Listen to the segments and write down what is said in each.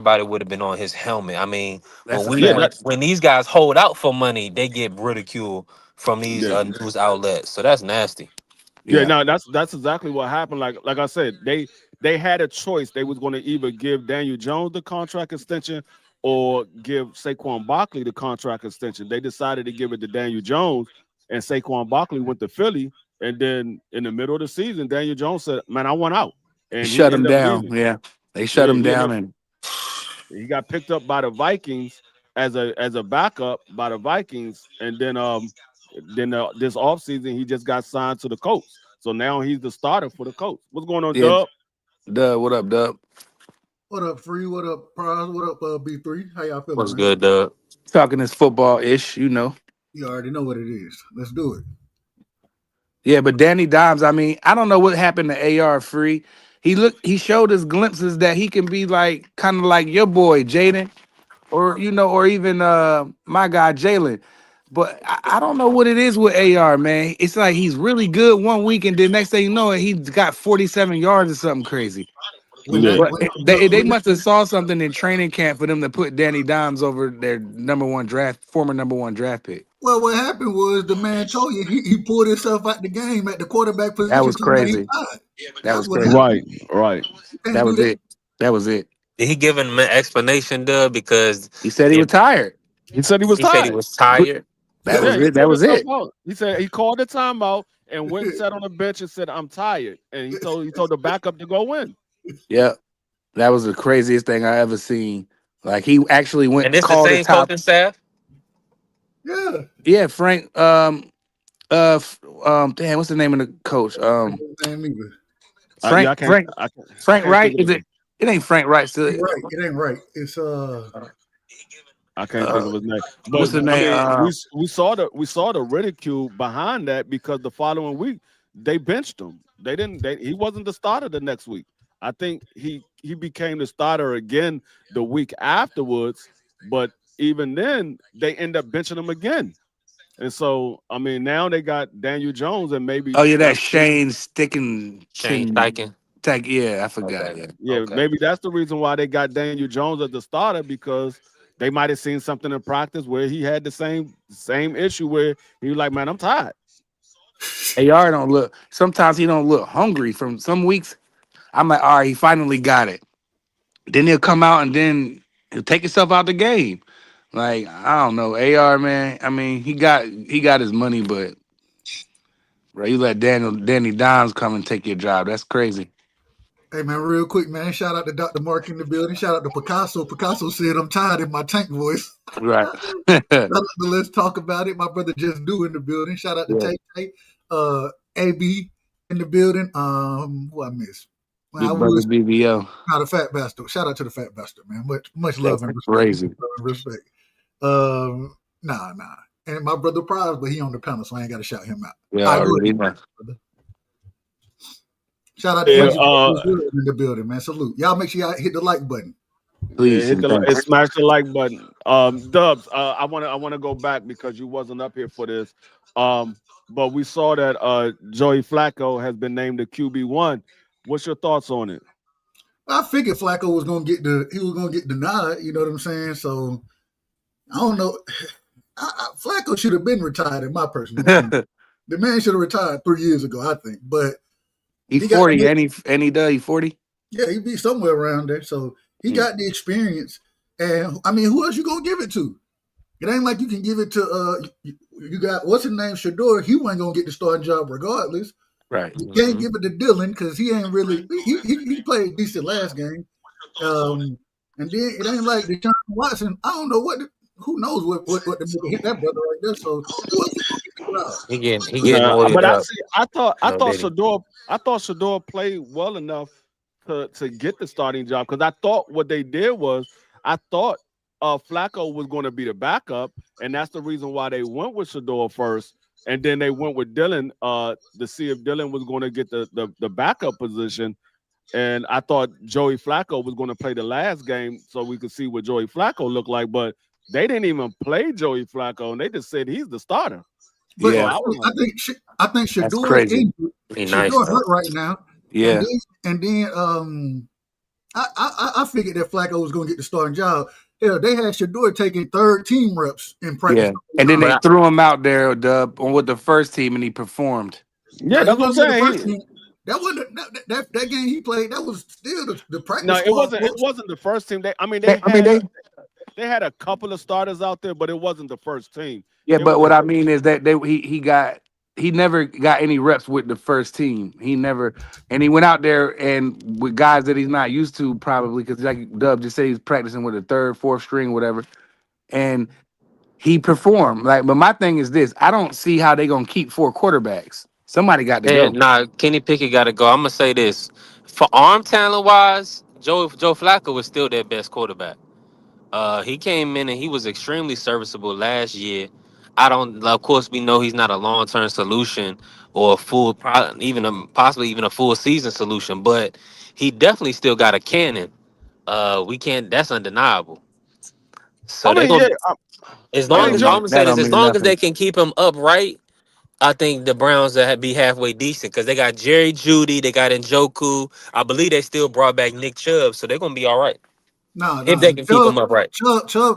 everybody would have been on his helmet. I mean, That's a Yeah, fact. when these guys hold out for money, they get ridiculed from these yeah, news outlets. So that's nasty. yeah. Yeah. No, that's exactly what happened. Like I said, they had a choice. They was going to either give Daniel Jones the contract extension or give Saquon Barkley the contract extension. They decided to give it to Daniel Jones, and Saquon Barkley went to Philly. And then in the middle of the season, Daniel Jones said, "Man, I want out," They and he shut him ended up down. leaving. Yeah. They shut Yeah, him down and he got picked up by the Vikings as a backup by the Vikings, and then this offseason he just got signed to the Colts. So now he's the starter for the Colts. What's going on, yeah, Dub? Dub, what up, Dub? What up, Free? What up, Prize? What up, B3? How y'all feeling, What's man? good, Doug? Talking this football ish, you know. You already know what it is. Let's do it. Yeah, but Danny Dimes, I mean, I don't know what happened to AR Free. He showed us glimpses that he can be like kind of like your boy Jaden, or or even my guy Jalen. But I don't know what it is with AR, man. It's like he's really good one week, and then next thing you know, he's got 47 yards or something crazy. When Yeah, that But when, they when must have saw something in training camp for them to put Danny Dimes over their former number one draft pick. well, what happened was the man told you he pulled himself out the game at the quarterback That position. was Talking about he crazy. tired. That That's was what crazy. right, happened. right. You can't That do was that. it. That was it. Did he give him an explanation, Doug? Because He said he was if tired. He said he was he said he tired. was tired, That Yeah, was he it. That pulled was himself it. out. He said he called the timeout and went and sat on the bench and said, "I'm tired." And he told the backup to go in. Yeah. That was the craziest thing I ever seen. Like he actually and went it's the called the same top. coaching staff. Yeah. Yeah, Frank. Damn, what's the name of the coach? I can't name either. Yeah, Frank. Frank. I Frank can't Wright. think of Is his it? It ain't Frank Wright. Still. Ain't right. It ain't right. It's I can't think Uh, of his name. But what's the I name? mean, we saw the ridicule behind that because the following week they benched him. They didn't. He wasn't the starter the next week. I think he became the starter again the week afterwards. But even then, they end up benching him again. And so, I mean, now they got Daniel Jones, and maybe Oh yeah, that that's Shane Shane Sticking Steichen. tag. Yeah, I forgot. Okay. Yeah. yeah, Okay. maybe that's the reason why they got Daniel Jones as the starter because they might have seen something in practice where he had the same issue where he was like, "Man, I'm tired." AR don't look. Sometimes he don't look hungry. From some weeks, I'm like, all right, he finally got it. Then he'll come out and then he'll take himself out the game. Like I don't know, AR man. I mean, he got his money, but bro, you let Danny Dimes come and take your job. That's crazy. hey man, real quick, man. Shout out to Dr. Mark in the building. Shout out to Picasso. Picasso said I'm tired in my tank voice. Right. Let's talk about it. My brother Just Do in the building. Shout out to Yeah. Tay Tay. AB in the building. Who I miss? Well, I Big brother would BBO. not a fat bastard. Shout out to the fat bastard, man. Much love That's and respect. crazy. Love and respect. Nah. And my brother Prize, but he on the panel, so I ain't got to shout him out. Yeah, I go already ahead, know. brother. Shout out to Yeah, Agent in the building, man. Salute. Y'all make sure y'all hit the like button. yeah, Please and thanks. smash the like button. Dubs, I wanna go back because you wasn't up here for this. But we saw that Joey Flacco has been named the QB1. What's your thoughts on it? I figured Flacco was gonna he was gonna get denied. You know what I'm saying? So I don't know. Flacco should have been retired, in my personal opinion. The man should have retired 3 years ago, I think. But He he got 40. Any day he 40. yeah, he'd be somewhere around there. So he Mm. got the experience. And I mean, who else you gonna give it to? It ain't like you can give it to you got what's his name, Shador. He wasn't gonna get the starting job regardless. Right. You can't Mhm. give it to Dylan because he ain't really he played decent last game. And then it ain't like Deshaun Watson. I don't know who knows what the nigga hit that brother right there. So who else is gonna get the job? He getting But oiled up. I No, thought did he? Shador played well enough to get the starting job because I thought what they did was I thought Flacco was going to be the backup, and that's the reason why they went with Shador first, and then they went with Dylan to see if Dylan was going to get the backup position. And I thought Joey Flacco was going to play the last game so we could see what Joey Flacco looked like, but they didn't even play Joey Flacco, and they just said he's the starter. But So Yeah, I was like, I think that's Shador is crazy. injured. He nice Shador though. hurt right now, and Yeah. then I figured that Flacco was going to get the starting job. Hell, they had Shador taking third team reps in practice Yeah, the whole and then time. they But threw him out there, Dub, on with the first team, and he performed. Yeah, Now he that's what I'm wasn't with the first saying. team. That wasn't that game he played. That was still the No, practice squad it folks. wasn't the first team. I mean, I mean, they had a couple of starters out there, but it wasn't the first team. yeah, It was but the what I mean is that he never got any reps with the first team. He never, and he went out there and with guys that he's not used to probably because like Dub just said he's practicing with a third, fourth string, whatever, and he performed. Like, but my thing is this: I don't see how they gonna keep four quarterbacks. Somebody got to yeah, go. nah, Kenny Pickett got to go. I'm gonna say this: for arm talent wise, Joe Flacco was still their best quarterback. He came in and he was extremely serviceable last year. I don't, of course, we know he's not a long term solution or a possibly even a full season solution, but he definitely still got a cannon. We can't. That's undeniable. I So they're mean, yeah. gonna, as I That long mean, don't as Joe. I'm mean gonna that say this, don't as mean long as they nothing. can keep him upright, I think the Browns will be halfway decent because they got Jerry Judy, they got Njoku. I believe they still brought back Nick Chubb, so they're gonna be all right if Nah. they can keep him upright.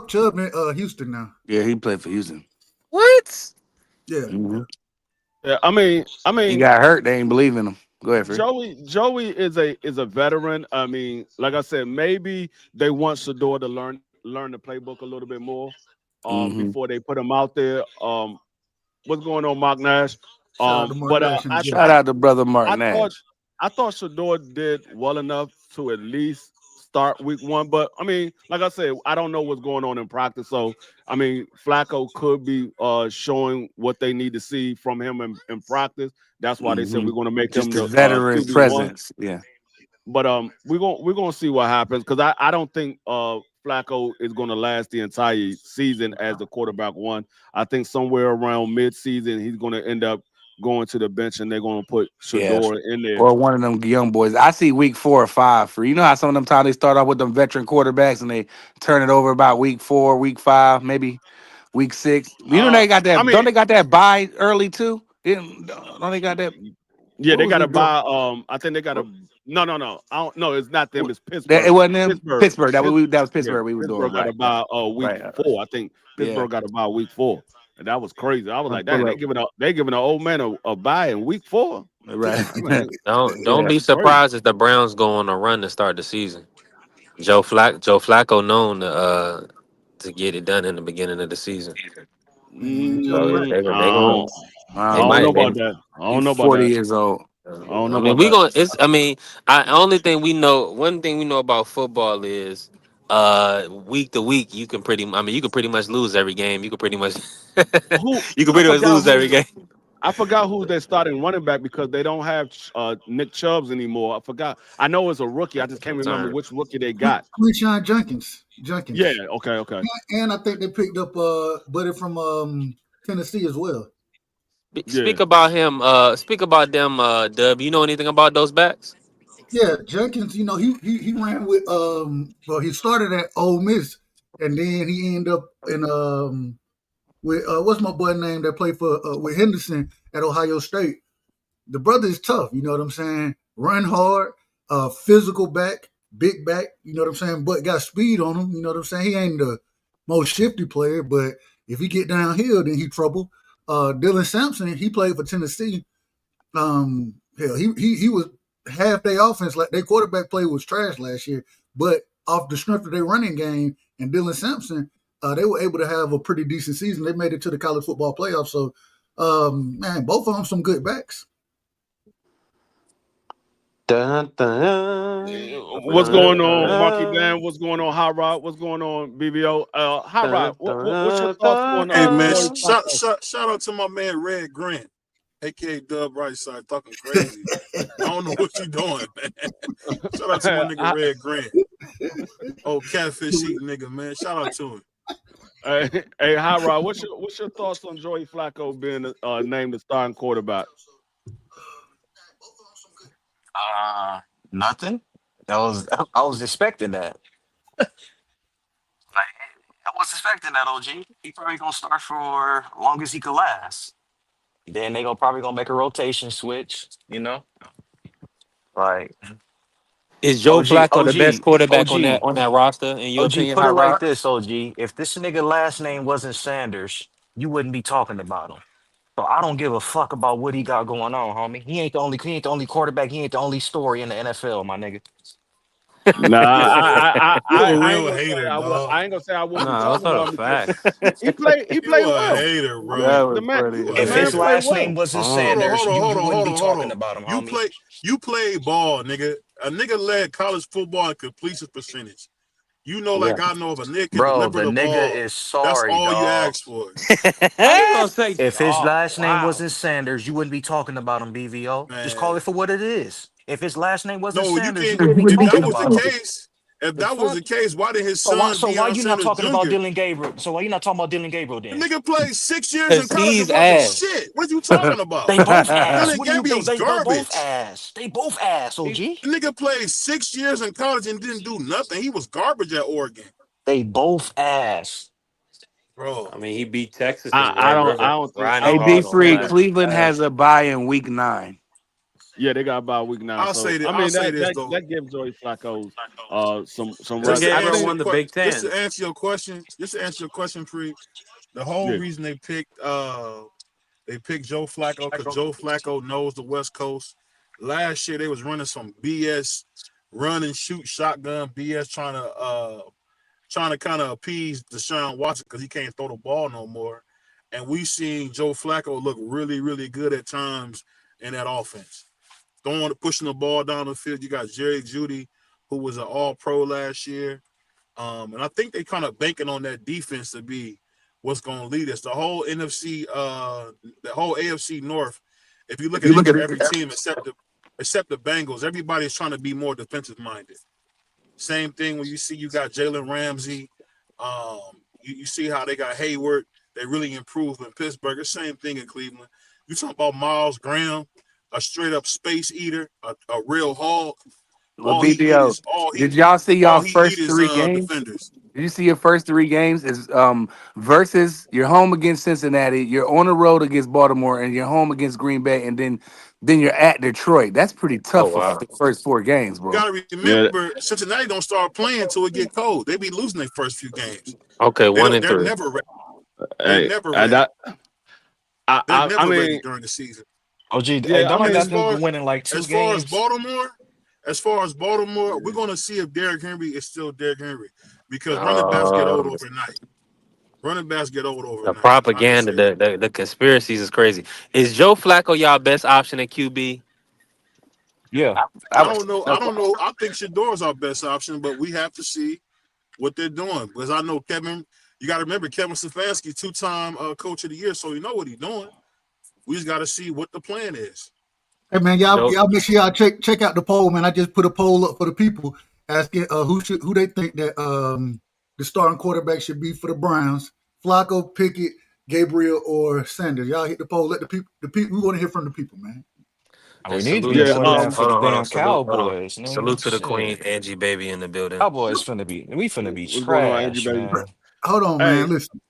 Chubb in Houston now. Yeah, he played for Houston. What? Yeah. Mhm. Yeah, I He mean, got hurt. They ain't believe in him. Go ahead, Free. Joey is a veteran. I mean, like I said, maybe they want Shador to learn the playbook a little bit more Hmm. before they put him out there. What's going on, Mark Nash? Shout out to Mark But Nash in the Shout building. out to brother Mark I thought Nash. I thought Shador did well enough to at least start week one. But I mean, like I said, I don't know what's going on in practice. So I mean, Flacco could be showing what they need to see from him in practice. That's why they said Hmm. we're going to make Just him his the veteran QB1. presence. Yeah. But we're gonna see what happens because I don't think Flacco is gonna last the entire season as the quarterback one. I think somewhere around mid-season he's gonna end up going to the bench and they're gonna put Yeah. Shador in there. Or one of them young boys. I see week 4 or 5 for you know how some of them times they start off with them veteran quarterbacks and they turn it over about week 4, week 5, maybe week 6. You know Uh, they got I that. Don't mean, they got that buy early too? Don't they got that? yeah, What they was gotta it doing? buy. I think they gotta. No. I don't. No, it's not them. It's That it Pittsburgh. wasn't them. Pittsburgh. Pittsburgh. Pit, That was yeah, Pittsburgh we was doing Pittsburgh got to right. buy week Right. 4. I think Yeah. Pittsburgh got to buy week 4, and that was crazy. I was Let's like, dang, pull up. they giving an old man a buy in week 4. Right. I'm like, Don't Yeah. be that's crazy. surprised if the Browns go on a run to start the season. Joe Flacco known to get it done in the beginning of the season. Man, Joe So Flacco. Mm, they going I I they don't don't know might know. they. about that. I don't He's know about 40 that. years old. I don't know I mean, about we that. going. It's. I mean, I only thing we know. One thing we know about football is, week to week, you can pretty. I mean, you can pretty much lose every game. You can pretty much. Who You can I pretty much forgot lose who every game. I forgot who's their starting running back because they don't have Nick Chubbs anymore. I forgot. I know it's a rookie. I just can't remember Turn. which rookie they got. Quinshon Jenkins. Yeah. Jenkins. Okay. And I think they picked up buddy from Tennessee as well. Yeah. Speak about him. Speak about them. Dub. You know anything about those backs? Yeah, Jenkins, he ran with well he started at Ole Miss and then he ended up in with what's my boy name that played for with Henderson at Ohio State. The brother is tough, you know what I'm saying? Run hard, physical back, big back, you know what I'm saying, but got speed on him, you know what I'm saying? He ain't the most shifty player, but if he get downhill then he trouble. Dylan Sampson, he played for Tennessee. Hell, he was half their offense. Like their quarterback play was trash last year, but off the strength of their running game and Dylan Sampson, they were able to have a pretty decent season. They made it to the college football playoffs. So, man, both of them some good backs. Dun, dun, What's dun, going on, Marky dun, Bland? What's going on, Hot Rod? What's going on, BBO? Hot Rod, dun, what's your dun, thoughts on Hey man, Joey dun. Flacco? shout out to my man Red Grant, aka Dub Right Side, talking crazy. I don't know what you doing, man. Shout out to my nigga Red Grant. Oh, catfish eating nigga, man. Shout out to him. Hey, Hot Rod, what's your thoughts on Joey Flacco being named the starting quarterback? Uh, Nothing. That was I was expecting that. Like I was expecting that. OG. He probably gonna start for long as he could last. Then they gonna probably gonna make a rotation switch. Like Is Joe OG, Flacco the best quarterback on OG, that roster in your OG. opinion, Put it Hot like Rod? this, OG. If this nigga last name wasn't Sanders, you wouldn't be talking about him. So I don't give a fuck about what he got going on, homie. He ain't the only quarterback. He ain't the only story in the NFL, my nigga. Nah, You a I ain't real gonna say hater, I would. dog. I ain't gonna say I wouldn't be Nah, those talking are the about him because facts. he You played a well. hater, I bro. mean, That the was man funny. the If man his played last well. name wasn't Hold on, Sanders, hold on, you hold on, wouldn't hold be on, hold talking on. about him, You homie. play ball, nigga. A nigga led college football in completion percentage. You know, Yeah. like I know, if a nigga can Bro, deliver the the nigga ball, is that's sorry, all you dog. ask for, I ain't gonna say, If his oh last name wow. wasn't Sanders, you wouldn't be talking about him, BVO. Just man. call it for what it is. If his last name wasn't No, you Sanders, you can't. wouldn't be If that talking was the about him. case, if The that was fuck? the case, why did his So why son so why Deion you not Sanders talking about Jr. Dylan Gabriel? So why you not talking about Dylan Gabriel The then? nigga played 6 years in Cause college he's and wasn't ass. shit. What are you talking about? They both ass. Dylan What do you do? Gabriel's They both garbage. ass. They both ass, OG. The nigga played 6 years in college and didn't do nothing. He was garbage at Oregon, They both ass. bro. I mean, he beat Texas in I Red don't I River. don't think Ryan I Hey, don't B think Clark, all free. Cleveland that. Cleveland has ass. a bye in week 9. Yeah, they got about week 9. So I I'll mean say this that though. that gives Joey Flacco some Dylan Just rest. to I Gabriel answer think your won the Big just Ten. to answer your question, Pre. The whole yeah. reason they picked Joe Flacco because Joe Flacco knows the West Coast. Last year they was running some BS run and shoot shotgun BS trying to kind of appease Deshaun Watson because he can't throw the ball no more. And we seen Joe Flacco look really, really good at times in that offense. Pushing the ball down the field. You got Jerry Jeudy, who was an all pro last year. And I think they kind of banking on that defense to be what's going to lead us. The whole the whole AFC North. If you look If at you look each at and it, every team except the Bengals, everybody's trying to be more defensive minded. Same thing when you got Jalen Ramsey. You see how they got Hayward. They really improved in Pittsburgh. The same thing in Cleveland. You talk about Miles Graham, a straight up space eater, a real hog. with BBO, All did y'all see all y'all he eat first is 3 games? defenders. Did you see your first 3 games? Is versus you're home against Cincinnati, you're on the road against Baltimore, and you're home against Green Bay, and then you're at Detroit. That's pretty Oh tough for wow. the first 4 games, You bro. got to Yeah. remember, Cincinnati don't start playing until it get cold. They be losing their first few games. Okay, They one don't. and They're three. never ready. They're Hey, never and ready. that They're I never ready mean, during the season. OG, hey, yeah, I don't they But mean, got them winning like two as far as games? Baltimore, we're gonna see if Derrick Henry is still Derrick Henry because running backs get old Um, overnight. Running backs get old the overnight. I can propaganda, say that. the conspiracies is crazy. Is Joe Flacco y'all best option at QB? Yeah. I I would, don't know. I don't know. I think Shador's our best option, but we have to see what they're doing because I know Kevin. You got to remember Kevin Stefanski, 2-time coach of the year, so you know what he's doing. We just got to see what the plan is. Hey man, Joe. y'all make sure y'all check out the poll, man. I just put a poll up for the people asking who they think that the starting quarterback should be for the Browns. Flacco, Pickett, Gabriel, or Sanders. Y'all hit the poll. Let the people we want to hear from the people, man. And And we need to salute, be yeah, doing salute. that for the Hold on. damn Salute, Cowboys, salute man. to the Queen, Shit. Angie Baby in the building. We finna be what's going on, Angie trash, baby? man. Hold on, Hey, man. Listen,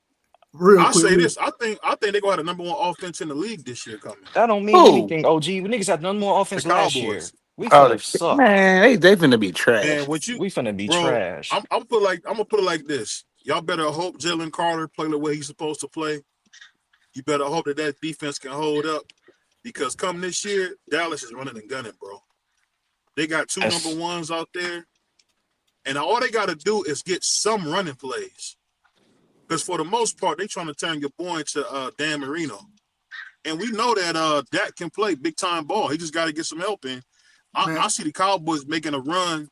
real I quick. say this. I think they're gonna have the number one offense in the league this year coming. That don't mean who? anything, OG. We niggas had none more The offense last year. Cowboys. We Oh, finna suck. man, they finna be trash. Man, what you We finna be bro, trash. I'm gonna put it like this. Y'all better hope Jalen Carter play the way he's supposed to play. You better hope that defense can hold up because come this year, Dallas is running and gunning, bro. They got two number That's ones out there, and all they got to do is get some running plays. Because for the most part, they trying to turn your boy into Dan Marino, and we know that Dak can play big time ball. He just got to get some help in. Man, I see the Cowboys making a run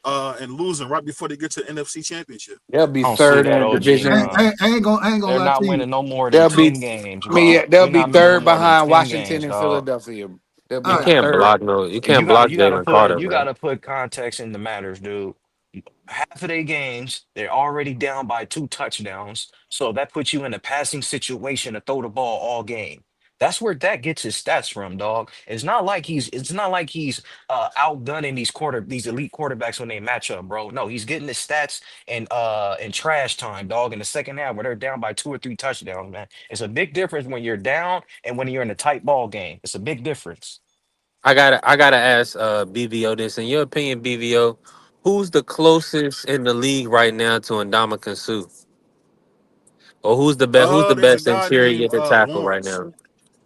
and losing right before they get to the NFC Championship. They'll be I don't see third in that, the OG, division. man. I ain't gonna They're lie not to you. winning no more than They'll be, 10 games, I mean, bro. yeah, they'll We're be not winning no third more than behind 10 Washington games, and dog. Philadelphia. They'll All be You right, can't third. block no. You And can't block you gotta Jalen put Carter, you man. gotta put context in the matters, dude. Half of their games, they're already down by 2 touchdowns. So that puts you in a passing situation to throw the ball all game. That's where Dak gets his stats from, dog. It's not like he's outgunning these elite quarterbacks when they match up, bro. No, he's getting his stats in trash time, dog, in the second half where they're down by 2 or 3 touchdowns, man. It's a big difference when you're down and when you're in a tight ball game. It's a big difference. I gotta ask BVO this. In your opinion, BVO, who's the closest in the league right now to Ndamukong Suh? Or who's the There's a best guy interior named to tackle right Lawrence. now?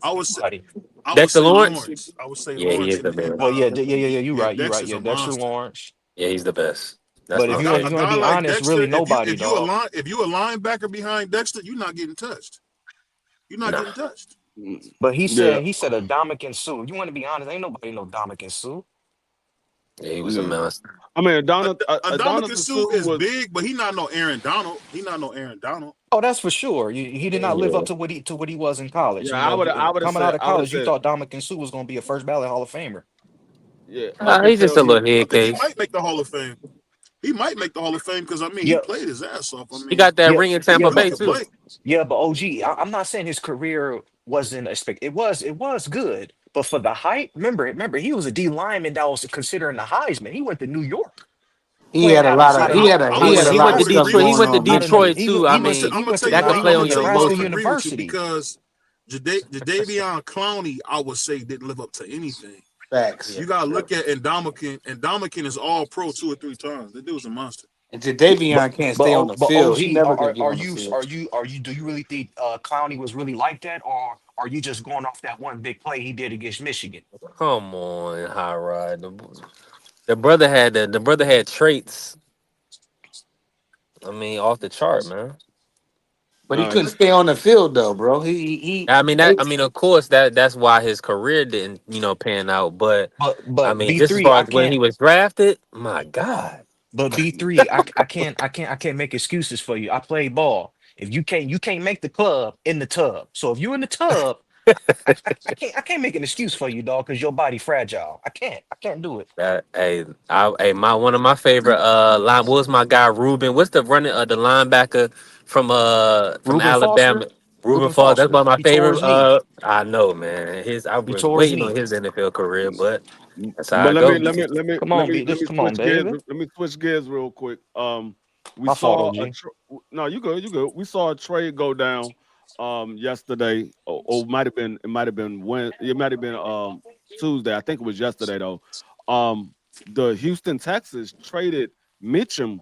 I would say Buddy. I would Dexter say Lawrence? Lawrence. I would say Yeah, he Lawrence is the and best. Well, yeah. You yeah, right. You right. Dexter's Yeah, a Dexter monster. Lawrence. Yeah, he's the best. That's But my if guy. you're A gonna guy be like honest, Dexter, really nobody, if you a dog. linebacker behind Dexter, you're not getting touched. You're not Nah. getting touched. But Yeah, he said a Dominican Sue. You want to be honest? Ain't nobody know Dominican Sue. Yeah, he was a yeah. mouse. I mean, Ndamukong Adonis Suh Sue is was. big, but he not no Aaron Donald. He not no Aaron Donald. Oh, that's for sure. He did not live Yeah. up to what he was in college. Yeah, You know, I would have coming out said. of I would have college, you said. thought Dominican Sue was going to be a first ballot Hall of Famer. Yeah, up He's just until a he. little I head think he case. might make the Hall of Fame. He might make the Hall of Fame because I mean he Yeah, played his ass off. I He mean got that yeah, ring in he yeah, Tampa really Bay but could too. play. OG, I'm not saying his career wasn't expect. It was good, but for the hype, remember, he was a D lineman that was considering the Heisman. He went to New York He playing had a lot Yeah, of I he would had a say He I lot went to of would stuff agree Detroit. He with going went you. to on, man. Detroit too. I I'm gonna mean, I'm gonna tell you that could why. play I'm on gonna your tell you why I would Nebraska emotion. agree with you University. because Jadeveon Clowney, I would say, didn't live up to anything. Facts. Yeah, You gotta for sure. look at Ndamukong. Ndamukong is all pro 2 or 3 times. The dude's a monster. And But Jadavion can't stay on the but field. He OG, never gonna get on the field. do you really think Clowney was really like that, or are you just going off that one big play he did against Michigan? Come on, High Rod. The brother had traits. I mean, off the chart, man. But he No, couldn't stay on the field though, bro. Of course, that's why his career didn't, pan out. But I But mean, B just as three, far I as when can't. he was drafted, my God. But B3, I can't make excuses for you. I play ball. If you can't make the club in the tub. So if you in the tub, I can't make an excuse for you, dog, because your body fragile. I can't do it. My one of my favorite line what was my guy Ruben. What's the linebacker from Reuben Foster, Alabama? Ruben Reuben Falls. That's Foster, one of my he tore favorite. his knee. I know, man. I He was tore his waiting on knee. his NFL career, but that's how but I go. Come on, B. let This me come on, switch gears. baby. Let me switch gears real quick. We My fault, saw a OG. no, you good. We saw a trade go down yesterday. Or it might have been Tuesday. I think it was yesterday though. The Houston Texans traded Mitchum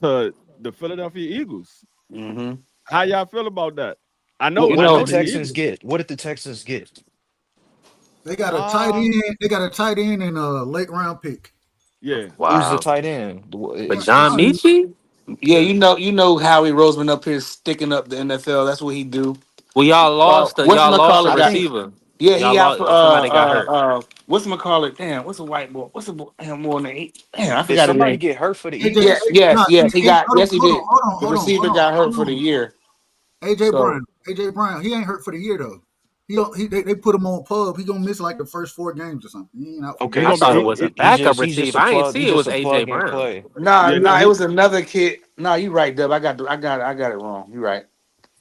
to the Philadelphia Eagles. hmm How y'all feel about that? I What know You what I did know, the know the Texans Eagles. get? What did the Texans get? They got a tight Uh end. They got a tight end and a late round pick. yeah. Who's the Wow. tight end? But Brian, John Brian, Michi? yeah, Yeah. you know Howie Roseman up here sticking up the NFL. That's what he do. Well, y'all lost a Whatchamacallit I got think receiver. yeah, Y'all he out lost for somebody got hurt. whatchamacallit, damn, what's the white boy? What's the boy damn more than eight? Damn, I did forgot his somebody name. get hurt for the AJ, Yeah, Eagles? yes, nah, yes. He got yes he hold did. on, hold on, The hold on, hold receiver on, got hurt hold for the on. year. AJ So Brown, AJ Brown, he ain't hurt for the year though. He don't. They put him on pub. He gonna miss like the first 4 games or something. He ain't out for the He Okay, I year. gonna be thought it so was a backup he's just receiver. a I ain't plug. see He's it was just a AJ plug and Brown. play. yeah, nah, no, it was another kid. Nah, you right, Dub. I got it wrong. You right.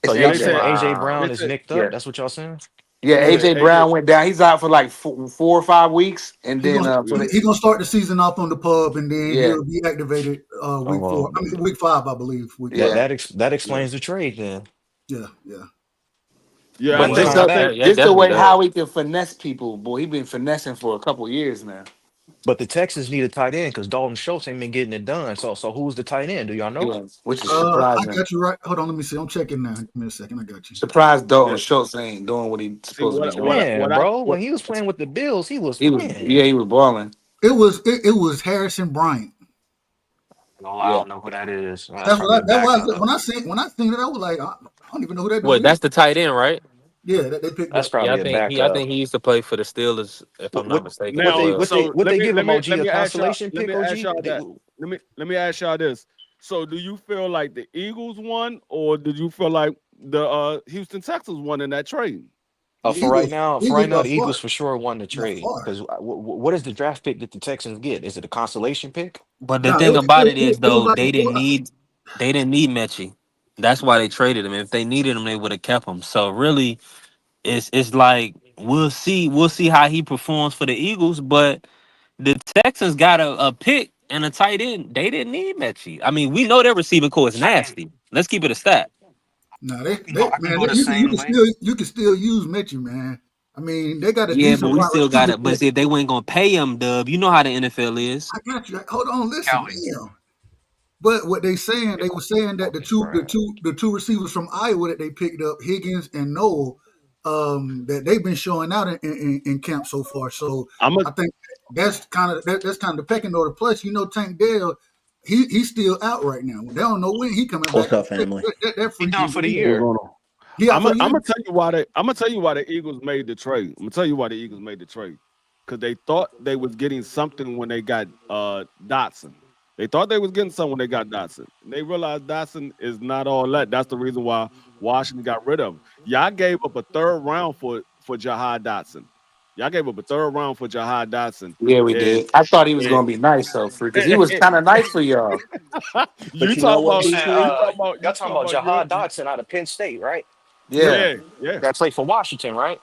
So It's y'all they saying AJ. said AJ they Brown Wow. is said nicked up? Yeah. That's what y'all saying? Yeah, yeah, AJ AJ Brown went down. He's out for like 4 or 5 weeks, and He then gonna for yeah. the he gonna start the season off on the pub, and then yeah, he'll be activated week Oh, 4. I mean week 5, I believe. Week that 5. yeah. that Yeah. explains the trade then. Yeah, yeah. Yeah, But One this time Well, the back. yeah, it this the definitely way does. Howie can finesse people. Boy, he been finessing for a couple years now. But the Texans need a tight end because Dalton Schultz ain't been getting it done. So who's the tight end? Do y'all know? Yeah, which is I surprising. got you right. Hold on, let me see. I'm checking now. Give me a second. I got you. Surprised Dalton yeah. Schultz ain't doing what he's See supposed to be doing. Man, bro, when he was playing with the Bills, he was man. He was balling. It was Harrison Bryant. No, I Yeah. don't know who that is. That's That's probably what a that's why I said, backup. when I seen it, I was like, I don't even know who that What? dude is. That's the tight end, right? Yeah, that they picked That's up. Yeah, I probably a think he. I backup. think he used to play for the Steelers, if I'm not mistaken, as Now, well. so What they give him, OG, let a me ask y'all consolation pick, OG? let me ask y'all this. So do you feel like the Eagles won, or did you feel like the Houston Texans won in that trade? For Eagles, right Eagles now, by the far, Eagles for sure won the by trade. far. Because what is the draft pick that the Texans get? Is it a consolation pick? But the No, thing about it is, it was though, like they didn't need Mechie. That's why they traded him. If they needed him, they would have kept him. So really, it's like we'll see how he performs for the Eagles. But the Texans got a pick and a tight end. They didn't need Mechie. I mean, we know their receiving core is I can nasty. Let's keep it a stat. no, I can go the you same way. can still use Mitchell, man. I mean, they got a Yeah, decent but we wide still got receiver it. But core. see, if they weren't gonna pay him, Dub, you know how the NFL is. I got you. Hold on, listen. Kelly. Damn. But what they saying, they were saying that the two receivers from Iowa that they picked up, Higgins and Noel, that they've been showing out in camp so far. So I'm a I think that's kind of the pecking order. Plus, Tank Dell, he's still out right now. They don't know when he coming What's back. up, family? That He freak done is for the what's year. going on. he out I'm for the year. gonna tell you why the Eagles made the trade. I'm gonna tell you why the Eagles made the trade. Because they thought they was getting something when they got Dotson. They thought they was getting something when they got Dotson. And they realized Dotson is not all that. That's the reason why Washington got rid of him. Y'all gave up a third round for Jahad Dotson. Y'all gave up a third round for Jahad Dotson. Yeah, we And, did. I thought he was and gonna be nice though, free, because he was kind of nice for y'all. you you know talk what, about You you said, D3? talk about y'all you talking talk about about Jahad Dotson out of Penn State, right? Yeah, yeah. That played for Washington, right?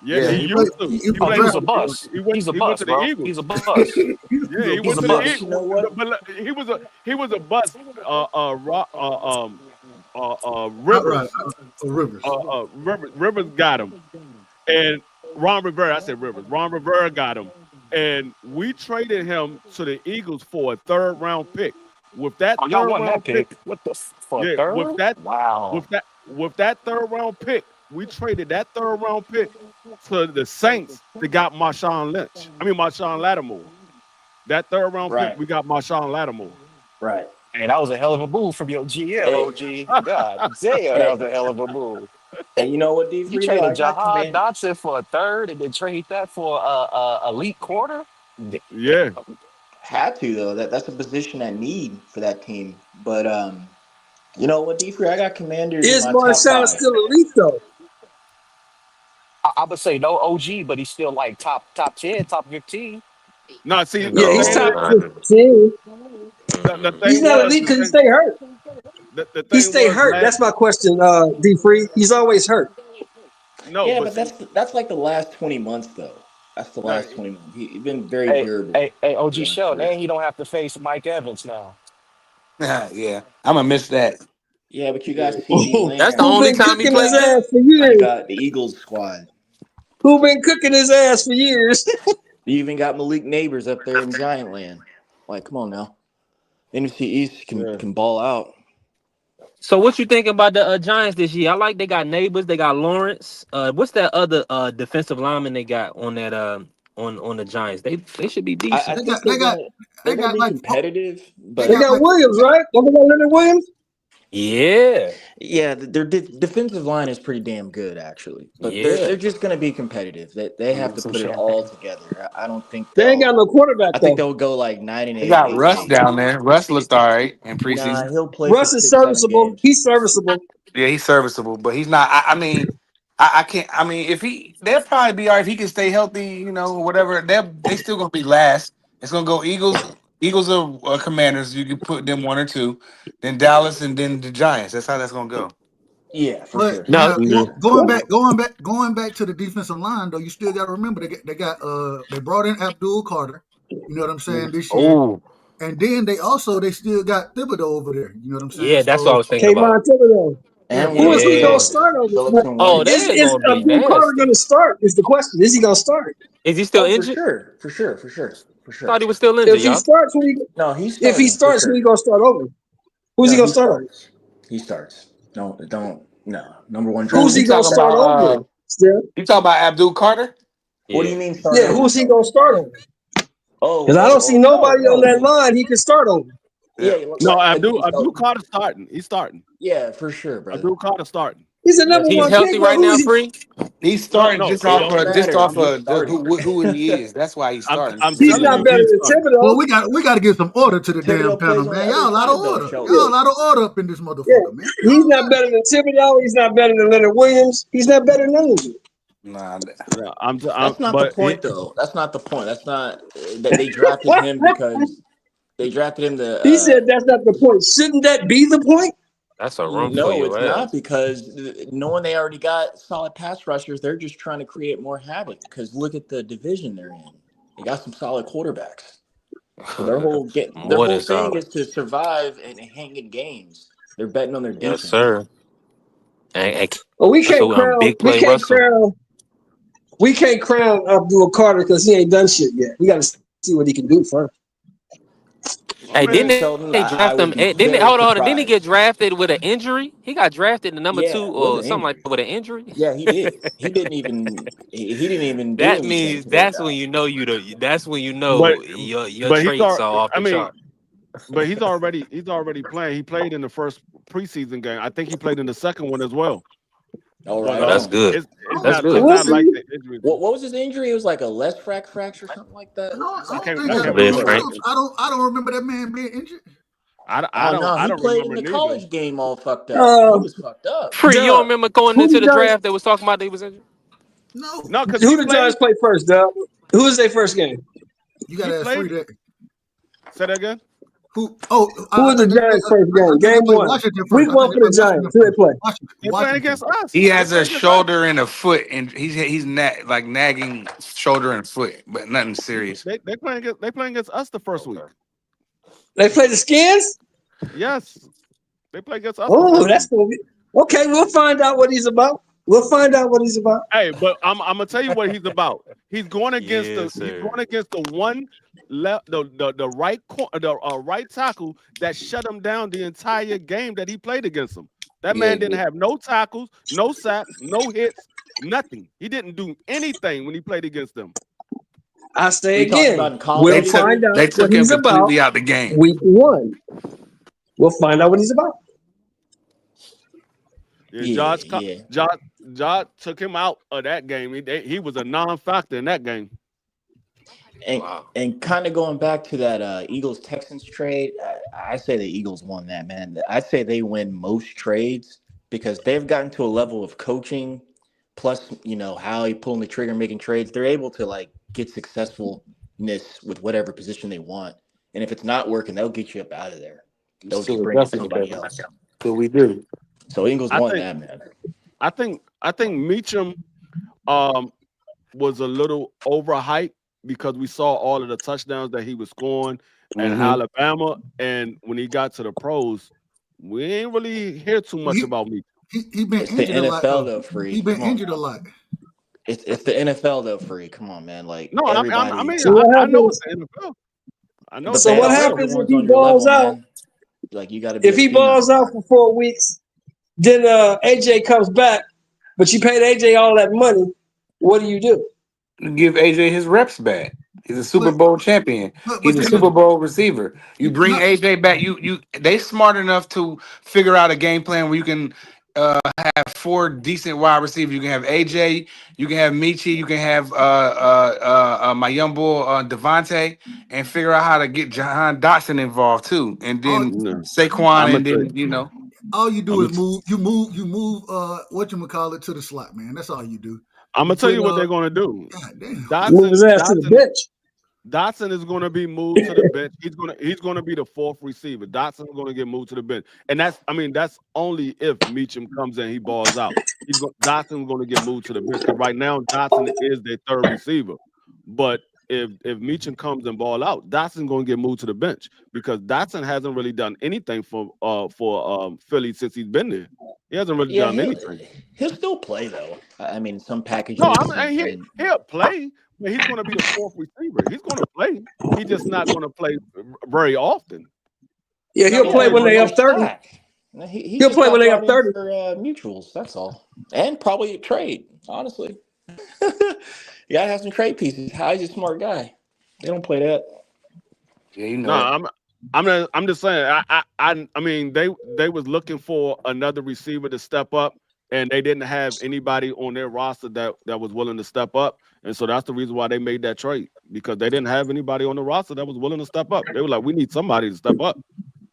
Yeah, yeah. he He played. used to. He He Oh, was he was played. a drafted. bust. He's a He went bust, to the bro. Eagles. He's a bust. Yeah, he He's went a to the bust. You know Eagles. what? But he was a bust. Outright. Rivers. Rivers. Rivers got him, and Ron Rivera. I said Rivers. Ron Rivera got him, and we traded him to the Eagles for a third round pick. With that Oh, y'all third won that round pick, pick. What the for a yeah, third? Wow. with that third round pick, we traded that third round pick to the Saints that got Marshawn Lattimore. That third round pick, Right, we got Marshawn Lattimore. right. Hey, that was a hell of a move from your GM, Hey, OG. God damn, that hey, was a hell of a move. and you know what, You D3 though? traded I got Jahad command. Dotson for a third and then trade that for a elite quarter? Yeah, Damn. Had to though. That's a position I need for that team. But you know what, D3? I got Commanders in Is my top Marshawn five. still elite though? I would say no OG, but he's still like top 10, top 15. no, see, Yeah, the he's thing No, top is, not. 15. the He's thing not was, elite the because he thing, stay hurt. the He thing stay was, hurt. last, That's my question, D Free. He's always hurt. no, Yeah, but but see, that's like the last 20 months though. That's the no, last 20 months. He's been very Hey, durable hey, OG the last Sheldon, year. and he don't have to face Mike Evans now. Yeah, I'm gonna miss that. Yeah, but you got CD That's the Who Lamb. only been time he cooking his played good. ass for You years? got the Eagles squad. Who been cooking his ass for years? You even got Malik Neighbors up there in Giant Land. Like, come on now. NFC East can yeah. can ball out. So what you think about the Giants this year? I like they got neighbors, they got Lawrence. What's that other defensive lineman they got on that on the Giants? They should be I decent. They think got they got they're they gonna got be like competitive, they They but got got like Williams, right? Don't they got Leonard Williams? Yeah, yeah, their defensive line is pretty damn good actually. But yeah. they're just gonna be competitive. They Let me have get to some put it all champagne. together. I don't think They ain't got they'll. no quarterback I think though. they'll go like 9 and They 8, got 8 and Russ 8. down there. Russ looked all right in Nah, preseason. he'll play for Russ is 6, 7 serviceable. games. He's serviceable. Yeah, he's serviceable, but he's not. I mean, I can't. I mean, if they'll probably be all right if he can stay healthy. Whatever. They still gonna be last. It's gonna go Eagles. Eagles are Commanders. You can put them 1 or 2, then Dallas, and then the Giants. That's how that's gonna go. Yeah, for but sure. No, now Yeah. going back to the defensive line though, you still got to remember they brought in Abdul Carter. You know what I'm saying this year, oh and then they still got Thibodeau over there. You know what I'm saying? yeah, that's what I So was thinking about. Kayvon Thibodeau. yeah, And Who is Phillips he and gonna Yeah. Morris. start over? Phillips and Oh, Morris. they're Is gonna be Abdul Carter nasty. gonna start? Is the question. Is he gonna start? Is he still Oh, for injured? sure. For sure. For sure. For sure. Thought he was still injured, If he y'all. starts, No, he's if he starting for starts, who he sure. gonna start over? Who's he No, gonna he start over? starts. He starts. No, don't. No. Number one Who Who's draft you he pick gonna talking starts. start about? over? Still, You talking about Abdul Carter? What do you Yeah. mean start yeah. over? Who's he gonna start over? Because I don't see No, nobody on no. that line he can start over. Yeah. Yeah, No, I think he's Abdul healthy. Carter starting. He's starting. Yeah, for sure, brother. Abdul Carter starting. He's a number He's one healthy pick. Well, right who now, is he? free. He's No, starting no. just It off don't of just matter. off He's of starting. who he is. That's why he's starting. I'm He's telling not you, better he's than starting. well, Thibodeau. we got to get some order to the damn Thibodeau plays panel, on the man. other Y'all out of side though, order. Sheldon. Y'all out of order up in this Yeah, motherfucker, man. he's not better than Thibodeau. He's not better than Leonard Williams. He's not better than none of them. Nah, Yeah, That's not the but point, though. That's not the point. That's not that they drafted him because they drafted him to. He said that's not the point. Shouldn't that be the point? That's a run for No, your it's not ass. because knowing they already got solid pass rushers, they're just trying to create more havoc. Because look at the division they're in. They got some solid quarterbacks. So their More whole than thing solid. is to survive and hang in games. They're betting on their Yes, defense. sir. And Well, we that's can't what crown. big play Russell. we can't crown Abdul Carter because he ain't done shit yet. We got to see what he can do first. Hey, Man, Sheldon, they I draft would him? be Didn't they, very hold on? Didn't he get surprised. drafted with an injury? He got drafted in number 2 Yeah, with or an something like injury. that with an injury. Yeah, he did. He didn't even do That anything means for those that's when guys. you know that's when you but know your but he's traits already. are off I the mean, chart. but he's already playing. He played in the first preseason game. I think he played in the second one as well. Oh, But right Oh, that's on. good. I it's don't, That's not good. it's We'll not like see. the injury. What was his injury? It was like a left fracture or something like that. I don't think I that. can't Liz remember. Frank. I don't remember that man being injured. I Oh don't no, I he don't played in remember the neither. college game all fucked up. He Uh, was fucked up. Free, you don't Dub, remember going who into the the Giants? draft that was talking about they was injured? No, No, because Who the Giants play first, Dub? Who is their first game? you he got to ask Free played. that. Say that again. Who? Oh, Who I is the think Giants' first I game? think they Game play 1. Washington Week first. I 1 think they for the play Giants. Washington Who they first. play? They playing Washington. against us. He They has playing a against us. shoulder and a foot, and he's like nagging shoulder and foot, but nothing serious. They playing against us the first week. They play the Skins? Yes, they play against us the Oh, first that's week. going to be. Okay, we'll find out what he's about. We'll find out what he's about. Hey, but I'm gonna tell you what he's about. He's going against Yes, sir. the one left the right right tackle that shut him down the entire game that he played against him. That man didn't have no tackles, no sacks, no hits, nothing. He didn't do anything when he played against them. I say We talking about again, in we'll college find too? out They what took him he's about completely out the game. week 1. We'll find out what he's about. Yeah, Yeah. Josh took him out of that game. He was a non-factor in that game. And Wow. and kind of going back to that Eagles Texans trade, I say the Eagles won that, man. I say they win most trades because they've gotten to a level of coaching, plus how you pulling the trigger, making trades. They're able to like get successfulness with whatever position they want, and if it's not working, they'll get you up out of there. They'll just bring in somebody else. So we do. So Eagles I won think that, man. I think Meacham was a little overhyped because we saw all of the touchdowns that he was scoring in Alabama, and when he got to the pros, we ain't really hear too much about Meacham. He been It's the injured a lot. NFL Though. though, Free. He been Come on. injured a lot. It's the NFL though, Free. Come on, man. Like No, I everybody. mean So what I know happens? it's the NFL. I know The it's So the what best are NFL. the happens if ones he on your balls level, out? man. Like you got to be. If a he phenom. balls out for 4 weeks, then AJ comes back, but you paid AJ all that money. What do? Give AJ his reps back. He's a Super But Bowl champion. He's a you Super Bowl receiver. You you bring not AJ back. They smart enough to figure out a game plan where you can have 4 decent wide receivers. You can have AJ, you can have Michi, you can have my young boy Devontae, and figure out how to get Jahan Dotson involved too, and all then No. Saquon, I'm and gonna then all you do I'm is move. You move. Whatchamacallit to the slot, man. That's all you do. You tell put you what they're gonna do. God damn. Move his ass to the bench. Dotson is going to be moved to the bench. He's going to be the 4th receiver. Dotson's going to get moved to the bench, and that's only if Meacham comes in, he balls out. Dotson's going to get moved to the bench because right now Dotson is their 3rd receiver. But if Meacham comes and ball out, Dotson's going to get moved to the bench because Dotson hasn't really done anything for Philly since he's been there. He hasn't really done anything. He'll still play though. I mean, some packages. No, he'll play. But he's going to be the 4th receiver. He's going to play. He's just not going to play very often. Yeah, he'll play when they up 30. He'll play when they up 30 for mutuals. That's all, and probably a trade. Honestly, you gotta have some trade pieces. He's a smart guy. They don't play that. Yeah, you know. No, I'm just saying. I mean, they was looking for another receiver to step up, and they didn't have anybody on their roster that was willing to step up. And so that's the reason why they made that trade, because they didn't have anybody on the roster that was willing to step up. They were like, we need somebody to step up.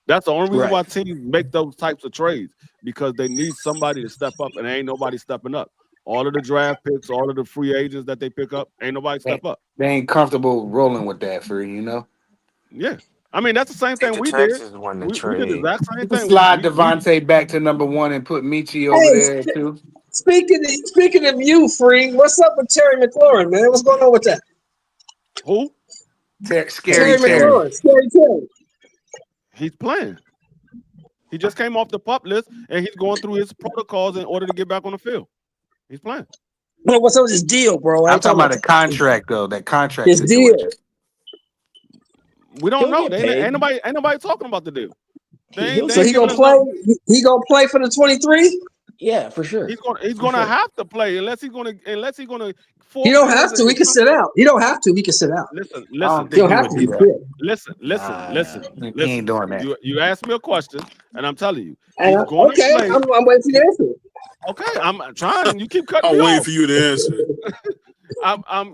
That's the only reason why teams make those types of trades, because they need somebody to step up, and ain't nobody stepping up. All of the draft picks, all of the free agents that they pick up, ain't nobody step up. They ain't comfortable rolling with that for Yeah. I mean, that's the same thing we did. Texans won the We did the trade. exact same thing. Slide Devontae back to number 1 and put Michi over there too. Speaking of you, Free, what's up with Terry McLaurin, man? What's going on with that? Who? Scary Terry. McLaurin. Scary Terry. He's playing. He just came off the PUP list, and he's going through his protocols in order to get back on the field. He's playing. What's up with his deal, bro? I I'm ain't talking talking about a contract though. That contract his deal. situation. We don't He'll know. get Ain't paid. nobody talking about the deal. He'll So ain't he giving gonna us play. no. He gonna play for the 23. Yeah, for sure. He's For gonna sure. have to play unless he's gonna He don't forfeit have to. He can sit out. He don't have to. He can sit out. Listen, I don't He don't think he have would to. do He that. quit. listen. He ain't doing that. You asked me a question, and I'm telling you, And he's gonna okay, play. I'm waiting for you to answer. Okay, I'm trying. You keep cutting I'm me waiting off. for you to answer it.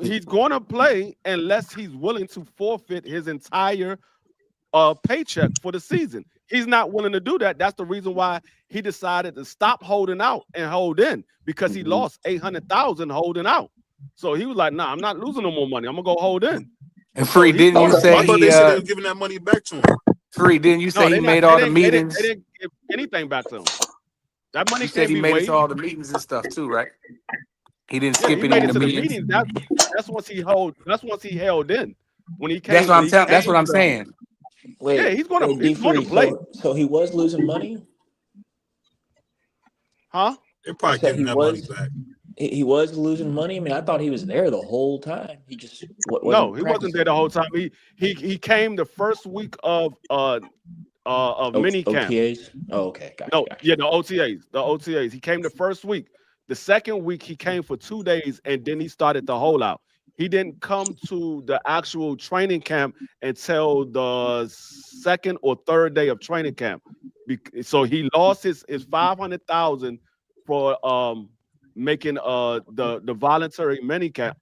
He's gonna play unless he's willing to forfeit his entire paycheck for the season. He's not willing to do that. That's the reason why he decided to stop holding out and hold in, because he lost 800,000 holding out. So he was like, "Nah, I'm not losing no more money. I'm gonna go hold in." And So Free, he's didn't you gonna say I thought he they said they were giving that money back to him. Free, didn't you say No, he they made not. all They the didn't. They meetings? didn't give anything back to him. That money You said can't he be made it to waived. all the meetings and stuff too, right? He didn't Yeah, skip he any made of it the to the meetings. meetings. That's once he held. That's once he held in. When he That's came. what When I'm he telling. That's came what I'm to. saying. Wait, He's D gonna Free. play, So he was losing money. huh? They're I probably said giving that money back. he was losing money. I mean, I thought he was there the whole time. He just No, wasn't he wasn't there practicing. the whole time. He came the first week of mini camp. OTAs. Oh, okay, No, gotcha. yeah, the OTAs. The OTAs. He came the first week. The second week he came for 2 days, and then he started the holdout. He didn't come to the actual training camp until the second or third day of training camp. So he lost his 500,000 for making the voluntary mini camp.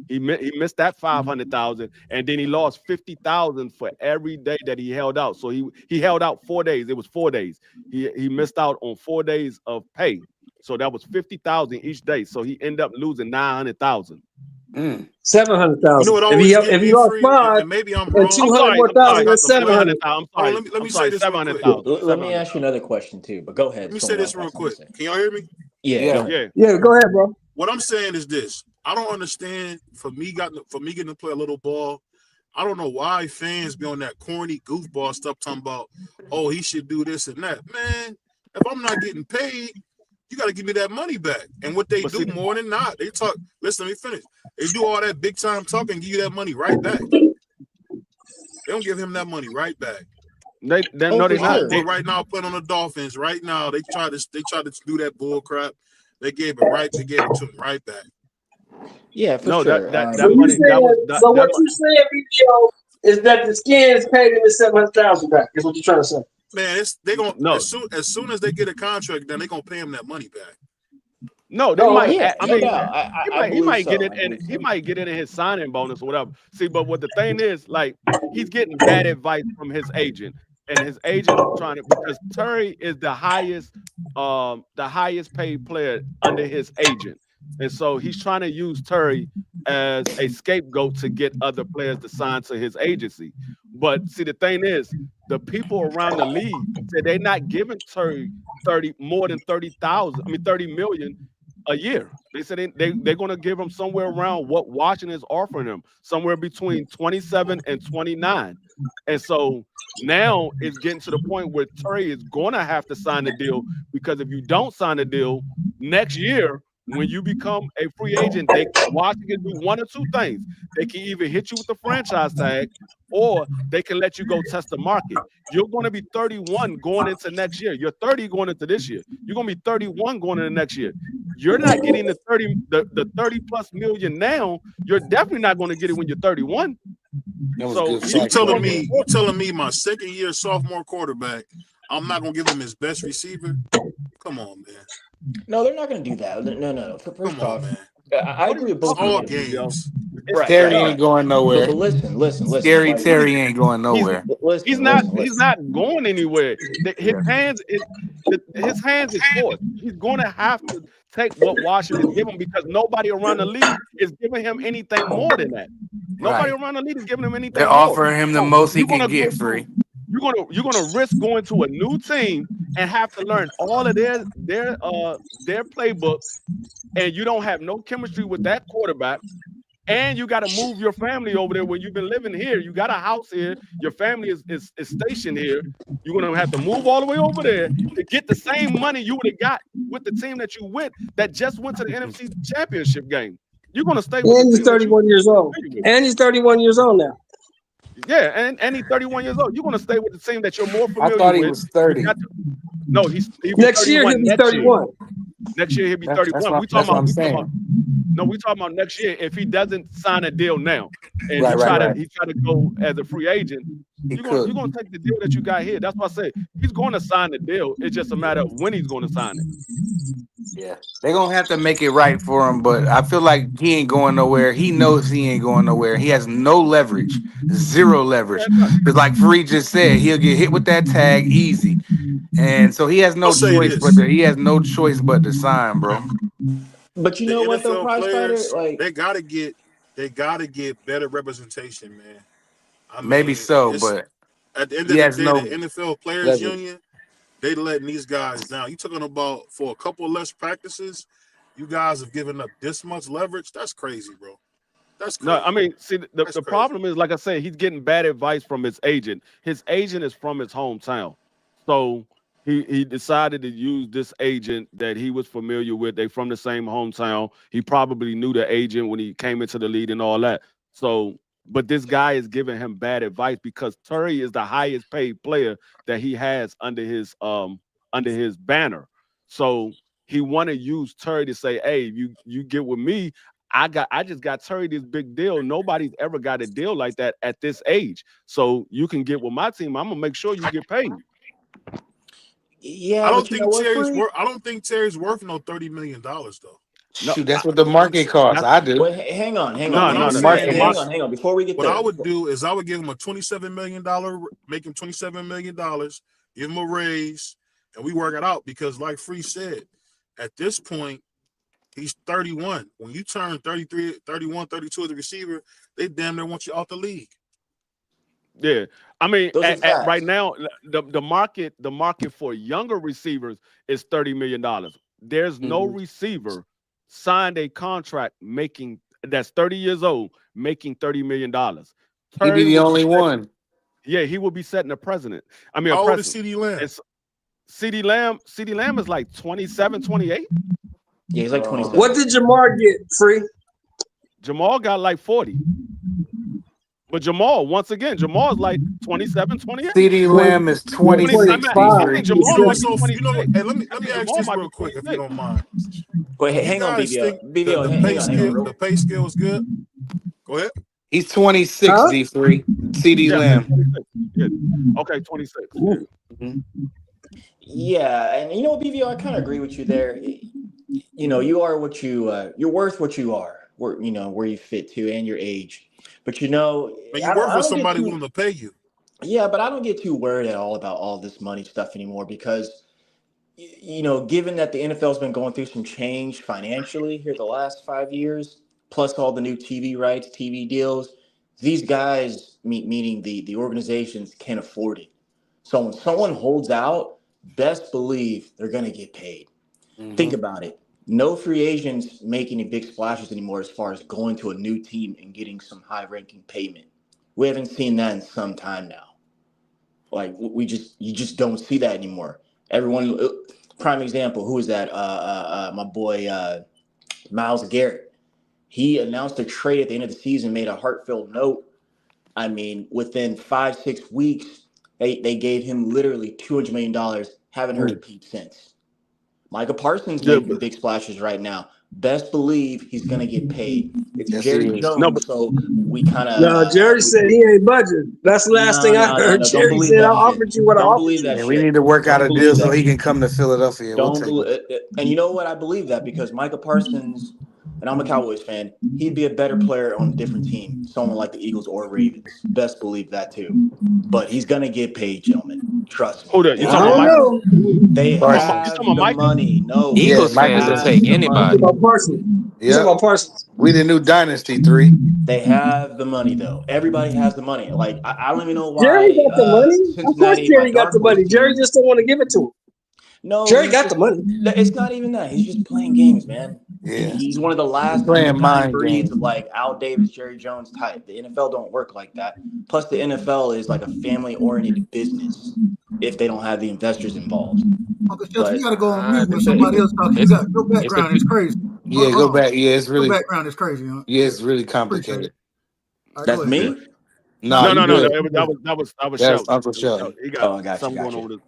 He missed that 500,000, and then he lost 50,000 for every day that he held out. So he held out 4 days. It was 4 days. He missed out on 4 days of pay. So that was 50,000 each day. So he ended up losing 900,000. 700,000. You know what If he always get if he me lost Free, 5 and maybe I'm and wrong. 200 more I'm I sorry. thousand, got that's the floor. 700. Hold on, let me say this real quick. Let me ask you another question too. But go ahead. Let me say Someone this else real has something to quick. say. Can y'all hear me? Yeah, go Yeah. ahead. Yeah. Yeah, go ahead, bro. What I'm saying is this: I don't understand. For me getting to play a little ball, I don't know why fans be on that corny goofball stuff talking about, oh, he should do this and that. Man, if I'm not getting paid, you got to give me that money back. And what they But do see, more than not, they talk. Listen, let me finish. They do all that big time talking and give you that money right back. They don't give him that money right back. they Oh, no, for they're My not. sure. homeboy right now playing on the Dolphins. Right now, they tried to do that bull crap. They gave it to him right back. Yeah, for No, sure. that So you money that was saying, that, so that what you saying, BBO, is that the Skins paid him his 700,000 back? Is what you're trying to say? Man, they gonna no as soon as they get a contract, then they gonna pay him that money back. no they Oh, might. Yeah, I no mean, doubt. I he believe might get so. it, I and believe he so. might get it in his signing bonus or whatever. See, but what the thing is, like, he's getting bad advice from his agent, and his agent trying to, because Terry is the highest paid player under his agent, and so he's trying to use Terry as a scapegoat to get other players to sign to his agency. But see, the thing is, the people around the league said they're not giving Terry 30 million a year. They said they're going to give him somewhere around what Washington is offering him, somewhere between 27 and 29. And so now it's getting to the point where Terry is going to have to sign the deal, because if you don't sign the deal next year, when you become a free agent, Washington can do one or two things. They can either hit you with the franchise tag, or they can let you go test the market. You're going to be 31 going into next year. You're 30 going into this year. You're going to be 31 going into next year. You're not getting the 30 plus million now. You're definitely not going to get it when you're 31. That was So good You fact. telling me my second year sophomore quarterback, I'm not gonna give him his best receiver? Come on, man. No, they're not going to do that. No. First Come on, off, man. I agree with It's both of you all guys. games. Right. Terry ain't going But nowhere. listen. Scary Like, Terry ain't going he's nowhere. he's not going anywhere. His Yeah. hands is forced. He's going to have to take what Washington is giving, because nobody around the league is giving him anything more than that. Nobody Right. around the league is giving him anything They're more. offering him the So most he you're can gonna go get, to Free. you're gonna risk going to a new team and have to learn all of their playbook, and you don't have no chemistry with that quarterback, and you got to move your family over there when you've been living here. You got a house here. Your family is stationed here. You're gonna have to move all the way over there to get the same money you would have got with the team that you went that just went to the NFC Championship game. You're gonna stay with And the he's team that 31 years old. And he's 31 years old now. Yeah, and he's 31 years old. You're gonna stay with the team that you're more I familiar thought he with. was 30. No, he'll be Next year he'll 31 be next 31. year. Next year he'll be That's 31. what, We that's talking what I'm about. saying. No, we talking about next year. If he doesn't sign a deal now, and Right, right. he try to go as a free agent, He you're could. gonna take the deal that you got here. That's why I say he's going to sign the deal. It's just a matter of when he's going to sign it. Yeah, they're gonna have to make it right for him, but I feel like he ain't going nowhere. He knows he ain't going nowhere. He has no leverage, zero leverage. Because like Free just said, he'll get hit with that tag easy, and so he has no I'll say choice this. but to sign, bro. But you The know what though, NFL Prize Fighter? players, Like, they gotta get better representation, man. I Maybe mean, so, it's but at the end he of has the day, no the NFL Players leverage. Union, they letting these guys down. You talking about for a couple less practices, you guys have given up this much leverage? That's crazy, bro. That's crazy. No, I mean, see, the That's crazy. problem is, like I said, he's getting bad advice from his agent. His agent is from his hometown, so he decided to use this agent that he was familiar with. They from the same hometown. He probably knew the agent when he came into the league and all that. So, but this guy is giving him bad advice because Terry is the highest paid player that he has under his banner. So he want to use Terry to say, "Hey, you get with me. I just got Terry this big deal. Nobody's ever got a deal like that at this age. So you can get with my team. I'm gonna make sure you get paid." yeah, I don't but you think know what, Terry's Free? worth. I don't think Terry's worth no $30 million though. No, Shoot, that's what the market costs. I do. Well, hang on. What no, I'm no, Hang saying on. is, Hang on. Before we get what there, I would do is I would give him a $27 million, make him $27 million, give him a raise, and we work it out. Because like Free said, at this point, he's 31. When you turn 33, 31, 32 as a receiver, they damn near want you out the league. Yeah, I mean, those are at facts. right now, the market for younger receivers is $30 million. There's no receiver signed a contract that's 30 years old making $30 million. He'd be the only one. Yeah, he will be setting a precedent. I mean, How a old is precedent. CeeDee Lamb? It's CeeDee Lamb is like 27, 28. Yeah, he's like 27. What did Jamar get, Free? Jamal got like 40. But Jamal, once again, Jamal is like 27, 28. CeeDee Lamb is 26. I think Jamal might be So 26. you know, hey, let me ask Jamal this might real be quick, if 26. you don't mind. Wait, You hang on, guys BBL. think BBL, the hang pay on. scale, the pay scale is good? Go ahead. He's 26, Huh? D3. CeeDee Yeah, Lamb. 26. Yeah. Okay, 26. Yeah. Yeah, and you know what, BBL, I kind of agree with you there. You know, you are what you're worth what you are, where you fit to and your age. But you know, But I you don't- work I for don't get somebody too- willing to pay you. Yeah, but I don't get too worried at all about all this money stuff anymore because, you know, given that the NFL's been going through some change financially here the last 5 years, plus all the new TV rights, TV deals, these guys, meaning the organizations, can't afford it. So when someone holds out, best believe they're going to get paid. Think about it. No free agents make any big splashes anymore as far as going to a new team and getting some high-ranking payment. We haven't seen that in some time now. Like you just don't see that anymore. Everyone, prime example, who is that? My boy Myles Garrett. He announced a trade at the end of the season, made a heartfelt note. I mean, within 5-6 weeks, they gave him literally $200 million. Haven't heard a peep since. Micah Parsons making big splashes right now. Best believe he's gonna get paid. It's Yes, Jerry he is. Jones, No, but- so we kind of. No, Jerry said he ain't budget. That's the last thing I heard. Don't Jerry believe said, that I shit. offered you what I Don't offered believe you. that And shit. we need to work out Don't a deal believe so that he shit. can come to Philadelphia. We'll Don't take believe it. and you know what? I believe that because Micah Parsons, and I'm a Cowboys fan, he'd be a better player on a different team, someone like the Eagles or Ravens. Best believe that too. But he's gonna get paid, gentlemen. Trust me. Hold up, you They talking I about have- don't know. They Parsons. have You talking about the Micah? money. No, Eagles Yeah, they fans will have take the anybody. money. About Parsons. You talking Yeah. about Parsons. We the new dynasty, 3. They have the money though. Everybody has the money. Like I don't even know why Jerry got the money. Of course Cincinnati, my Jerry got dark the horse money. Jerry team, just don't want to give it to him. No, Jerry he's got the just. money. It's not even that. He's just playing games, man. Yeah, He's one of the he last playing dying mind breeds games. of like Al Davis, Jerry Jones type. The NFL don't work like that. Plus, the NFL is like a family-oriented business if they don't have the investors involved. Uncle Chester, you But got to go on mute when It's a, somebody else talking. it's Your it's a background is crazy. Yeah, Hold go on. back. Yeah, it's Your really background is crazy. Huh? yeah, it's really Appreciate complicated. it. All right, that's go ahead. Go me. ahead. No, No, you no, no, no. good. You good. That was That's Shelton. Uncle Sheldon. He got Oh, I got you, something got going you. on with it.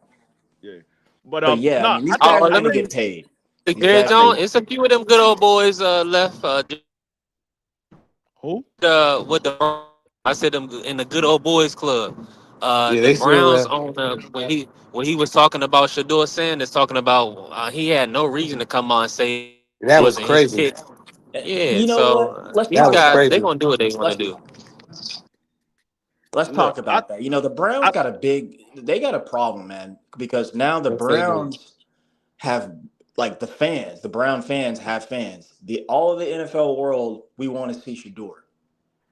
Yeah, but But yeah, I no, mean, these I guys oh, are let going to me get paid. These Jerry guys are going Jones. to. It's a few of them good old boys left. who? With the I said them in the good old boys club. Yeah, The they still Browns there. on when he was talking about Shador Sanders, talking about he had no reason to come on and say it That was wasn't his crazy. pick. Yeah, You know so what? Let's these That talk was guys about they crazy. that. gonna do what they want to Let's do. let's Look, talk about that. You know, the Browns I got they got a problem, man, because now the Yes, they do. Browns have like the Brown fans have fans. The all of the NFL world, we want to see Shador.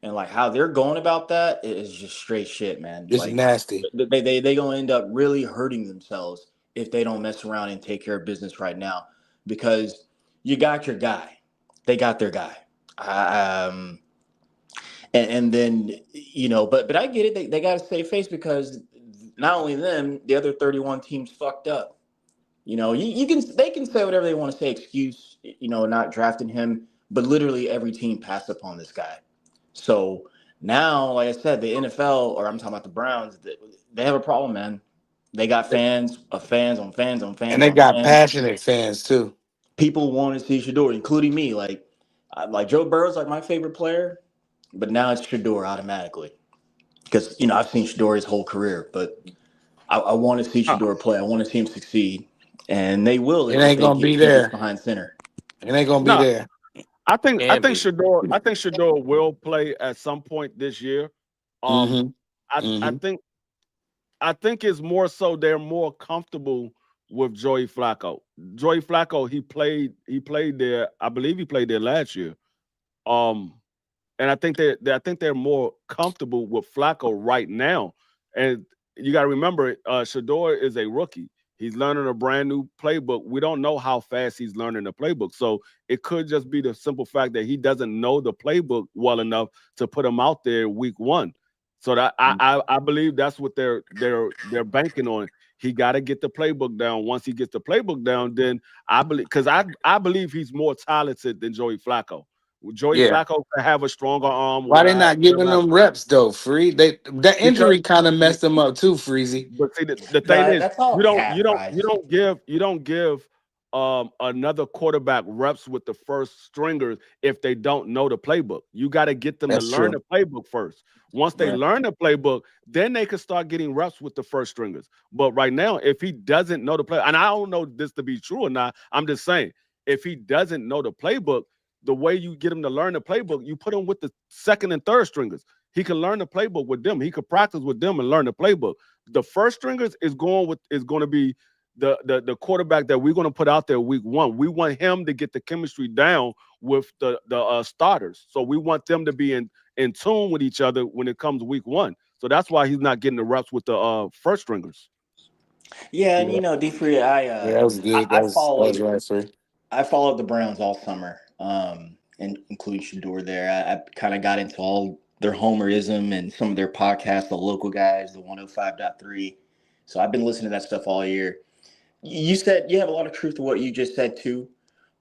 And like how they're going about that is just straight shit, man. It's Like nasty. they gonna end up really hurting themselves if they don't mess around and take care of business right now, because you got your guy, they got their guy, um, and then but I get it. They got to save face because not only them, the other 31 teams fucked up. You can they can say whatever they want to say, excuse not drafting him, but literally every team passed upon this guy. So now, like I said, the NFL, or I'm talking about the Browns, they have a problem, man. They got fans of fans on fans on And fans they on got fans. passionate fans too. People want to see Shador, including me. Like Joe Burrow's like my favorite player, but now it's Shador automatically because I've seen Shador his whole career, but I want to see uh, Shador play. I want to see him succeed, and they will It if ain't they gonna be get defense there. behind center. It ain't gonna be no, there. I Can think be. Shador will play at some point this year. Um, Mm-hmm. I Mm-hmm. think it's more so they're more comfortable with Joey Flacco. Joey Flacco, he played there. I believe he played there last year. Um, and I think they're more comfortable with Flacco right now. And you got to remember, Shador is a rookie. He's learning a brand new playbook. We don't know how fast he's learning the playbook, so it could just be the simple fact that he doesn't know the playbook well enough to put him out there week one. So that I believe that's what they're banking on. He got to get the playbook down. Once he gets the playbook down, then I believe because I believe he's more talented than Joey Flacco. Joey Yeah. Flacco could have a stronger arm. Why they not giving Whatever. them reps though, Free? That Because injury kind of messed them up too, Freezy. but see the thing No, is that's all cat vibes. you don't give another quarterback reps with the first stringers if they don't know the playbook. You got to get them to That's learn true. the playbook first. Once they Right. learn the playbook, then they can start getting reps with the first stringers. But right now, if he doesn't know the play, and I don't know this to be true or not, I'm just saying if he doesn't know the playbook, the way you get him to learn the playbook, you put him with the second and third stringers. He can learn the playbook with them. He could practice with them and learn the playbook. The first stringers is going to be the quarterback that we're going to put out there week one. We want him to get the chemistry down with the starters. So we want them to be in tune with each other when it comes week one. So that's why he's not getting the reps with the first stringers. Yeah, and Yeah. D Free, I Yeah, uh that was good. I, I That was followed right, Free. I followed the Browns all summer, and including Shador there. I kind of got into all their homerism and some of their podcasts, the local guys, the 105.3. So I've been listening to that stuff all year. You said you have a lot of truth to what you just said too,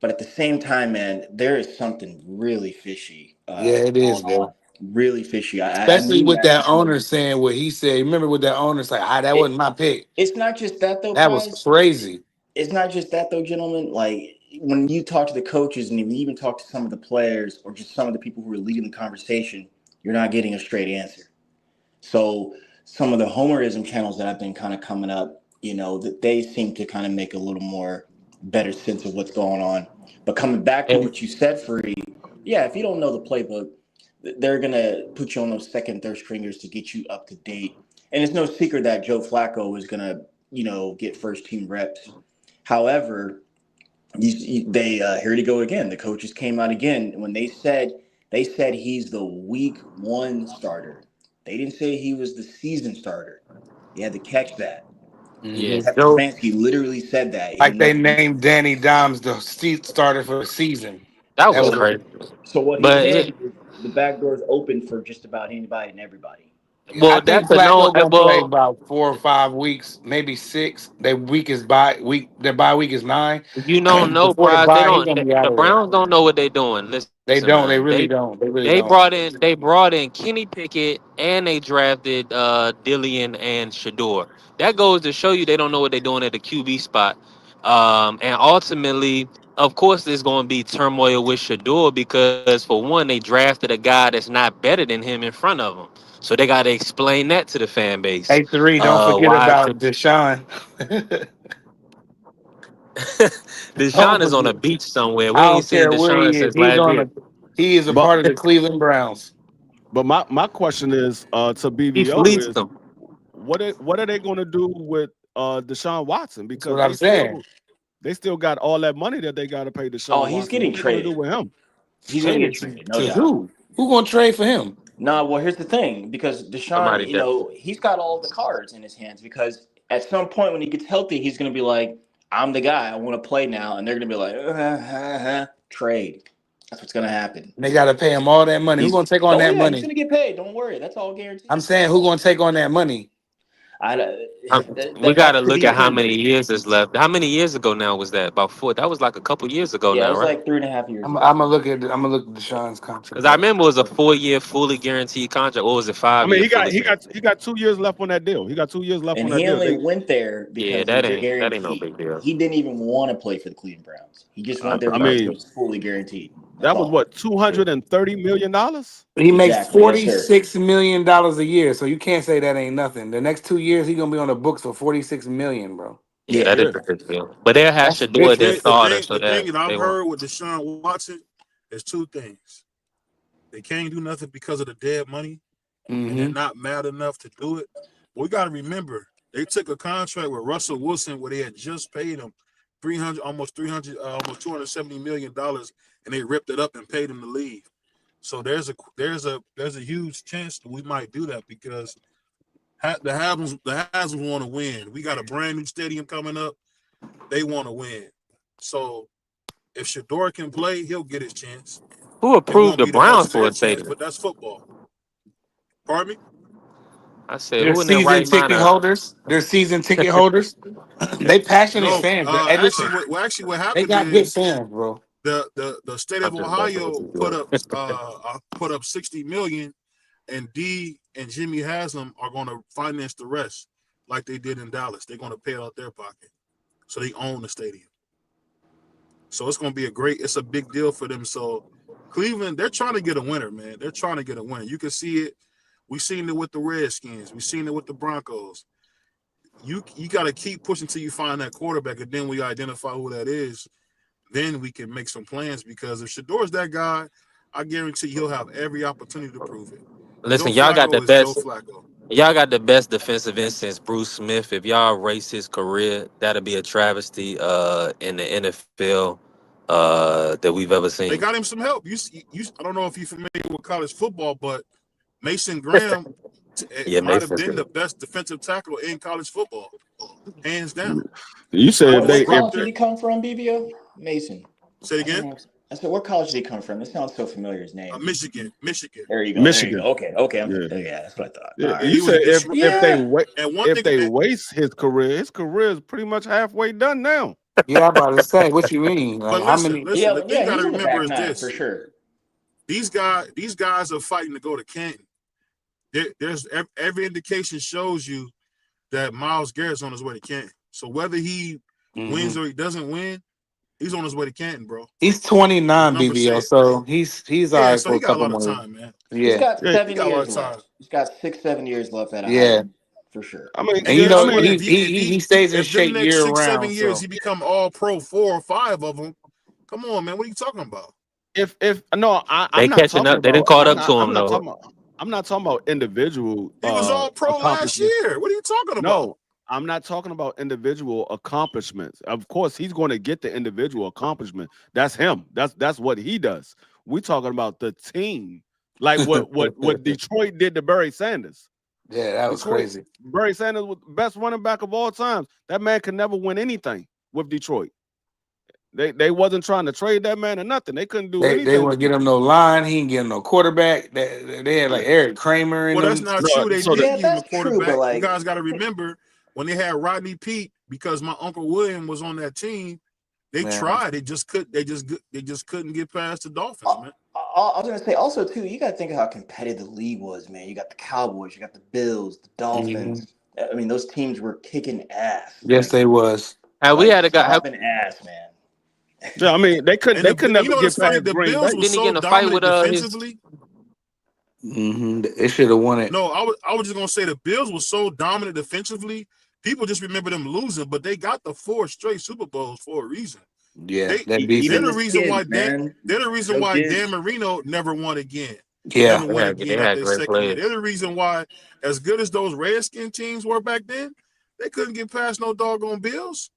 but at the same time, man, there is something really fishy Yeah, it is, going bro. on. Really fishy. I Especially mean with that that from owner saying what he said. Remember with that owner saying, that it. wasn't my pick. It's not just that though, That was Pies. crazy. It's not just that though, gentlemen. Like when you talk to the coaches and even talk to some of the players or just some of the people who are leading the conversation, you're not getting a straight answer. So some of the homerism channels that have been kind of coming up, that they seem to kind of make a little more better sense of what's going on. But coming back to And what you said, Free, yeah, if you don't know the playbook, they're gonna put you on those second, third stringers to get you up to date. And it's no secret that Joe Flacco is gonna, get first team reps. However, they here to go again. The coaches came out again when they said he's the week one starter. They didn't say he was the season starter. You had to catch that. Yeah, Kevin Joe. Stefanski literally said that. Like And they named Danny Dimes the starter for the season. That That was was crazy. so what he But said is the back door is open for just about anybody and everybody. I well, think that's a no. Flacco gonna play Well, about 4 or 5 weeks, maybe 6. Their week is bye week. Their bye week is 9. you don't know, Before the Bryce. They bye, he don't. gonna be out The of there. Browns don't know what they're doing. They Listen, don't. They man. really don't. They really They don't. brought in Kenny Pickett and they drafted Dillian and Shador. That goes to show you they don't know what they're doing at the QB spot. And ultimately, of course, there's going to be turmoil with Shador because for one, they drafted a guy that's not better than him in front of him. So they got to explain that to the fan base. A3, don't forget Why about Deshaun. Deshaun Don't is on a forget. beach somewhere. We I ain't don't seen care where Deshaun he is. since last year. He is a But part of the Cleveland Browns. but my question is to He BVO fleeced is them. what are they going to do with Deshaun Watson, That's because what I'm saying. they still got all that money that they got to pay Oh, Deshaun he's Watson. getting What they going to do traded. with him? He's gonna get Traded traded, no to doubt. who? Who gonna trade for him? No, well, here's the thing, because Deshaun, Somebody that he's got all the cards in his hands. Because at some point when he gets healthy, he's gonna be like, "I'm the guy. I want to play now," and they're gonna be like, "Trade." That's what's gonna happen. And they got to pay him all that money. Who He's gonna take on oh that yeah, he's money? gonna get paid. Don't worry, that's all I'm guaranteed. saying, who gonna take on that money? I we got to that's to look be at how determined. many years is left. How many years ago now was that? About 4. That was like a couple years ago Yeah, it now, was right? like 3.5 years I'm ago. gonna look at Deshaun's Because I contract. remember it was a 4-year fully guaranteed contract. Or was it I mean, 5-year fully guaranteed? he got 2 years left on that deal. He got 2 years left And on that he deal. only They went there Yeah, because it was that ain't no guaranteed. big deal. He didn't even want to play for the Cleveland Browns. He just went there I because Right. it mean, was fully guaranteed. That's that was all. what, $230 million? He makes Exactly. Yes, sir. $46 million a year, so you can't say that ain't nothing. The next 2 years, he gonna be on the books for 46 million, bro. Yeah, Yeah. that is Yeah. a big deal. But they'll have That's Shador rich, their rich. starter, so The that thing that I've they won't. heard with Deshaun Watson is 2 things. They can't do nothing because of the dead money, and they're Mm-hmm. not mad enough to do it. But we got to remember, they took a contract with Russell Wilson where they had just paid him almost $270 million, and they ripped it up and paid him to leave. So there's a huge chance that we might do that because the Hasms want to win. We got a brand new stadium coming up. They want to win. So if Shador can play, he'll get his chance. Who It approved won't the be the most Browns for fair a chance, stadium? but that's football. Pardon me? I said, They're who in their season right mind? ticket holders. They're season ticket holders. They passionate No. fans. Hey, listen, What they happened got good is fans, bro. the state I'm of just messing with Ohio you, put Jordan. up 60 million, and D and Jimmy Haslam are going to finance the rest, like they did in Dallas. They're going to pay out their pocket, so they own the stadium. So it's going to be it's a big deal for them. So Cleveland, they're trying to get a winner, man. They're trying to get a winner. You can see it. We've seen it with the Redskins. We've seen it with the Broncos. You got to keep pushing till you find that quarterback, and then we identify who that is. Then we can make some plans, because if Shador's that guy, I guarantee he'll have every opportunity to prove it. Joe Listen, y'all got the Flacco is Joe best. Flacco. Y'all got the best defensive end since Bruce Smith. If y'all erase his career, that'll be a travesty in the NFL that we've ever They seen. got him some help. I don't know if you're familiar with college football, but Mason Graham Yeah, might have Mason's been good. the best defensive tackle in college football, hands down. You So said if What they if college did he come from, BVO? Mason. say it I again, didn't ask. I said, what college did he come from? This sounds so familiar, his name. Michigan. There you go. There you go. Michigan. Okay. Yeah. Yeah, that's what I thought. Yeah. All Yeah, right. You he was said a disruptor. And one if thing, they waste his career is pretty much halfway done now. Yeah, I'm about to say, what you mean? but Like, how listen, many? the thing you got He's to in the remember back is nine for this: sure. these guys are fighting to go to Canton. There's every indication shows you that Myles Garrett's on his way to Canton. So whether he wins or he doesn't win, he's on his way to Canton, bro. He's His 29, numbers say BVO, it. so he's all Yeah, right so for he a got a couple lot of more years. time, man. He's Yeah, got Yeah, he 7 got a lot years of time. left. He's got 6-7 years left at a high yeah, end, for sure. I mean, and And guess I what? mean, he stays in If them shape next year 6-7 round. years So he become all pro, 4 or 5 of them, come on, man. What are you talking about? if no, They I'm not catching talking up. They didn't about caught up to him I'm not though. talking about I'm not talking about individual He was all pro last accomplishments. year. What are you talking about? No, I'm not talking about individual accomplishments. Of course, he's going to get the individual accomplishment. That's him. That's what he does. We're talking about the team, like what Detroit did to Barry Sanders. Yeah, that was Detroit, crazy. Barry Sanders was the best running back of all times. That man could never win anything with Detroit. They wasn't trying to trade that man or nothing. They couldn't do They anything wouldn't with get him Detroit. no line. He didn't get him no quarterback. They had like Yeah. Eric Kramer in Well, that's them. not No, true. They so did Yeah, give him a that's true, but quarterback. You like, guys got to remember when they had Rodney Peete, because my uncle William was on that team. They Man. tried. They just couldn't get past the Dolphins, man. I was gonna say also too, you gotta think of how competitive the league was, man. You got the Cowboys, you got the Bills, the Dolphins. I mean, those teams were kicking ass. Yes, they was. And we Like had a guy. stomping ass, man. yeah, I mean they couldn't And never you know get what's funny? past The Green Bills Bay. was Didn't he get so in a fight with dominant his? defensively. They should have won it. No, I was just gonna say the Bills was so dominant defensively. People just remember them losing, but they got the 4 straight Super Bowls for a reason. Yeah, They- that beats They're Even the them. the reason why Skins, man. they're the reason Joe why Gibbs. Dan Marino never won again. Yeah, Never won They again had after his great second year. players. They're the reason why, as good as those Redskin teams were back then, they couldn't get past no doggone Bills.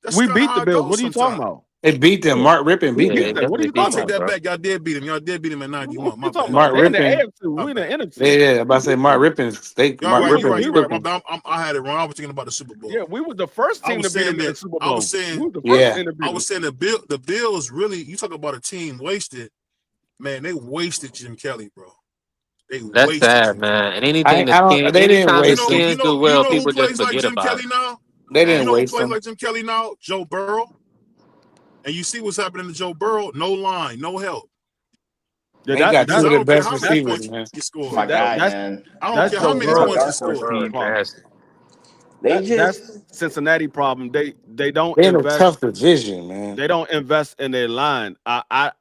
That's We kinda beat how the it Bills. goes What are you talking sometimes. about? they beat them. Mark Rippon beat Yeah, beat they them. them. What are definitely you I'll beat talking take them, that about? bro. back. Y'all did beat him. Y'all did beat him in 91. What My you talking bad. Mark about? They in the Rippon. AFC. My We in the bad. NFC. Yeah, I'm about to say Mark Rippon's. Y'all Mark right. We You're was, right. Rippon we You're was, right. My cooking. bad. I had it wrong. I was thinking about the Super Bowl. yeah, we was the first I team to was beat saying them in the that. Super I was Bowl. saying. We was the first Yeah, team to beat I them. was saying the Bills really. You talk about a team wasted. Man, they wasted Jim Kelly, bro. They That's wasted sad, Jim Kelly. man. And anything the I don't. skin, They didn't anytime the waste him. skins do You well, know who people just plays like forget Jim about Kelly it. now? They You didn't know who waste plays him. like Jim Kelly now? Joe Burrow. And you see what's happening to Joe Burrow? No line, no help. Yeah, They got Because two I of the don't care best how many receivers, points man. you score. My guy, that's man. I don't care how Joe He's many my Burrow. points you dark Joe horse score. pick. Burrow problem. They That's just Cincinnati problem. They don't They're in a invest. tough division, man. They don't invest in their line.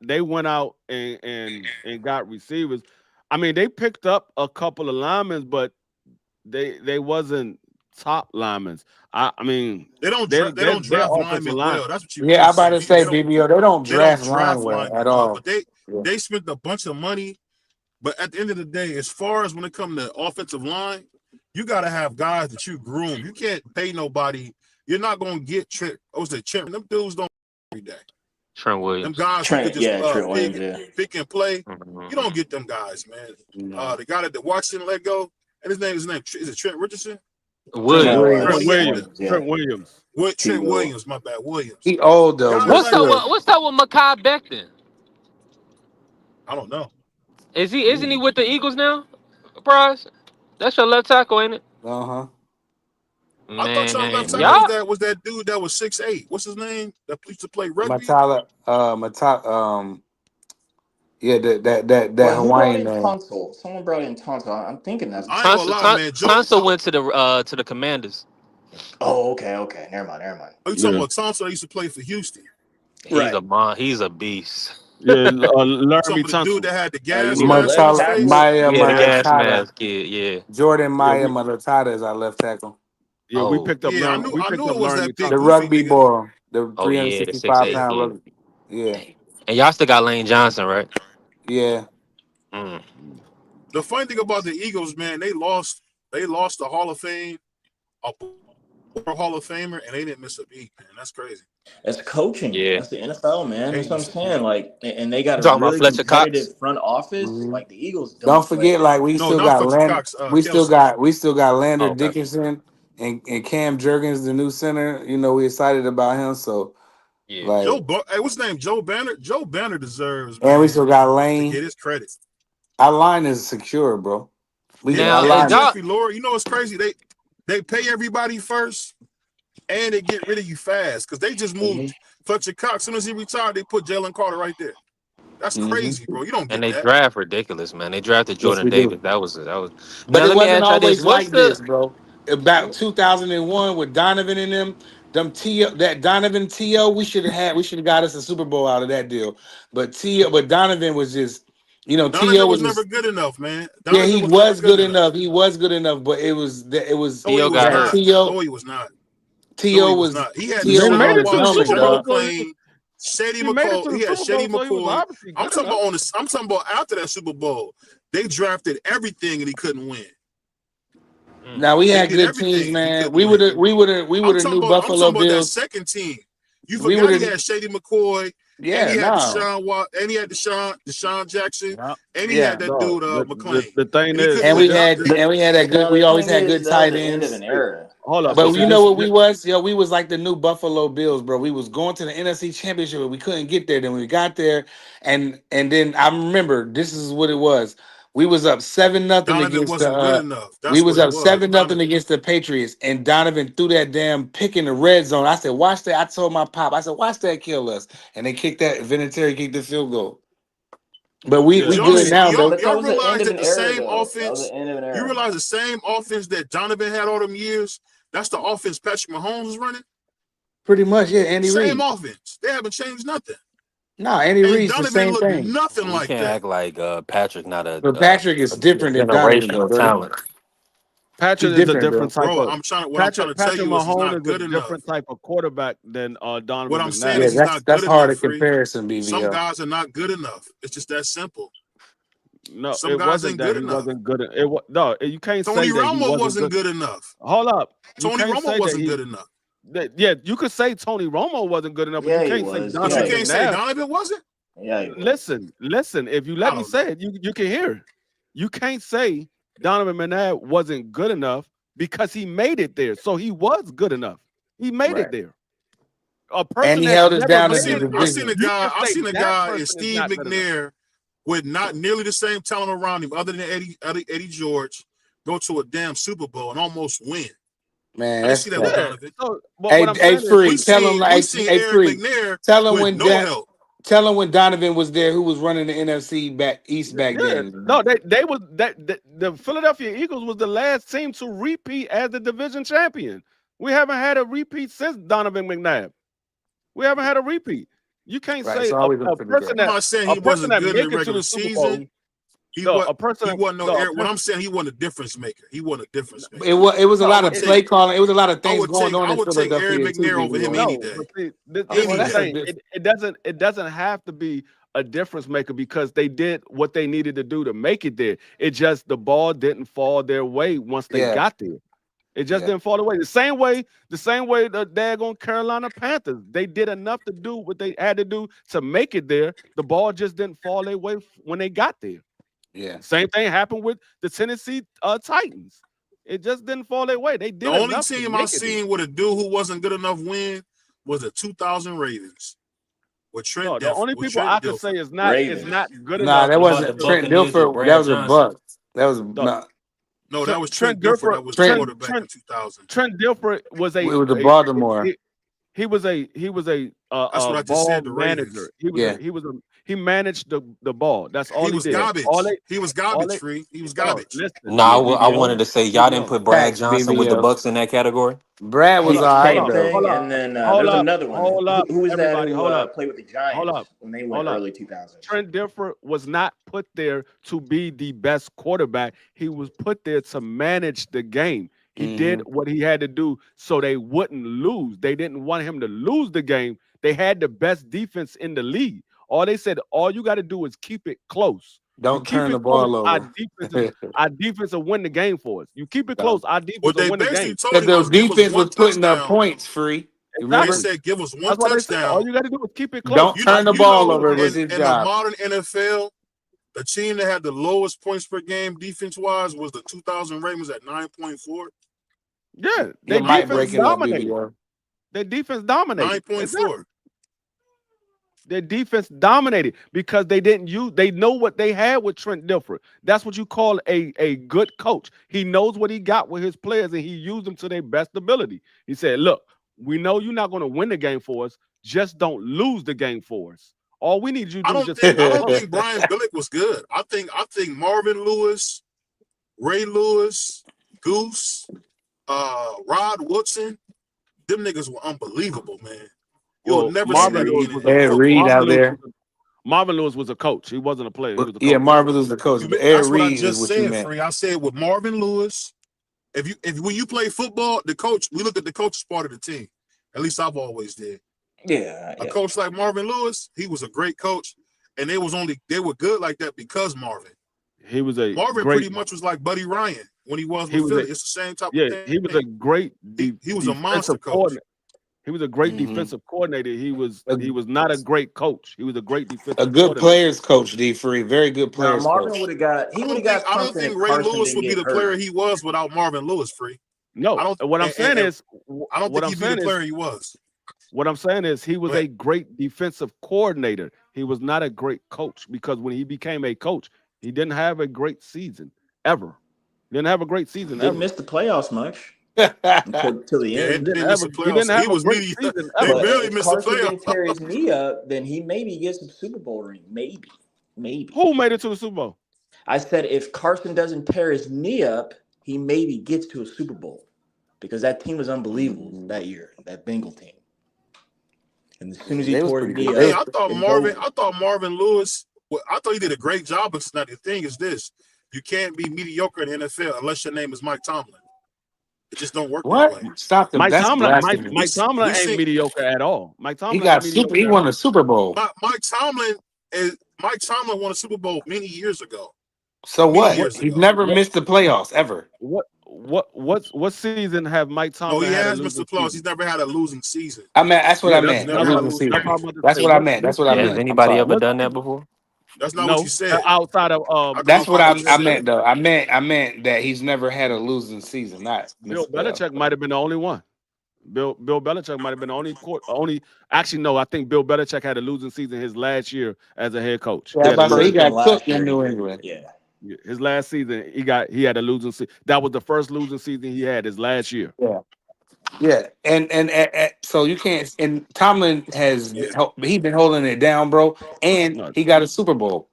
They went out and got receivers. I mean, they picked up a couple of linemen, but they wasn't top linemen. I mean, They don't their draft offensive linemen line. well. That's what you Yeah, really I'm about see. to say, They BBO, they don't don't draft line draft well linemen at well. all. But they Yeah. spent a bunch of money. But at the end of the day, as far as when it comes to offensive line, you got to have guys that you groom. You can't pay nobody. You're not going to get Trent. Was it Trent? Them dudes don't every day. Trent Them Williams. guys who could Trent, just yeah, Trent Williams, yeah. pick and play. Mhm. You don't get them guys, man. No. The guy that the Washington let go, and his name is it Trent Richardson? Williams. No, Williams. The one Trent he had Williams. yeah. Trent Williams. Trent T.O. Williams, my bad, Williams. He old though, Guys but What's like up? still. that. What's up with Mekhi Becton? I don't know. Isn't he with the Eagles now? Prize? That's your left tackle, ain't it? Uh-huh. I thought y'all left Man, tackle y'all. was that dude that was 6'8". What's his name? That used to play rugby. Yeah, that But who brought Hawaiian in name. Tunsil? Someone brought in Tunsil. I'm thinking that's I ain't gonna lie, man. Tunsil went to the Commanders. Oh, okay. Never mind. Are you talking about Thompson that used to play for Houston? He's Right. he's a beast. Yeah, Some Laramie of the dude Tunsil. that had the You gas need a mask on left his tackle. face. Maya Yeah, the gas Malatata. mask kid. Yeah. Jordan Maya we- Malatata is our left tackle. Yeah, we Oh, picked up Yeah, I Laramie. We knew picked it up was Laramie that big The Tunsil. rugby goofy nigga. ball. The oh yeah, the 365 6'8" pound kid. rugby. Yeah. And y'all still got Lane Johnson, right? Yeah. Mm. The funny thing about the Eagles, man, they lost the Hall of Fame, a Hall of Famer, and they didn't miss a beat, man. That's crazy. That's coaching. Yeah. That's the NFL, man. They That's what I'm missed a saying. beat. Like, and they got You a talking about really Fletcher Cox? competitive front office. Mhm. Like the Eagles Don't play forget, that. like we No, still not got Fletcher Lander. Cox. We still got Lander Okay. Dickinson and Cam Jurgens, the new center. You know, we excited about him. So Yeah. like, Hey, what's his name? Joe Banner. Joe Banner deserves, and we man, still got to Lane. get his credit. Our line is secure, bro. Now, our is line. y'all- Jeffrey Lurie, you know what's crazy? They pay everybody first, and they get rid of you fast because they just moved Fletcher Cox. As soon as he retired, they put Jalen Carter right there. That's crazy, bro. You don't get and they that. draft ridiculous, man. They drafted Jordan we do. Davis. That was. But Now it let me wasn't ask y'all this: always what's like the this, bro. About 2001 with Donovan and them that Donovan T.O. we should have got us a Super Bowl out of that deal. But Donovan was just, T.O. Donovan was was never just, good enough, man. yeah, Donovan he was was never good enough. He was good enough, but it was No, he was got not. hurt. No, he was not. T.O. No, he was was not. He had T.O. They was made on it his to the helmet, Super Bowl. dog. So McClain, Shady he made it to McCoy. the He had Super Shady Bowl, so he was McCoy. obviously I'm good talking enough. about I'm talking about after that Super Bowl. They drafted everything and he couldn't win. Now we had They did good everything, teams, he man. couldn't We win. would have I'm knew talking Buffalo about that Bills. second team. You We forgot he would've- had Shady McCoy. Yeah, he had no. Deshaun Jackson, Yeah. and he Yeah. had that No, dude McClain. the thing And he is, couldn't And win we this, had nothing. and we had that good. No, We the always thing had is good that was tight the end of ends. an era. hold up, That's But what but you that know what was. we was? Yo, we was like the new Buffalo Bills, bro. We was going to the NFC Championship, but we couldn't get there. Then we got there, and then I remember this is what it was. We was up 7-0 Donovan against the. wasn't good enough. We That's was what it up was. 7-0 against the Patriots, and Donovan threw that damn pick in the red zone. I said, "Watch that!" I told my pop, "I said, watch that kill us." And they kicked that. Vinatieri kicked the field goal. But we yeah, Y'all good see, now though. But that y'all was the realize end of that an the era, same though. That was offense, the end of an you era. realize the same offense that Donovan had all them years, that's the offense Patrick Mahomes was running. Pretty much, yeah. Andy Same Reid. offense. They haven't changed nothing. No, Andy And Reid's the Donovan same looked thing. nothing We like can't that. act like Patrick not a, But a, Patrick is a different than Donovan, generational brother. talent. Patrick He's is a different, bro. different type Bro, of I'm trying to tell Patrick you is he's Mahomes not is a good enough. different type of quarterback than What Donovan I'm saying McNabb. Yeah, is he's not that's good hard enough, a Free. comparison, Some BBL. guys are not good enough. It's just that simple. No, Some it guys wasn't ain't that good he enough. wasn't good. It was no. You can't Tony say that he Romo wasn't wasn't good. good enough. Hold up. You Tony can't Romo say that wasn't he. good enough. Yeah, you could say Tony Romo wasn't good enough, but Yeah, you he can't say was. But you Yeah, Donovan he can't say McNabb. Donovan wasn't? Yeah, he was. Listen. If you I let me don't say know. it, you can hear. You can't say Donovan McNabb wasn't good enough because he made it there. So he was good enough. He made Right. it there. A And person he that held us never down I in made the seen it there, division. you can I say seen a that guy in person is Steve not good enough. McNair with not nearly the same talent around him, other than Eddie George, go to a damn Super Bowl and almost win. Man, I didn't that's see that with tough. Yeah. Donovan. So, but Hey, what I'm hey, saying is, Free, tell him We like, seen hey, Eric Free, McNair tell him with when no help. tell him when Donovan was there, who was running the NFC East back yeah, then. no, they was the Philadelphia Eagles was the last team to repeat as the division champion. We haven't had a repeat since Donovan McNabb. We haven't had a repeat. You can't Right, say it's always a for the person best. I'm that not saying he wasn't good in the make it to regular the Super Bowl. season. He No, a person he wasn't no no, Eric. What I'm saying, he wasn't a difference maker. He wasn't a difference maker. It was a No, lot of would play take- calling. It was a lot of I things would going on in take Eric Philadelphia too, McNair over him BBL. any no, day. but see, this Any is what I'm day. saying. It doesn't have to be a difference maker because they did what they needed to do to make it there. It just the ball didn't fall their way once they Yeah. got there. It just Yeah. didn't fall away. The same way the daggone Carolina Panthers. They did enough to do what they had to do to make it there. The ball just didn't fall their way when they got there. Yeah. Same thing happened with the Tennessee Titans. It just didn't fall their way. They did The only enough to team I make it there. seen with a dude who wasn't good enough win was the 2000 Ravens with Trent. No, the only with people Trent I could say is not Ravens. good Nah, enough. that What about wasn't the Trent Buccaneers with Dilfer. Brad That was a Johnson? Buck. That was No. No, that was Trent Trent Dilfer. Dilfer- That was the Trent- quarterback in 2000. Trent Dilfer was it was the Baltimore. he was a That's what I just ball said, the manager. Ravens. He managed the ball. That's all He he was did. garbage. He was garbage, Free. He was garbage. Listen, No, I BBL, wanted to say y'all didn't put Brad Facts, Johnson with the BBL. Bucks in that category. Brad was Hey, all right same though. thing. Hold up. And then Hold there's up. another one. Hold up. Who was that Everybody, who hold up. played with the Giants Hold up. when they went Hold up. early 2000s? Trent Dilfer was not put there to be the best quarterback. He was put there to manage the game. He did what he had to do so they wouldn't lose. They didn't want him to lose the game. They had the best defense in the league. They said, all you got to do is keep it close. Don't turn the ball over. Our defense will win the game for us. You keep it close, our defense What will they win the basically game. told Because him the was give us defense one was putting up touchdown. points, Free. You They remember? said give us one That's what they said. touchdown. All you got to do is keep it close. Don't turn the ball over. It was in his the job. modern NFL, the team that had the lowest points per game defense-wise was the 2000 Ravens at 9.4. Yeah, They might break it up, dominated. BBL. Their defense dominated. 9.4. Their defense dominated because they didn't use. They know what they had with Trent Dilfer. That's what you call a good coach. He knows what he got with his players, and he used them to their best ability. He said, "Look, we know you're not going to win the game for us. Just don't lose the game for us. All we need you to do is just." I don't think Brian Billick was good. I think Marvin Lewis, Ray Lewis, Goose, Rod Woodson, them niggas were unbelievable, man. You'll never see that again. Ed Reed out there. Marvin Lewis was a coach. He wasn't a player. He was a coach. Yeah, Marvin was the coach. But Ed That's what I Reed is just what you said, meant. Free. I said with Marvin Lewis, when you play football, the coach, we look at the coach as part of the team. At least I've always did. Yeah. A coach like Marvin Lewis, he was a great coach, and they were good like that because Marvin. Marvin pretty much was like Buddy Ryan when he was with Philly. It's the same type of thing. He was a great he was a monster coach. He was a great Mhm. defensive coordinator. He was not a great coach. He was a great defensive A good coordinator. players coach, D Free. Very good Now players Marvin coach. would have got I don't something think if Ray Carson Lewis didn't would be get the player hurt. he was without Marvin Lewis. Free. No, I don't. what I'm saying is, I don't what think I'm he'd be saying the is, player he was. what I'm saying is, he was But a great defensive coordinator. He was not a great coach because when he became a coach, he didn't have a great season ever. Didn't have a great season Didn't ever. miss the playoffs much But until the yeah, end. they missed the He didn't playoffs. have He a was great media. season They ever. But barely if missed the Carson didn't tear his playoffs. knee up, then he maybe gets a Super Bowl ring. Maybe. Who made it to the Super Bowl? I said if Carson doesn't tear his knee up, he maybe gets to a Super Bowl because that team was unbelievable that year, that Bengal team. And as soon as he they was tore his pretty knee good. up, I it was over. thought Marvin Lewis. Well, I thought he did a great job. But now the thing is this: you can't be mediocre in the NFL unless your name is Mike Tomlin. It just don't work that way. What? Stop them. Mike That's Tomlin. blasphemy. Mike Tomlin We ain't seen mediocre at all. Mike He Tomlin got ain't super. mediocre He at won all. a Super Bowl. Mike Tomlin won a Super Bowl many years ago. So Many what? years He's ago. never What missed the playoffs ever. what season have Mike No, Tomlin he had a has missed losing the playoffs. season? He's never had a losing season. I mean, that's what Yeah, I meant. A Never had a losing losing that's season. what I'm season. about to That's say. what I meant. That's what I Yeah, has meant. I'm anybody sorry. ever done that before? That's not what you No, said. outside of How That's what what you I said? meant though. I meant that he's never had a losing season, not Bill missed the playoffs. Belichick might have been the only one. Bill Belichick might have been the only. Actually, no, I think Bill Belichick had a losing season his last year as a head coach. Yeah, I He was had a about to say he losing First and got last cooked year in he New did. England. Yeah. his last season. He had a losing season. That was the first losing season he had his last year. Yeah, yeah, and so you can't. And Tomlin has Yeah. he been holding it down, bro, and No, he got a Super Bowl.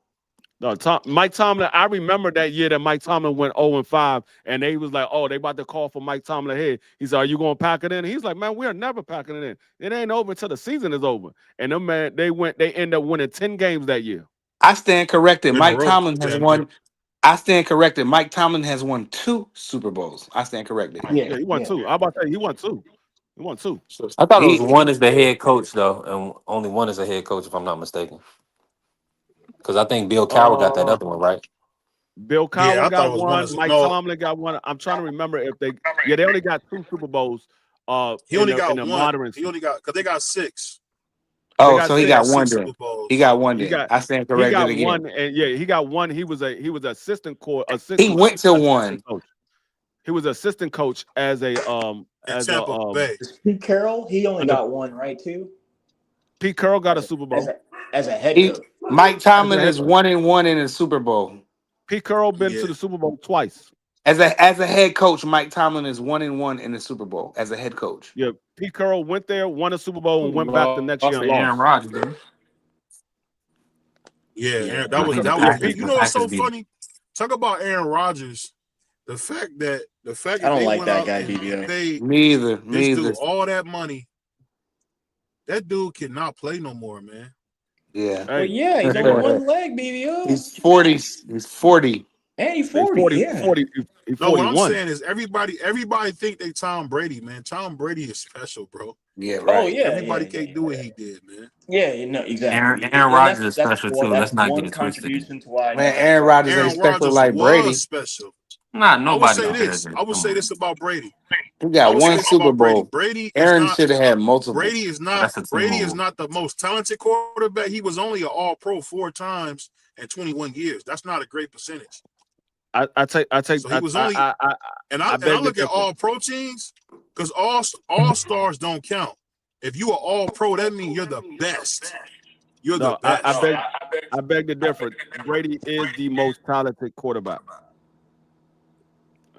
no, Mike Tomlin. I remember that year that Mike Tomlin went 0-5, and they was like, "Oh, they about to call for Mike Tomlin here." He said, "Are you going to pack it in?" He's like, "Man, we are never packing it in. It ain't over until the season is over." And them man, they end up winning 10 games that year. I stand corrected. In a Mike row. Tomlin has won. I stand corrected. Mike Tomlin has won 2 Super Bowls. I stand corrected. Yeah, he won 2. I'm about to say he won 2. He won 2. So I thought it was he, one as the head coach though, and only one as a head coach, if I'm not mistaken. Because I think Bill Cowher got that Uh, other one right. Bill Yeah, I Cowher thought got it was one. one. Mike No, Tomlin got one. I'm trying to remember if they only got 2 Super Bowls. he only in got the one. modern. He only got because they got 6. oh, got so he They six. got got one 6 then. Super Bowls. He got one He then. got I stand he corrected got again. one, and he got one. He was assistant He assistant went to assistant one. coach. He was assistant coach as a in as Tampa a Bay. Pete Carroll, he only under got one, right, too? Pete Carroll got a As a, Super as Bowl. a, as a head He coach. Mike As Tomlin a head is coach. 1-1 in the Super Bowl. Pete Carroll been Yeah. to the Super Bowl twice. As a head coach, Mike Tomlin is 1-1 in the Super Bowl as a head coach. Yeah, Pete Carroll went there, won a Super Bowl, and went back the next year and Aaron lost. Rodgers, didn't Yeah, Yeah. that was Pete that yeah, was. Pete, You know what's so Packers beat him. funny? Talk about Aaron Rodgers. The fact that I don't they like went that out guy, and BBO. paid Me either. this dude all that money. That dude cannot play no more, man. Yeah. Well, hey, yeah, he's they on were one leg, BBO. He's 40. He's 40. And he's they 40, 40, yeah. 40, he's No, what I'm 41. saying is everybody think they Tom Brady, man. Tom Brady is special, bro. Yeah, Oh, right. yeah. Everybody yeah, can't yeah, do what yeah. he did, man. Yeah, no, exactly. Aaron And Rodgers is special too. That's Let's not get one it twisted. contribution to why Man, nobody Aaron trusts Rodgers him. ain't Aaron special Rodgers like Brady. was special. Nah, I would nobody say compares this. to him. I would Come say on. this about Brady. He I got would say one this Super about Brady. Bowl. Brady Aaron should have had multiple. is That's a team move. not the most talented quarterback. He was only an All-Pro 4 times in 21 years. That's not a great percentage. I take So he was only I beg to look at differ. All-Pro teams because all stars don't count. If you are All-Pro, that means you're the best. You're the No, best. I beg to differ. Brady is the most talented quarterback.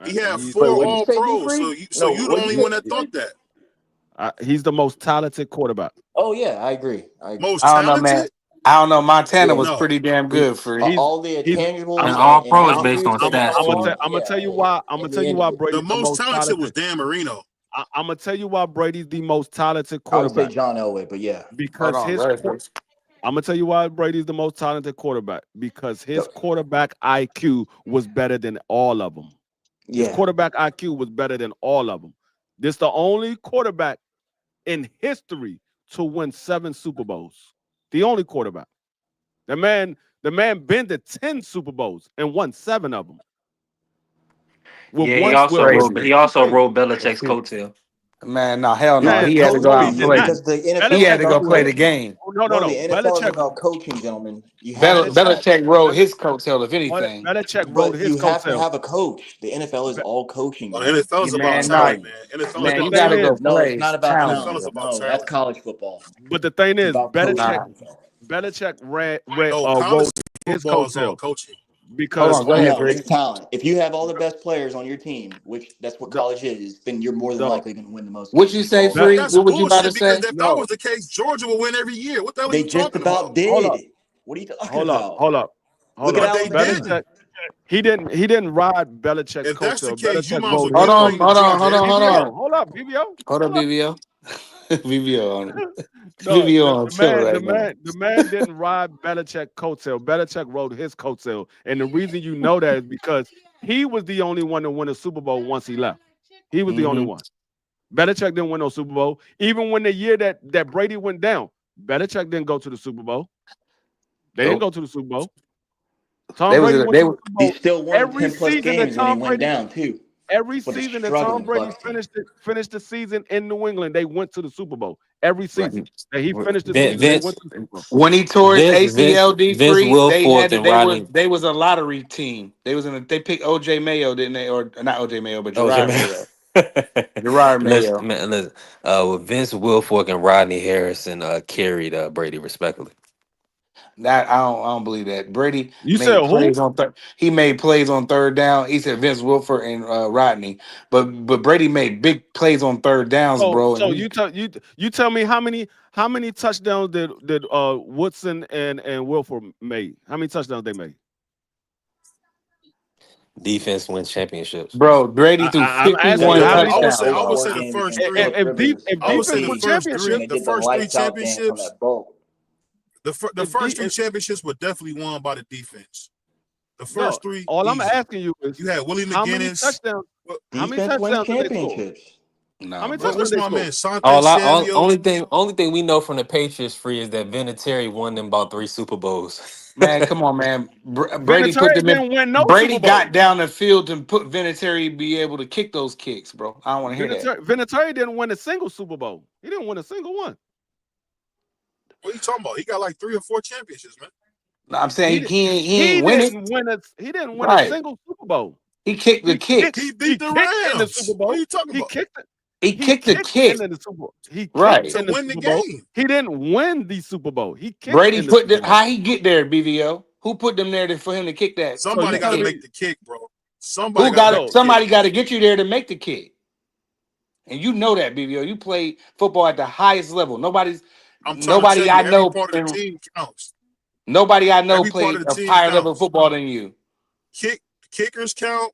He had He's- 4 what'd you say, All-Pros, D-Free? so No, you the what'd only you one say, that thought that. he's the most talented quarterback. Oh, yeah, I agree. Most I don't know, man. talented? I don't know. Montana Yeah. was No. pretty damn good for He's- All the he's- intangibles And and All-Pro is I'm based on attributes stats, and too. I'm gonna tell you why. I'm gonna tell you why Brady's The most talented was Dan Marino. I'm gonna tell you why Brady's the most talented I would say quarterback. John Elway, but yeah. Because Hold on, his right, quar- I'm gonna tell you why Brady's the most talented quarterback. Because his quarterback IQ was better than all of them. His Yeah. quarterback IQ was better than all of them. This the only quarterback in history to win 7 Super Bowls. The only quarterback. The man been to 10 Super Bowls and won 7 of them. Yeah, he also rode Belichick's coattail. Man, no, hell no. Man, He had to go no, out he and did play. not. Because the NFL He is had Belichick to go about play the coaching. game. no, No, the NFL is Belichick, about coaching, gentlemen. You have to have, Belichick rode Bel- his coattail, if anything. Belichick rode but his you have to coattail. have a coach. The NFL is Be- all coaching, Well, the man. NFL Yeah, is about man, I'm no, talent, telling you. man. NFL is But the man, you about thing gotta talent. go is, No, it's play not about talent. NFL is talent. about No, that's talent. college football. but the thing It's is, about coaching. Nah. Belichick No, college rode his football is all coattail coaching. Hold because on, go Well, ahead, no, Brady. it's talent. If you have all the best players on your team, which that's what the college is, then you're more than the likely going to win the most What games you in say, college Be- But Free? that's football. What was you about to bullshit because say? if that was no, the case, Georgia would win every year. What the hell are They you just talking about about? hold up, did. What are you talking about? hold up, Look at But they Alabama. Belichick, didn't. he didn't ride Belichick's If that's the coattail. case, you Belichick might as well rode get his Hold a on, ring to coattail. hold on, hold Georgia on, every hold BBO, year. on. hold up, BBO, Hold up, hold up. BBO. BBO on No, BBO on chill right now. the man didn't ride Belichick coattail. Belichick rode his coattail, and the reason you know that is because he was the only one to win a Super Bowl once he left. He was the only Mm-hmm. one. Belichick didn't win no Super Bowl. Even when the year that Brady went down, Belichick didn't go to the Super Bowl. They didn't Nope. go to the Super Bowl. They Tom was Brady went they to the were Super He Bowl still won every 10 plus season that games when he Tom went Brady. down, too, Every with a season that Tom struggling Brady Bucks team. finished the season in New England, they went to the Super Bowl. Every right. season that he finished the Vin- season, they Vince, went to the Super Bowl. When he tore his ACL D Vince free, they had Wilfork to, and Rodney. they was a lottery team. They was in a, they picked OJ Mayo, didn't they? Or not OJ Mayo, but Oh, Gerard Jamal. Mayo. Gerard Mayo. Listen, with Vince Wilfork and Rodney Harrison carried Brady respectively. That I don't believe that. Brady You said made who? plays on he made plays on third down. He said Vince Wilfork and Rodney, but Brady made big plays on third downs, bro. So And you tell me how many touchdowns did Woodson and Wilford made? How many touchdowns they made? Defense wins championships. bro, Brady threw I'm asking They you 51 how won many. all touchdowns. I would 4 say the games first against three. Philip Rivers If I would OC, say defense the win first and three, they championships, the did the first three lights out dance on championships, that boat. the if first de- three championships were definitely won by the defense. The no, first three, all I'm easy. asking you is You had Willie how many McGinnis. touchdowns? How many Defense wins touchdowns did they score? championships. How No, many bro. touchdowns What's they my score? man? Sante Samuel. Only thing we know from the Patriots free is that Vinatieri won them about 3 Super Bowls. Man, come on, man. Brady put Vinatieri them in. didn't win no Brady Super Bowl. got down the field and put Vinatieri be able to kick those kicks, bro. I don't want to hear that. Vinatieri didn't win a single Super Bowl. He didn't win a single one. What are you talking about? He got like 3 or 4 championships, man. No, I'm saying He he ain't win it. He didn't win a Right. single Super Bowl. He kicked the kicks. He beat the kicked in the Rams. Super Bowl. What are you talking He about? kicked it. He kicked the kick. in the Super Bowl. He kicked Right. To in the win the Super Bowl. game. He didn't win the Super Bowl. He kicked Brady in the put Super the Bowl. how he get there, BVO? Who put them there for him to kick that? Somebody you got to telling make me- the kick, bro. Somebody Who got got to it? make the Somebody kick. got to get you there to make the kick. And you know that, BVO. You played football at the highest level. I'm trying to Nobody tell I you, every know part of the team counts. nobody I know Every part played of the a team higher level of counts. football than you. Kickers count.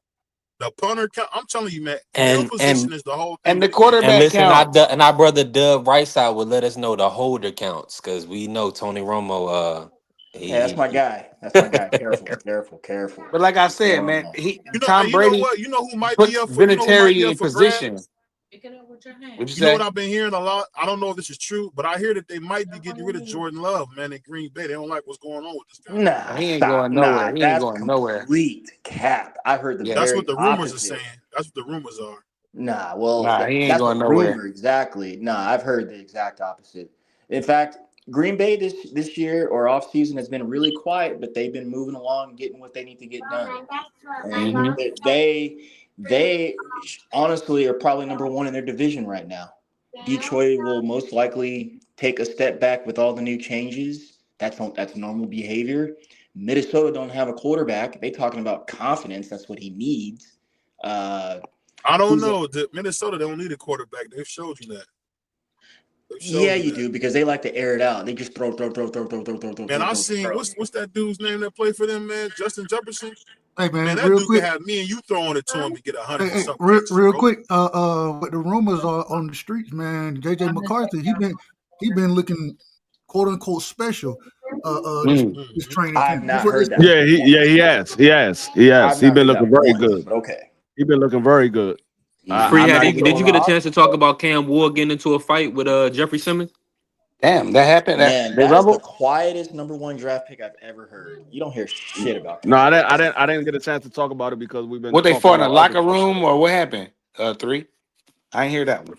The punter count. I'm telling you, man. And- Field position is the whole thing. And the with quarterback And listen, counts. our brother Dub Rightside would let us know the holder counts because we know Tony Romo. Yeah, that's my guy. That's my guy. Careful. But like I said, No, man, no. Tom You know Brady what? You know who might puts be up for? You know who might Vinatieri be in up for position. grabs? What'd you You know say? what I've been hearing a lot? I don't know if this is true, but I hear that they might be getting rid of Jordan Love, man, in Green Bay. They don't like what's going on with this guy. Nah, He ain't stop. going nowhere. Nah, He ain't that's going nowhere. complete cap. I heard the Yeah. That's very what the rumors opposite. are saying. That's what the rumors are. Nah, well, Nah, he ain't that's going a nowhere. rumor, exactly. Nah, I've heard the exact opposite. In fact, Green Bay this year or off season has been really quiet, but they've been moving along and getting what they need to get done. And they honestly are probably number one in their division right now. Detroit will most likely take a step back with all the new changes. That's normal behavior. Minnesota don't have a quarterback. They talking about confidence. That's what he needs. I don't know. Minnesota don't need a quarterback. They've showed you that. Yeah, you do, because they like to air it out. They just throw. Man, I seen what's that dude's name that played for them, man? Justin Jefferson. Hey man, Man, that real dude quick. can have me and you throwing it to him and get 100 Hey, something. real catches, bro. quick. What the rumors are on the streets, man. JJ McCarthy, he been looking quote unquote special. This training I've camp. not That's what heard they that. said. He has. I've He's not been heard looking that very once, good. but okay. He's been looking very good. Free, I'm not did even you get a chance to talk about Cam Ward getting into a fight with Jeffrey Simmons? Damn, that happened. Man, They that is the rumbled. quietest number one draft pick I've ever heard. You don't hear shit about that. No, I didn't get a chance to talk about it because we've been What they talking fought in the about locker other- room or what happened? 3. I ain't hear that one.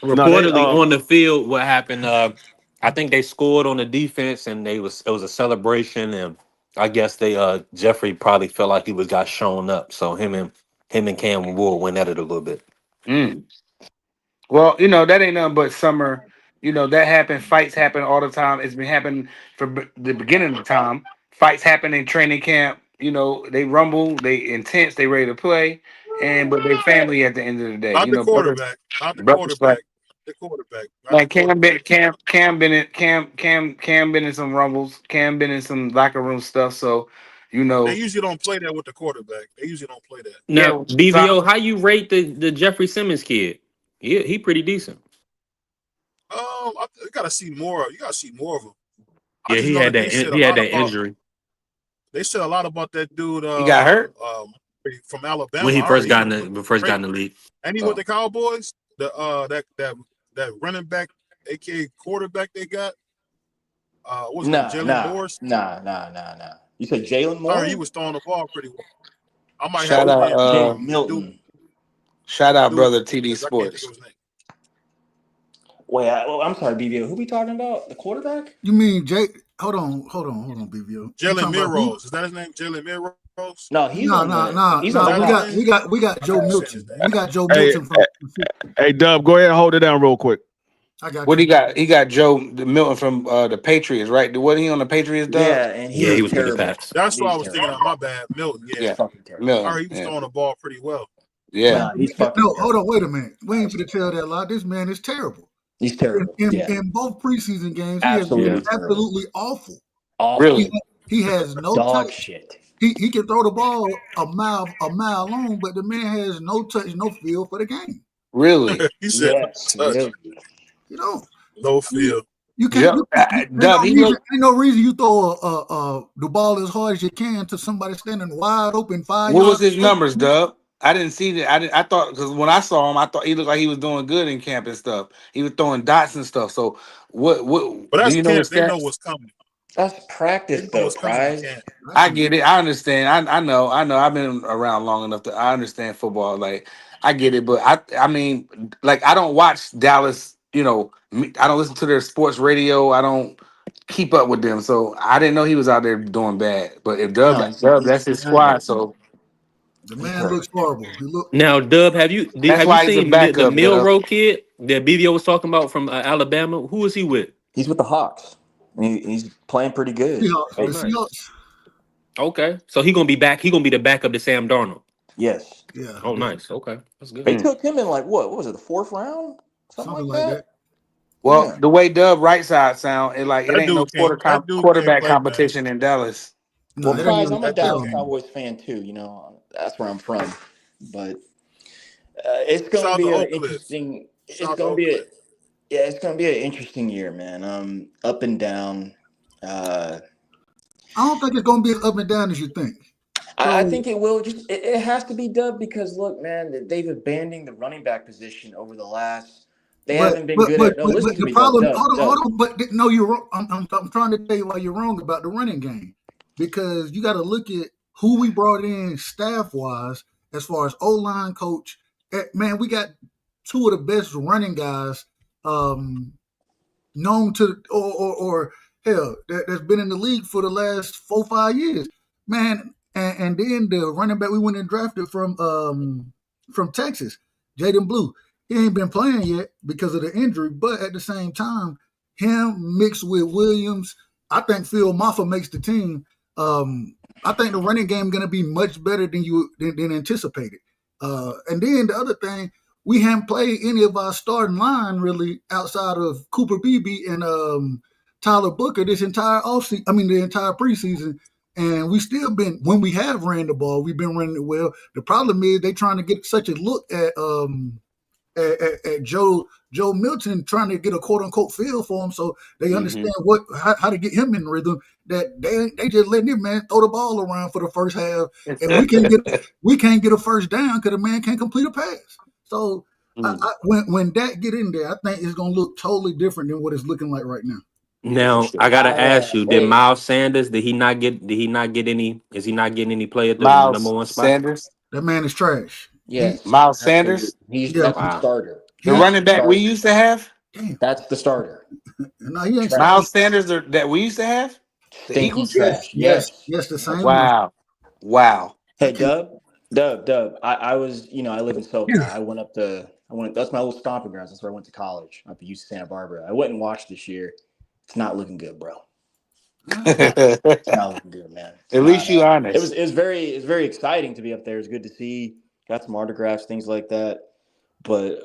No, they Reportedly on the field, what happened? I think they scored on the defense, and it was a celebration, and I guess they Jeffrey probably felt like he got shown up, so him and Cam Ward went at it a little bit. Mm. Well, that ain't nothing but summer. That happen. Fights happen all the time. It's been happening from the beginning of the time. Fights happen in training camp. They rumble. They intense. They ready to play, but they family at the end of the day. Not the Brothers, quarterback. Not the brothers like quarterback. The quarterback. Not the like Cam quarterback. Cam been in some rumbles. Cam been in some locker room stuff. So, They usually don't play that with the quarterback. They usually don't play that. Now, so BVO, how you rate the Jeffrey Simmons kid? He pretty decent. You gotta see more. You gotta see more of him. Yeah, he had that injury They said a lot about that dude. he got hurt. From Alabama when he first got got in the league. And he with the Cowboys. That running back, aka quarterback, they got. What's that? Jalen Morris. Nah. You said Jalen Morris? He was throwing the ball pretty well. I might Shout have out Milton. Shout out, brother TD Sports. Wait, I'm sorry, BVO. Who we talking about? The quarterback? You mean Jake? Hold on, BVO. Jalen Milrose. Is that his name? Jalen Milrose? No, he's We got Joe Milton. We got Joe Milton from. Hey, Dub, go ahead and hold it down real quick. I got. What he got? He got Joe Milton from the Patriots, right? Wasn't he on the Patriots? Dub? Yeah, and he was with the Pats. That's what I was thinking of. My bad, Milton. Yeah. Milton. He was throwing the ball pretty well. Yeah. Hold on, wait a minute. We ain't gonna tell that lie. This man is terrible. He's terrible. In both preseason games, he has been absolutely awful. Really? He has no dog touch. Shit. He can throw the ball a mile long, but the man has no touch, no feel for the game. Really? He said, really. No feel. You can't. Ain't no reason you throw the ball as hard as you can to somebody standing wide open 5 yards. What was his numbers, Dub? I didn't see that. I thought, because when I saw him, I thought he looked like he was doing good in camp and stuff. He was throwing dots and stuff. So what? But that's do you know camp. They know what's coming. That's practice, though, Prize. I get it. I understand. I know. I've been around long enough to I understand football. Like, I get it, but I mean, like, I don't watch Dallas. I don't listen to their sports radio. I don't keep up with them. So I didn't know he was out there doing bad. But if Dub, that's his squad. So the man looks horrible. Now, Dub, have you seen the Milroe kid that BVO was talking about from Alabama? Who is he with? He's with the Hawks. He's playing pretty good. Okay, so he's gonna be back. He's gonna be the backup to Sam Darnold. Yes. Yeah. Oh, nice. Okay, that's good. They took him in what was it, the 4th round? Something like that. Well, the way Dub right side sound, it ain't no quarterback competition in Dallas. Well, Prize, I'm a Dallas Cowboys fan too. That's where I'm from. But it's going to be an interesting. It's going to be an interesting year, man. Up and down. I don't think it's going to be as up and down as you think. I think it will. It has to be Dub because look, man, they've abandoned the running back position over the last. They haven't been good at. No, listen to me. Hold on. But no, you're wrong. I'm trying to tell you why you're wrong about the running game, because you got to look at who we brought in staff wise as far as O-line coach. Man, we got 2 of the best running guys known to or hell that's been in the league for the last 4-5 years, man. And then the running back we went and drafted from Texas, Jaden Blue. He ain't been playing yet because of the injury, but at the same time, him mixed with Williams, I think Phil Maffa makes the team. I think the running game going to be much better than anticipated. And then the other thing, we haven't played any of our starting line really outside of Cooper Beebe and Tyler Booker this entire offseason. I mean, the entire preseason. And we still been, when we have ran the ball, we've been running it well. The problem is they trying to get such a look at Joe Milton, trying to get a quote unquote feel for him, so they understand how to get him in rhythm. That they just letting him man throw the ball around for the first half, and we can't get a first down because the man can't complete a pass. So when that get in there, I think it's gonna look totally different than what it's looking like right now. Now I gotta ask you: did Miles Sanders? Did he not get any? Is he not getting any play at the number 1 spot? Sanders? That man is trash. Yes, Miles Sanders. He's the starter. The He That's running the back we starter. used to have, damn. That's the starter. No, he ain't Trash. starting. Miles Sanders, that we used to have, the Stinky Eagles. Yes, trash. yes, Yes. yes. The Yes. same one. Wow. I Hey, can't. Dub. I was, I live in SoCal. That's my little stomping grounds. That's where I went to college, up at UC Santa Barbara. I went and watched this year. It's not looking good, bro. It's At not looking good, man. It's least not. you It was honest. very exciting to be up there. It was good to see. Got some autographs, things like that. But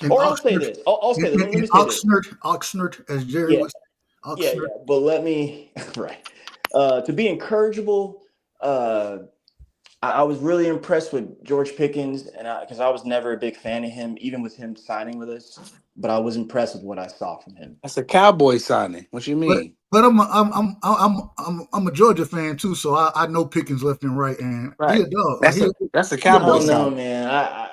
In or I'll say Oxnard, this. I'll say this. Let in me say this. Oxnard, as Jerry Yeah, would say, yeah. Oxnard. But let me right. To be encourageable. I was really impressed with George Pickens, and because I was never a big fan of him, even with him signing with us. But I was impressed with what I saw from him. That's a Cowboy signing. What you But mean? I'm a Georgia fan too, so I know Pickens left and right, and he Right. a dog. Like That's a he a I Cowboy big. don't know, signing. man.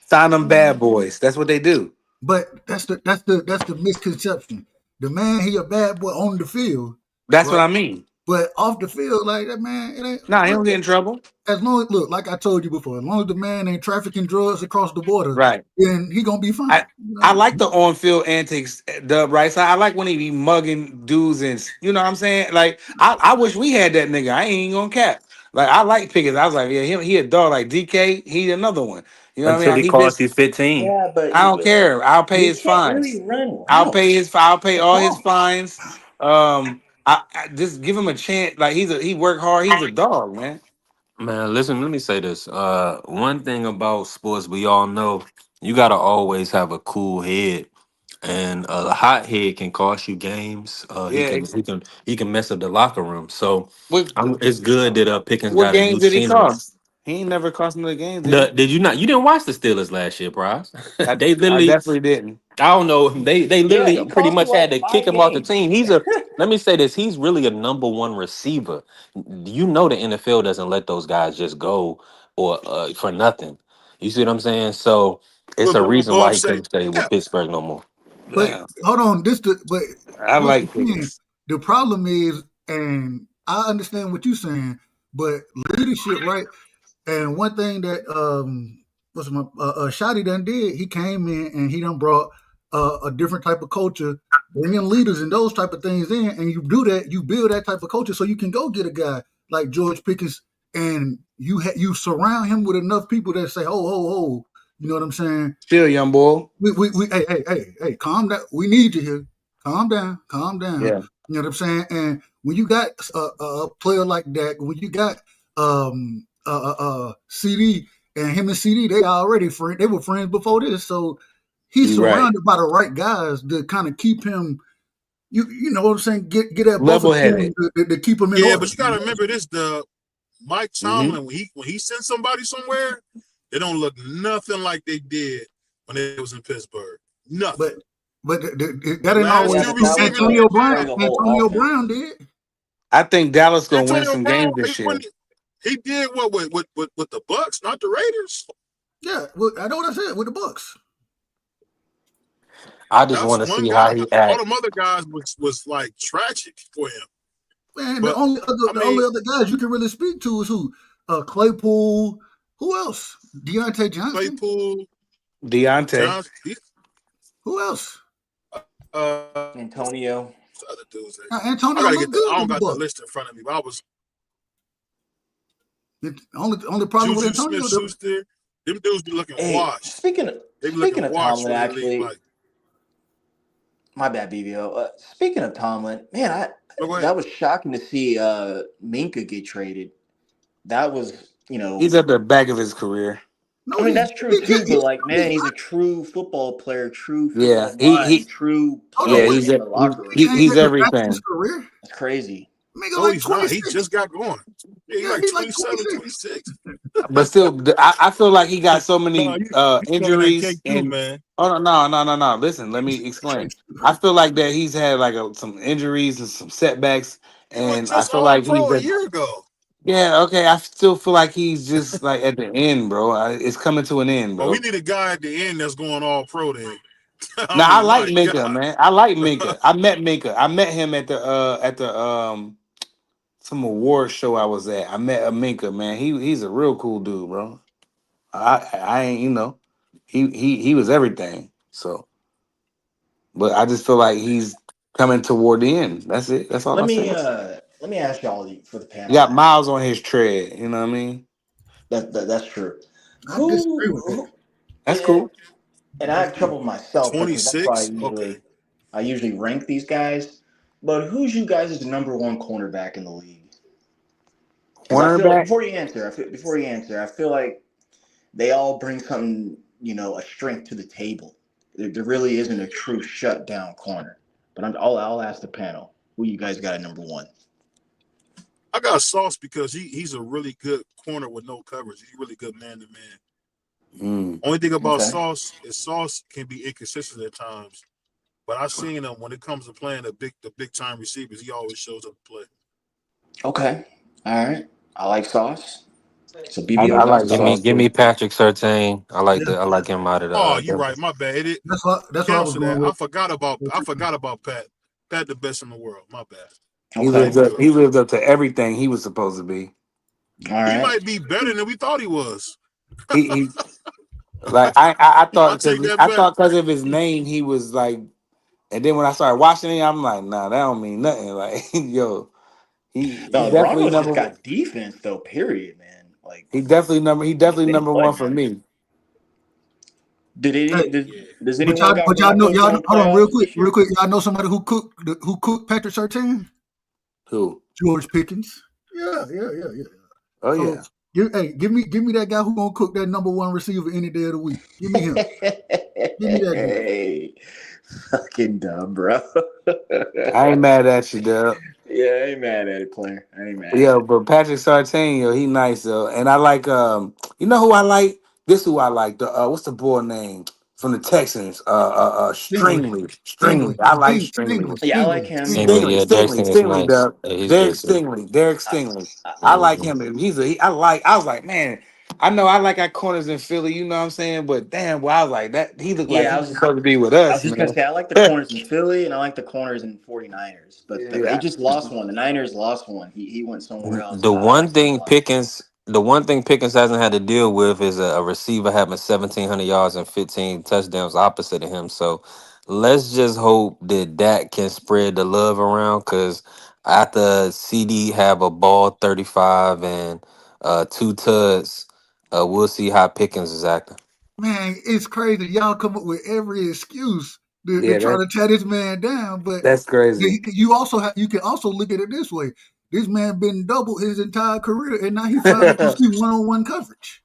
Sign them bad boys. That's what they do. But that's the misconception. The man, he a bad boy on the field, That's what right? I mean. But off the field, like that man, it ain't. Nah, he Look, don't get in trouble. as long as like I told you before, as long as the man ain't trafficking drugs across the border, Right. then he gonna be I fine. I like the on field antics, Dub. Right. So I like when he be mugging dudes and you know what I'm saying. Like I wish we had that nigga. I ain't gonna cap. Like I like Pickens. I was like, yeah, he a dog. Like DK, he another one. You know what I mean? Until Like, he he been. cost you 15. Yeah, but I don't care. I'll pay he his can't really fines. run I'll pay routes. his. I'll pay That's the all his problem. fines. I just give him a chance. Like he worked hard. He's a dog, man. Man, listen, let me say this. One thing about sports, we all know you gotta always have a cool head. And a hot head can cost you games. He Yeah. can he can mess up the locker room. So What it's good that Pickens what got a games new did he scenery. cost? He ain't never cost another game, did he? Did you not? You didn't watch the Steelers last year, Bryce. I They I literally, definitely didn't. I don't know. They Yeah, literally he pretty cost me much had like to kick 5 him off the games. team. Let me say this. He's really a number one receiver. You know the NFL doesn't let those guys just go or for nothing. You see what I'm saying? So it's a What reason why Bob he say? couldn't stay with Yeah, Pittsburgh no more. But Yeah, hold on, but I what like I'm saying, Pickens. the problem is, and I understand what you're saying, but leadership, right? And one thing that what's my Shotty done did, he came in and he done brought a different type of culture, bringing leaders and those type of things in, and you do that, you build that type of culture, so you can go get a guy like George Pickens, and you surround him with enough people that say, oh, you know what I'm saying? Still, young boy. We hey, calm down. We need you here. Calm down, calm down. Yeah, You know what I'm saying? And when you got a player like that, when you got CD and him and CD, they already friend. They were friends before this, so he's you right. surrounded by the right guys to kind of keep him. You know what I'm saying? Get at both of Level them headed. to keep him in yeah, order. but you gotta remember this: the Mike Hmm. Tomlin when he sent somebody somewhere, they don't look nothing like they did when they was in Pittsburgh. Nothing. But The that ain't last Yeah, always two but that true. was receivers the they that had, was a whole Antonio offense. Brown did. I think Dallas gonna win Antonio some Brown, games this year. he did what with the Bucks, not the Raiders. Yeah, well, I know what I said with the Bucks. I just That's want to one see guy. how he All act. them other guys was like tragic for him. Man, But I the only mean, other guys you can really speak to is who? Claypool. Who else? Deontay Johnson. Claypool, Deontay. Johnson, Who else? Antonio. the other dudes. I Antonio gotta looked get the. good I don't with the got the Bucks. list in front of me. But I was The only problem with Juju Antonio, Smith-Schuster. Them dudes be looking Hey, washed. speaking They be looking of washed Tomlin, when they leave. actually, Like, my bad, BBO. Speaking of Tomlin, man, no, go ahead. that was shocking to see Minka get traded. That was, He's at the back of his career. I no, mean, that's true too. But like, man, he's not. a true football player, true Yeah, football mind, true Hold on, yeah, player what? he's in the locker room. He ain't he's at the back of his everything. career. That's crazy. Nigga, No, like he's not. He 26. just got going. Yeah, he's Yeah, like he like 27, 26. 26. But still, I feel like he got so No, many you smoking that injuries cake too, and man. oh no. Listen, let me explain. I feel like that he's had like some injuries and some setbacks, He was and I just feel all like he's pro a at, year ago. yeah, okay. I still feel like he's just like at the end, bro. It's coming to an end, Well, we bro. need a guy at the end that's going all pro then. I Now I mean, like my Minka, God. man. I like Minka. I met Minka. I met him at the some award show I was at. I met a Minka, man. He's a real cool dude, bro. I ain't. he was everything. So, but I just feel like he's coming toward the end. That's it. That's all Let I say. me ask y'all for the He panel, got man. miles on his tread. You know what I mean? That's true. I disagree with that. That's cool. And I have trouble myself because that's why 26? Okay. I usually rank these guys. But who's you guys' number one cornerback in the league? Because I feel like Cornerback. before you answer, I feel like they all bring something, a strength to the table. There really isn't a true shutdown corner. But I'll ask the panel, who you guys got at number one? I got Sauce because he's a really good corner with no coverage. He's really good man to man. Only thing about Sauce is Sauce can be inconsistent at times. But I've seen him when it comes to playing the big time receivers, he always shows up to play. Okay. All right. I like Sauce. So I BBO got like Sauce. Give me Patrick Surtain. I like him out of Oh, the. you're right. My bad. That's what I was Cancel going that. with. I forgot about Pat. Pat the best in the world. My bad. He lived up to everything he was supposed to be. All right. He might be better than we thought he was. He like I thought take that I back. thought because of his name he was like, and then when I started watching it, I'm like, nah, that don't mean nothing. Like, yo, he No, the definitely Broncos just number. got defense though. Period, man. Like He definitely number play, one for man. me. Does But anyone got y'all know, Broncos going hold on, real playoffs this year? quick. Y'all know somebody who cooked Patrick Surtain? Who? George Pickens. Yeah. Oh So, yeah. give me that guy who gonna cook that number one receiver any day of the week. Give me him. Give me that guy. Hey, fucking dumb, bro. I ain't mad at you, Dub. Yeah, I ain't mad at it, player. I ain't mad. Yeah, but Patrick Surtain, yo, he nice though, and I like you know who I like? This who I like. The what's the boy name from the Texans? Stringley. I like Stringley. Yeah, I like him. Stingley, yeah, Derek Stingley's Stingley, nice. Dub. Yeah, he's Derek good too. Stingley. I like Mhm. him. I was like, man, I know I like our corners in Philly, you know what I'm saying? But damn, well, I was like that. He looked like Yeah, he's supposed to be with us, just gonna man. say I like the corners in Philly and I like the corners in 49ers, but they Yeah. just lost one. The Niners lost one. He went somewhere else, The but I one like him a thing lot. Pickens hasn't had to deal with is a receiver having 1,700 yards and 15 touchdowns opposite of him. So let's just hope that Dak can spread the love around. Because after CD have a ball 35 and 2 tuds, we'll see how Pickens is acting. Man, it's crazy. Y'all come up with every excuse to Yeah, try to tear this man down. But that's crazy. you can also look at it this way. This man been doubled his entire career, and now he finally can see one-on-one coverage.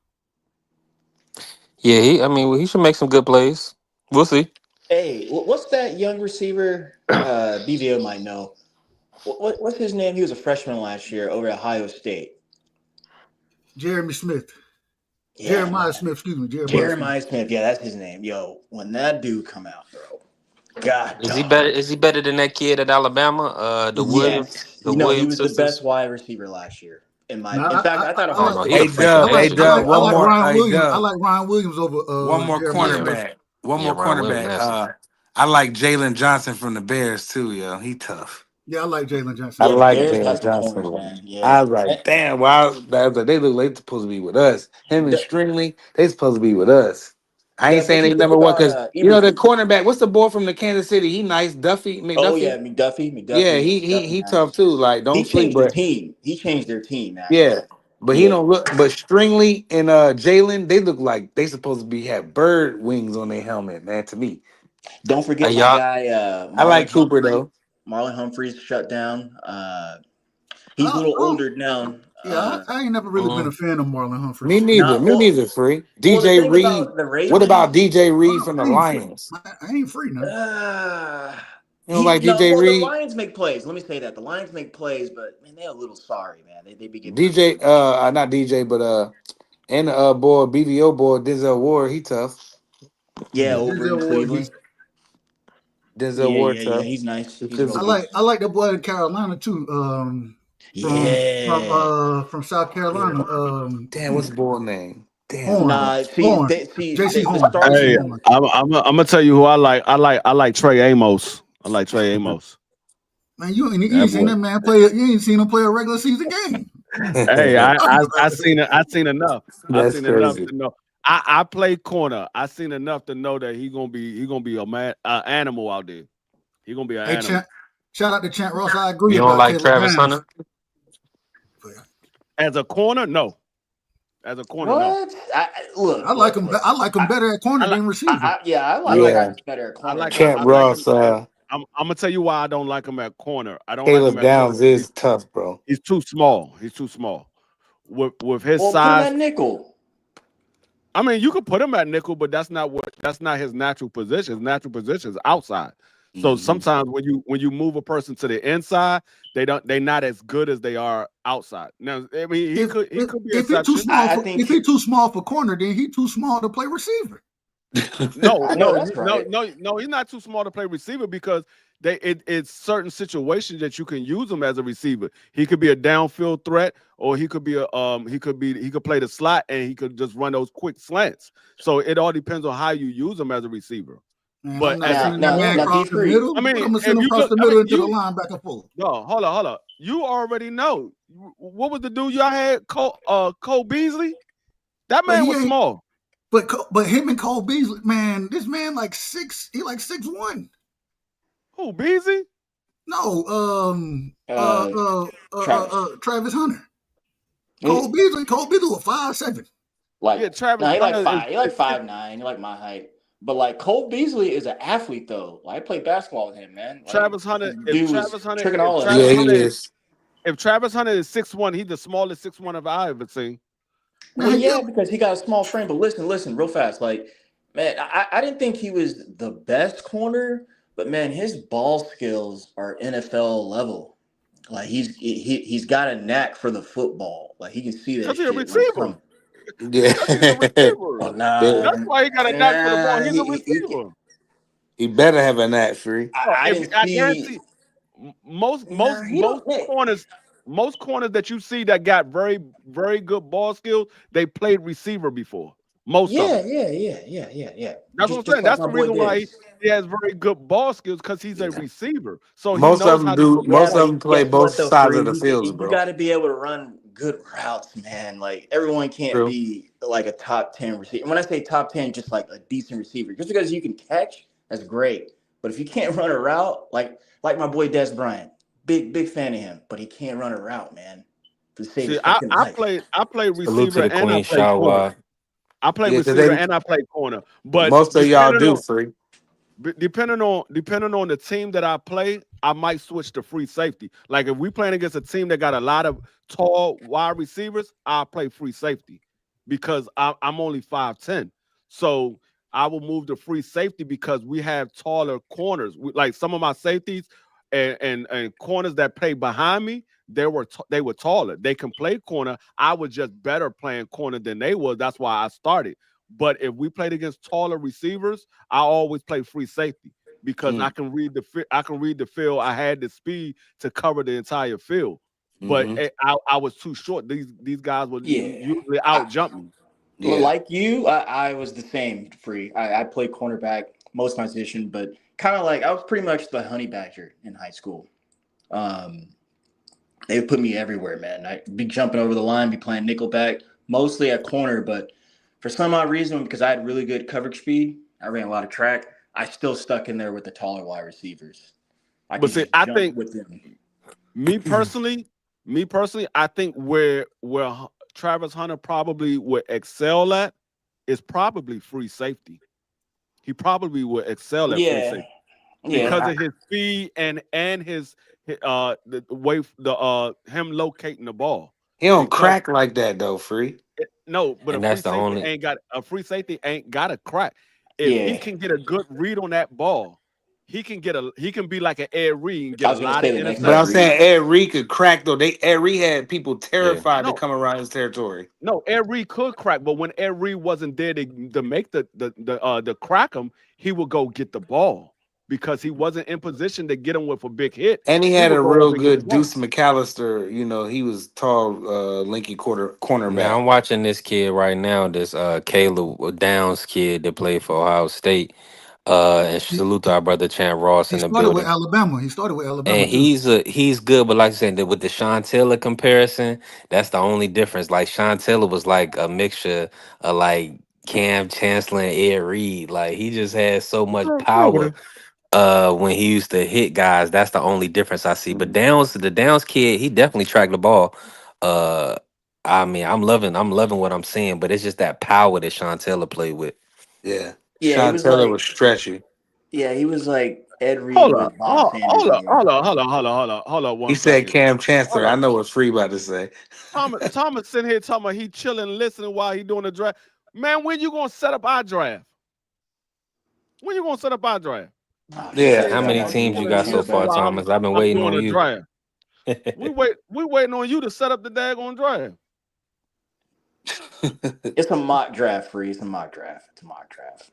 Yeah, he should make some good plays. We'll see. Hey, what's that young receiver? BVO might know. What's his name? He was a freshman last year over at Ohio State. Jeremy Smith. Yeah, Jeremiah Smith, excuse me. Jeremiah Smith. Yeah, that's his name. Yo, when that dude come out, bro. God, Is he better? Is he better than that kid at Alabama? The Williams. Yes. The He Williams was the sisters. best wide receiver last year. In Now, fact, I thought I Oh like no, Ohio he a State. freak of nature. I like Ryan Hey, Williams. I Dub. like Ryan Williams over One more Jeremiah Yeah, Smith. cornerback. One yeah, more Ryan Williams cornerback. nasty. I like Jalen Johnson from the Bears too, yo. He tough. Yeah, I like Jalen Johnson. I Yeah, the like Bears got Jalen some corners, man. Johnson. Yeah. I was like, damn, wow, they look like they supposed to be with us. Him and Stringley, they supposed to be with us. I ain't Dub, what saying you they think number one about because you know the Eberflus? cornerback. What's the boy from the Kansas City? He nice, Duffy Oh yeah, McDuffie. McDuffie. Yeah, McDuffie, he man. tough too. Like He don't sleep, changed the but team. He changed their team, yeah, actually. but he Yeah. don't look. But Stringley and Jalen, they look like they supposed to be have bird wings on their helmet, man. To me, Don't forget my Y'all, guy, I Marlon like Cooper Humphrey. though. Marlon Humphrey's shut down. He's a I little don't- older now. yeah, I ain't never really been a fan of Marlon Humphrey. Me neither. Me neither. Free The DJ thing Reed. about the What about Ravens, DJ Reed Oh, from the I ain't free. Lions? I ain't free now. You don't like DJ the Reed? Lions make plays. Let me say that the Lions make plays, but man, they're a little sorry, man. They be getting hurt. DJ, not DJ, but and boy BVO boy Denzel Ward, he tough. Yeah, Yeah, over in Denzel Ward Cleveland. decent. Denzel Ward Yeah. tough. He's nice. He's He's real physical. good. I like the boy in Carolina too. Yeah. From South Carolina. Damn, what's the boy name? Damn. Horn. JC The Horn. stars. Hey, Horn. I'm gonna tell you who I like. I like Trey Amos. I like Trey Amos. Man, you That ain't seen boy. that man play. You ain't seen him play a regular season game. Hey, I seen it. I seen enough. I That's seen enough crazy. to know. I play corner. I seen enough to know that he gonna be a man animal out there. He gonna be an Hey, animal. shout out to Chant Ross. I agree You don't about like Caleb Travis Downs. Hunter? As a corner, no. As a corner, no. What? Look, I like him. look. I like him better at corner I like than receiver. I like Yeah, Travis better at I corner like than him. Champ I receiver. like him. Ross. I'm gonna tell you why I don't like him at corner. I don't like him Caleb at corner. Downs is tough, bro. He's too small. He's too small. With his Well, put him size, at nickel. I mean, you could put him at nickel, but that's not his natural position. His natural position is outside. So Mhm. sometimes when you move a person to the inside, they're not as good as they are outside. Now, I mean, he could be If he's too exception. small, I for, think if he's too small for corner, then he's too small to play receiver. No, I know no, that's right. no. He's not too small to play receiver because it's certain situations that you can use him as a receiver. He could be a downfield threat, or he could be he could play the slot and he could just run those quick slants. So it all depends on how you use him as a receiver. Man, But I'm not as a sending that man corner, across the D3. middle. I mean, I'm gonna if send him you across look, the I middle mean, into the you linebacker full. no, hold on. You already know what was the dude y'all had, Cole Beasley. That But man he was ain't. small. But him and Cole Beasley, man, this man like 6. He like 6'1". Who, Beasley? No, Travis. Travis Hunter. He- Cole Beasley was 5'7". Like, Yeah, Travis no, he like Hunter five. He like is 5'9". He like my height. But like Cole Beasley is an athlete though. Like, I played basketball with him, man. Like, Travis Hunter. dude If was Travis Hunter, tricking if all that Travis Yeah, stuff. he Hunter, is. if Travis Hunter is 6'1", he's the smallest 6'1" I've ever seen. Well, Man, yeah, because he got a small frame. But listen, real fast. Like, man, I didn't think he was the best corner, but man, his ball skills are NFL level. Like he's got a knack for the football. Like he can see that Cause he's a shit when it's receiver. coming. Yeah, Cause he's a receiver. Oh yeah. That's why he got a knack for the ball. He's a receiver. He better have a knack free. No, I if didn't I see. guarantee most Nah, he don't. most corners that you see that got very very good ball skills, they played receiver before. Most of Yeah. them. Just That's what I'm saying. like That's my the boy reason why Diggs. he has very good ball skills because he's a Yeah. receiver. So he Most of knows them how to do. put Yeah, Most ball. of but them play guess both what though, sides Free? of the fields, You bro. got to be able to run good routes, man. Like everyone can't True. be like a top 10 receiver. When I say top 10, just like a decent receiver. Just because you can catch, that's great. But if you can't run a route, like my boy Des Bryant, big fan of him, but he can't run a route, man. To save See, his fucking life. I played Salute to receiver the and I Queen played corner. Shawwa. I played Yeah, because receiver and I played corner. But most of y'all do free. depending on the team that I play, I might switch to free safety. Like if we playing against a team that got a lot of tall wide receivers, I'll play free safety because I'm only 5'10". So I will move to free safety because we have taller corners. Like some of my safeties and corners that play behind me, they were taller. They can play corner. I was just better playing corner than they was. That's why I started. But if we played against taller receivers, I always play free safety because I can read the field. I had the speed to cover the entire field. But I was too short. These guys would usually out jump me. Well, like you, I was the same, Free. I played cornerback most of my position, but kind of like I was pretty much the honey badger in high school. They would put me everywhere, man. I'd be jumping over the line, be playing nickelback, mostly at corner, but for some odd reason, because I had really good coverage speed, I ran a lot of track, I still stuck in there with the taller wide receivers. But see, I think with them. Me personally, I think where Travis Hunter probably would excel at is probably free safety. He probably would excel at free safety because of his speed and his the way him locating the ball. He don't crack like that though, Free. No, but And a that's free the safety only- ain't got a crack. If he can get a good read on that ball, he can be like an Ed Reed and get a lot of interceptions. But I'm saying Ed Reed could crack though. Ed Reed had people terrified to come around his territory. No, Ed Reed could crack, but when Ed Reed wasn't there to make the crack him, he would go get the ball because he wasn't in position to get him with a big hit. And he had would a go real over and get good the ball. Deuce McAllister. You know, he was tall, linky cornerback. Now I'm watching this kid right now, this Caleb Downs kid that played for Ohio State. And salute to our brother Chant Ross He in the started with building. Alabama. And he's good, but like I said, with the Sean Taylor comparison, that's the only difference. Like Sean Taylor was like a mixture of like Cam Chancellor and Ed Reed. Like he just has so much What's wrong with power. him? When he used to hit guys, that's the only difference I see. But the Downs kid, he definitely tracked the ball. Uh, I mean, I'm loving what I'm seeing, but it's just that power that Sean Taylor played with. Yeah. Yeah, he Sean was Taylor was like, stretchy. yeah, he was like Ed Hold Reed up. with Bob Sanders in game. Hold up He 1 said second. Cam Hold Chancellor. I up. know what Free about to say. Thomas sitting here talking about he chilling, listening while he doing the draft. Man, when you gonna set up our draft? When you gonna set up our draft? Oh He Yeah. shit, said How y'all talking many got about to teams get you chilling Big got and so Ten listening far, back. while Thomas? I've been I'm waiting doing on the you. draft. We waiting on you to set up the daggone draft. It's a mock draft, Free. It's a mock draft. It's a mock draft.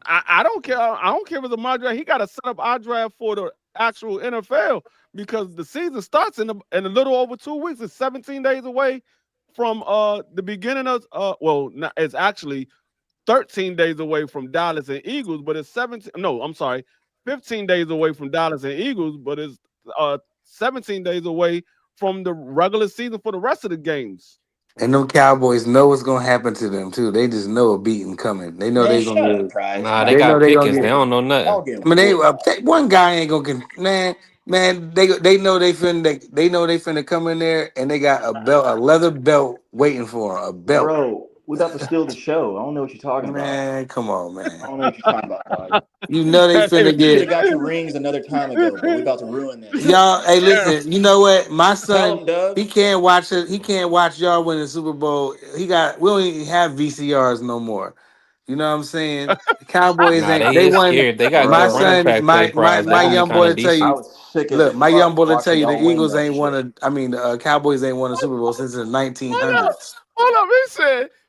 I don't care. I don't care if it's a mock draft. He got to set up our draft for the actual NFL because the season starts in a little over 2 weeks. It's 17 days away from the beginning of it's actually 13 days away from Dallas and Eagles, but it's 15 days away from Dallas and Eagles, but it's 17 days away from the regular season for the rest of the games. And them Cowboys know what's gonna happen to them too. They just know a beating coming. They know Man, they shut gonna up, get. Prize. Nah, they They know got they gonna Pickens. They get. don't know nothing. Y'all getting I mean, whooped. one guy ain't gonna get. Man. They know they know they finna come in there and they got a leather belt waiting for them. A belt. Bro, we about to steal the show. I don't know what you're talking about. Man, come on, I man. don't know what you're talking about, dog. You know they finna You should have get. got your rings another time ago, bro. We about to ruin this. Y'all, hey, listen. You know what? My Tell son, him, Doug. he can't watch it. He can't watch y'all win the Super Bowl. We don't even have VCRs no more. You know what I'm saying? The Cowboys Nah, ain't. they They is won. scared. They got My good Bro, running son, back play, prize. They my gonna be young kind boy of to tell I decent. you. was sick as Look, my young fuck boy to tell watching you, the y'all win Eagles that ain't won shit. a. I mean, the Cowboys ain't won a Super Bowl since the Hold up. 1900s. Hold up.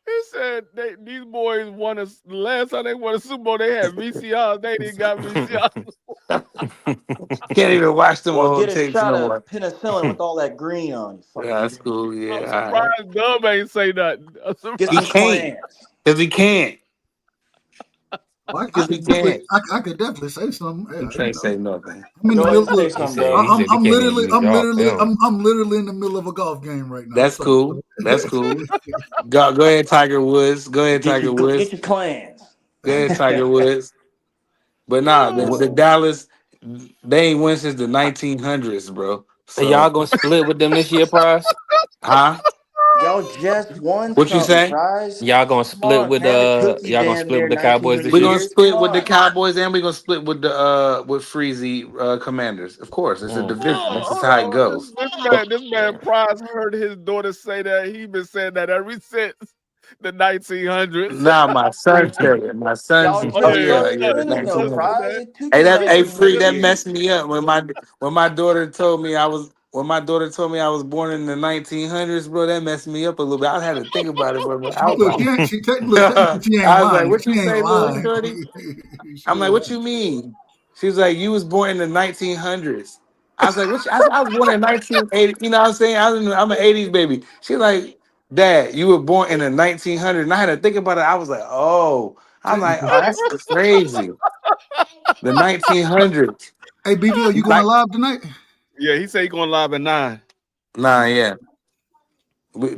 He said these boys won the last time they won a Super Bowl, they had VCRs. They didn't got VCRs. Can't even watch them Well, get old a tapes shot no of more. penicillin with all that green on, you Yeah, fucking that's idiot. cool. Yeah, I'm all right. surprised Dub ain't say nothing. I'm Get He some surprised. can't clans. because he can't Well, because he can't. I could definitely say something. He Yeah, can't say nothing. I'm in the Go ahead and middle say of. he something, said. He Doug. said we can't even use y'all film. I'm literally in the middle of a golf game right now. That's So cool. That's cool. Go ahead, Tiger Woods. Go ahead, Get Tiger get Woods. your clans. Go ahead, Tiger Woods. But nah, the What? Dallas, they ain't win since the 1900s, bro. And y'all So, gonna split with them this year, prize? huh? Y'all just won What you something, say? Prize. Y'all gonna Come split on, with man. The Cookies y'all gonna damn split near with the Cowboys this $1,900 We're year? gonna years. Come split with the on. Cowboys and we're gonna split with the with Freezy Commanders. Of course, it's a Mm. division. That's just Hold how it on. goes. This man Price heard his daughter say that. He been saying that ever since the 1900s. Nah, my son said it. My son Y'all said, Oh "Oh just yeah, yeah, started yeah, the winning though, your son 1900s." said Prize. that. It took Hey, you that hey free 1,900 that years. messed me up when my daughter told me I was born in the 1900s, bro. That messed me up a little bit. I had to think about it, bro. I was look, like, technically she ain't I was like, lying. what She you ain't say, little lying. shorty? She I'm like, ain't what you mean? She was like, you was born in the 1900s. I was like, what? I was born in 1980. You know what I'm saying? I'm an 80s baby. She like, Dad, you were born in the 1900s. And I had to think about it. I was like, oh. I'm lying. like, oh, that's crazy. The 1900s. Hey, BVO, you going Like, live tonight? Yeah, he said he going live at 9. nah, Okay. yeah.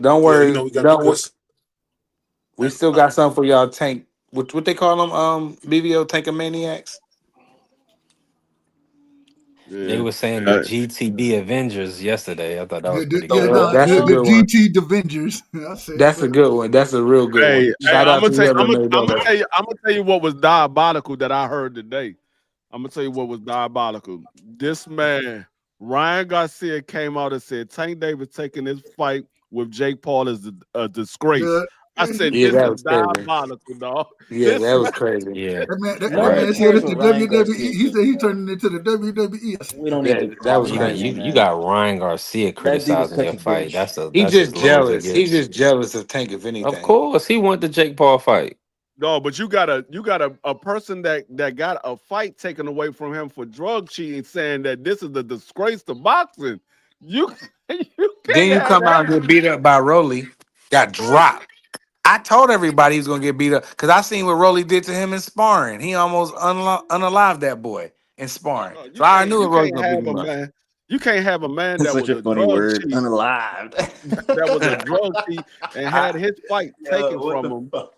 Don't Yeah, you worry. know we got the good. We still got something for y'all. Tank. What they call them? BVO Tankamaniacs. They Yeah. were saying the GTB Avengers yesterday. I thought that was pretty Yeah, good. no, That's a the good one. GT Avengers. I said, That's a good one. That's a real good Hey, one. Shout I'm out gonna to tell whoever made I'm that. gonna tell you what was diabolical that I heard today. I'm gonna tell you what was diabolical. This man, Ryan Garcia, came out and said Tank Davis taking this fight with Jake Paul is a disgrace. the, I said Yeah, this that is was crazy. diabolical, dog. Yeah, This that was man, crazy. Yeah, that Nobody right. man said cares it's what the Ryan WWE. Garcia He said. said he's turning it into the WWE. I said, We don't need to That call was him You got names crazy. on you that. got Ryan Garcia That dude is criticizing such your a fight. douche. He That's as just low as it jealous. He's gets. just jealous of Tank, if Of anything. course, he want the Jake Paul fight. no, but you got a person that got a fight taken away from him for drug cheating, saying that this is a disgrace to boxing. You you Then can't you have come out and that. get beat up by Rolly. Got dropped. I told everybody he was gonna get beat up because I seen what Rolly did to him in sparring. He almost unalived that boy in sparring. No, So I knew you it Rolly can't gonna beat have him a up. man. You can't have a man That's that such was a a funny drug word. cheat, Unalived. that was a drug cheat and had his fight Yo, taken what from the him. fuck?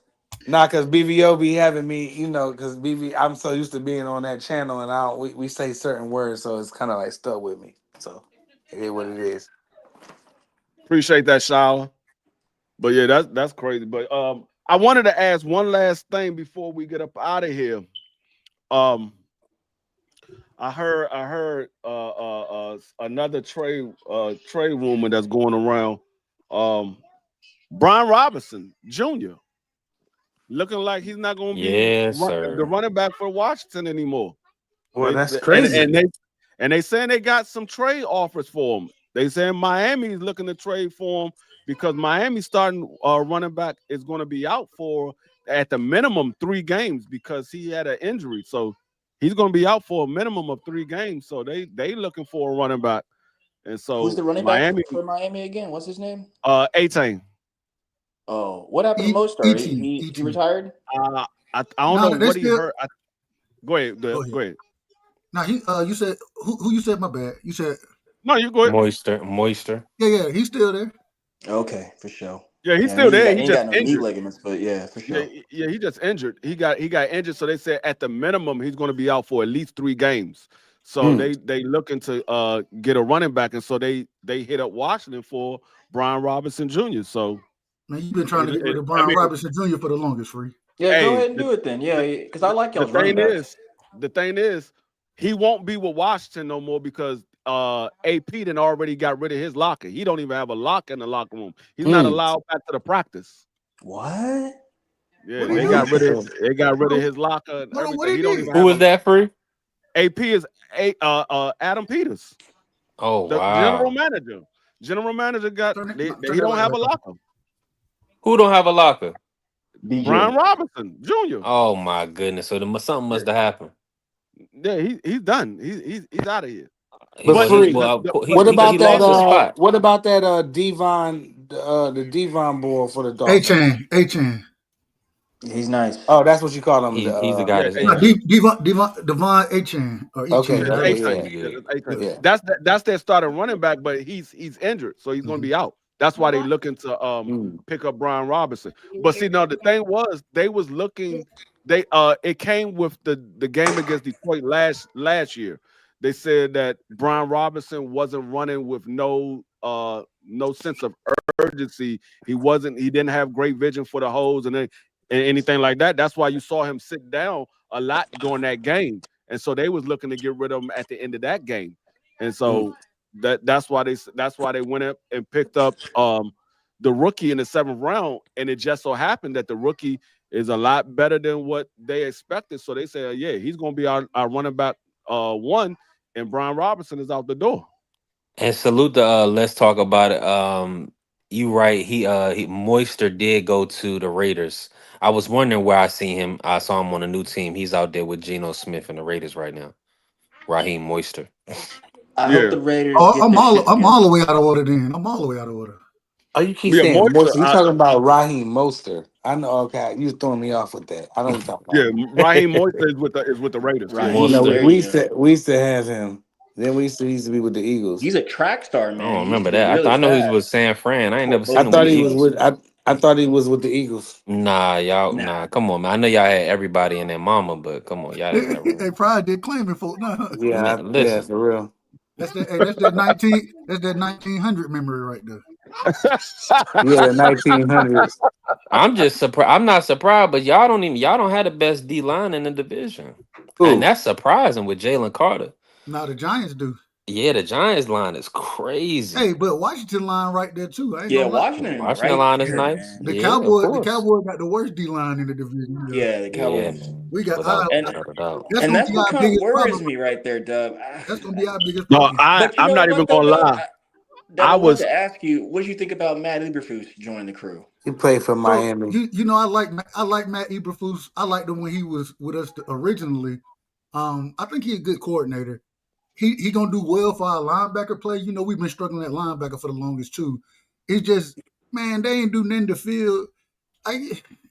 Nah, because BVO be having me, because I'm so used to being on that channel, and we say certain words, so it's kind of like stuck with me. So it is what it is. Appreciate that, Shower. But yeah, that's crazy. But I wanted to ask one last thing before we get up out of here. I heard another trade rumor that's going around. Brian Robinson Jr. looking like he's not going to be the running back for Washington anymore. Well, that's crazy. And they saying they got some trade offers for him. They saying Miami's looking to trade for him because Miami's starting running back is going to be out for at the minimum 3 games because he had an injury. So he's going to be out for a minimum of 3 games. So they looking for a running back. And so who's the running back for Miami again? What's his name? Achane. Oh, what happened to Mostert? He retired? I don't know what he hurt. Go ahead. Go ahead. Now you said who you said? My bad. You said no. You go ahead. Moisture. Yeah, he's still there. Okay, for sure. Yeah, he's still there. He just got no injured. knee ligaments, but yeah, for sure. Yeah, he just injured. He got injured. So they said at the minimum he's going to be out for at least 3 games. So they looking to get a running back, and so they hit up Washington for Brian Robinson Jr. So man, you've been trying to get rid of Brian Robinson Jr. for the longest, Free. Yeah, go ahead and do it then. Yeah, because I like y'all's running backs. The thing is, he won't be with Washington no more because AP then already got rid of his locker. He don't even have a locker in the locker room. He's not allowed back to the practice. What? Yeah, they got rid of his locker and everything. Who was that, Free? AP is Adam Peters. Oh, the wow. general manager. General manager he don't have a locker. Who don't have a locker? BJ. Brian Robinson Jr. Oh my goodness! So something must have happened. Yeah, he's done. He's out of here. But what about that Devon, the Devon boy for the Dolphins? Achane. He's nice. Oh, that's what you call him. He's the guy. Devon Achane. Okay, that's their starting running back, but he's injured, so he's going to be out. That's why they looking to pick up Brian Robinson. But see, now the thing was they was looking. It came with the game against Detroit last year. They said that Brian Robinson wasn't running with no sense of urgency. He didn't have great vision for the holes and anything like that. That's why you saw him sit down a lot during that game. And so they was looking to get rid of him at the end of that game. And so that's why they went up and picked up the rookie in the 7th round. And it just so happened that the rookie is a lot better than what they expected. So they said, yeah, he's going to be our running back 1, and Brian Robinson is out the door. And salute the let's talk about it. You right. He Moisture did go to the Raiders. I was wondering where I seen him. I saw him on a new team. He's out there with Geno Smith and the Raiders right now. Raheem Moisture. I hope the Raiders. I'm all the way out of order. Then I'm all the way out of order. Oh, you keep saying Moisture. You talking about Raheem Mostert? I know. Okay, you throwing me off with that. I know you're talking about. Yeah, Raheem Moisture is with the Raiders. Right. We used to have him. Then we used to be with the Eagles. He's a track star, man. I don't remember that. I know he was with San Fran. I ain't never seen him. I thought he was with the Eagles. Nah, y'all. Nah, come on, man. I know y'all had everybody in their mama, but come on, y'all didn't have They probably did claim it for no. Yeah, for real. That's that 1900 memory right there. Yeah, 1900s. I'm just surprised. I'm not surprised, but y'all don't have the best D line in the division, and that's surprising with Jalen Carter. Now the Giants do. Yeah, the Giants line is crazy. Hey, but Washington line right there too. Washington line is nice. The Cowboys got the worst D line in the division. Yeah, the Cowboys. We got and that's what kind of worries me right there, Dub. That's gonna be our biggest problem. No, I'm not even gonna lie. I was to ask you, what did you think about Matt Eberflus joining the crew? He played for Miami. You know, I like Matt Eberflus. I liked him when he was with us originally. I think he's a good coordinator. He gonna do well for our linebacker play. You know, we've been struggling at linebacker for the longest too. It's just, man, they ain't do nothing to field.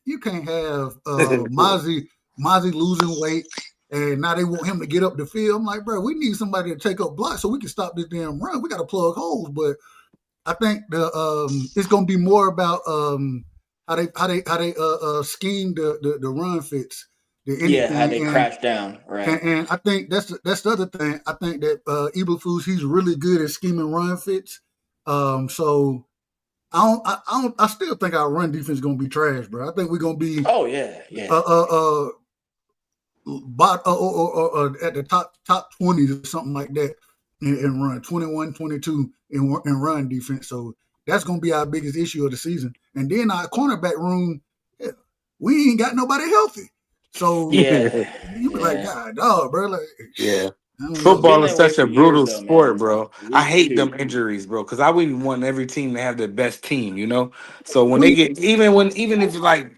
You can't have Mozzie losing weight, and now they want him to get up the field. I'm like, bro, we need somebody to take up blocks so we can stop this damn run. We got to plug holes. But I think it's gonna be more about how they scheme the run fits, the Yeah, how anything, they crash down, right? and I think that's the other thing. I think that Eberflus, he's really good at scheming run fits. So I still think our run defense is gonna be trash, bro. I think we're gonna be Oh yeah, yeah. At the top 20 or something like that in run 21, 22 in run defense. So that's gonna be our biggest issue of the season. And then our cornerback room, we ain't got nobody healthy. So Yeah, you be like, God, dog, bro. Like, Yeah. I don't know. It's Football been is that way such for a years, brutal though, sport, man. bro. I Week hate 2. them injuries, bro, because I wouldn't want every team to have the best team, you know. So when they get even if like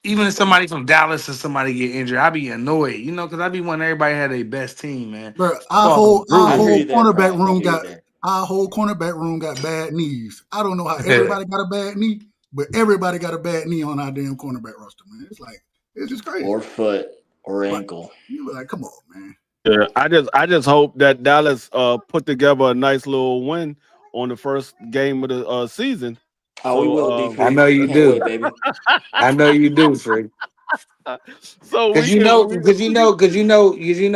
even if somebody from Dallas or somebody get injured, I be annoyed, you know, because I be wanting everybody to have their best team, man. Bro, Football is I hear brutal. you there, Price. I hear you there. our whole cornerback room got bad knees. I don't know how everybody got a bad knee, but everybody got a bad knee on our damn cornerback roster, man. It's just crazy. Or foot or But ankle. you be like, come on, man. Yeah, I just hope that Dallas put together a nice little win on the first game of the season. Oh, we will, D I Free. know you Can't do. wait, baby. I know you do, Free. So Because we you can know,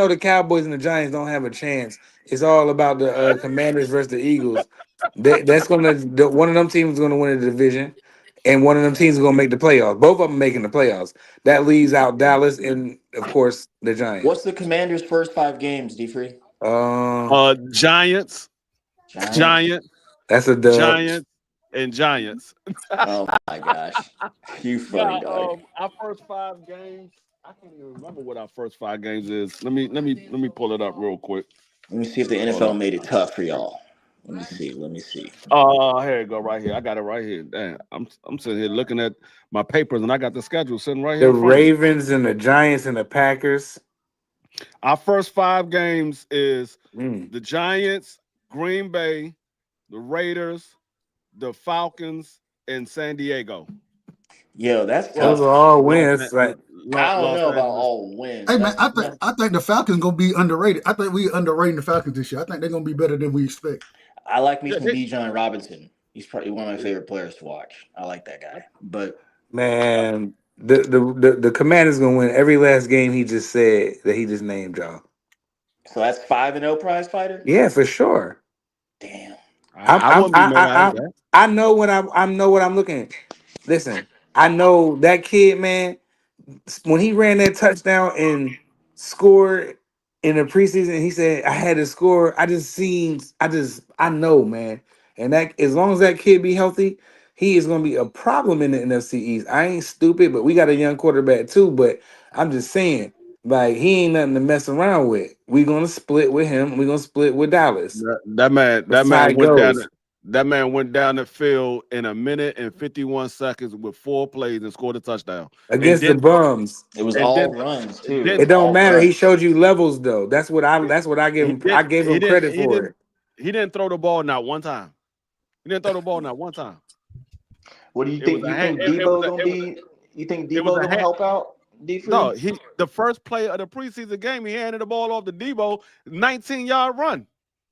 the Cowboys and the Giants don't have a chance. It's all about the Commanders versus the Eagles. One of them teams is gonna win the division, and one of them teams is gonna make the playoffs. Both of them making the playoffs. That leaves out Dallas and of course the What's Giants. the Commanders' first 5 games, D Free? Giants, Giants. That's a dub. Giants, and Giants. Oh my gosh, you funny dog. Our first 5 games. I can't even remember what our first 5 games is. Let me pull it up real quick. Let me see if the NFL made it tough for y'all. Let me see. Here you go, right here. I got it right here. Damn, I'm sitting here looking at my papers, and I got the schedule sitting right here The in front of me. Ravens and the Giants and the Packers. Our first 5 games is Mm. the Giants, Green Bay, the Raiders, the Falcons, and San Diego. Yo, that's Those tough. are all wins. I don't know about all wins. Hey man, I think the Falcons gonna be underrated. I think we underrating the Falcons this year. I think they're gonna be better than we expect. I like me some Bijan Robinson. He's probably one of my favorite players to watch. I like that guy. But Man, the Commanders gonna win every last game. He just said that he just named y'all. so that's 5-0 prize fighter. Yeah, for sure. Damn. I know what I'm looking at. Listen, I know that kid, man. When he ran that touchdown and scored in the preseason, he said, "I had to score." I know, man. And that as long as that kid be healthy, he is gonna be a problem in the NFC East. I ain't stupid, but we got a young quarterback too. But I'm just saying, like he ain't nothing to mess around with. We gonna split with him. We gonna split with Dallas. That man went down the field in 1 minute and 51 seconds with 4 plays and scored a touchdown against the bums. It was all runs too. It don't matter. He showed you levels though. That's what I gave him. I gave him credit for it. He didn't throw the ball not one time. What do you think? You think Debo gonna be? You think Debo gonna help out? No, the first play of the preseason game, he handed the ball off to Debo, 19-yard run.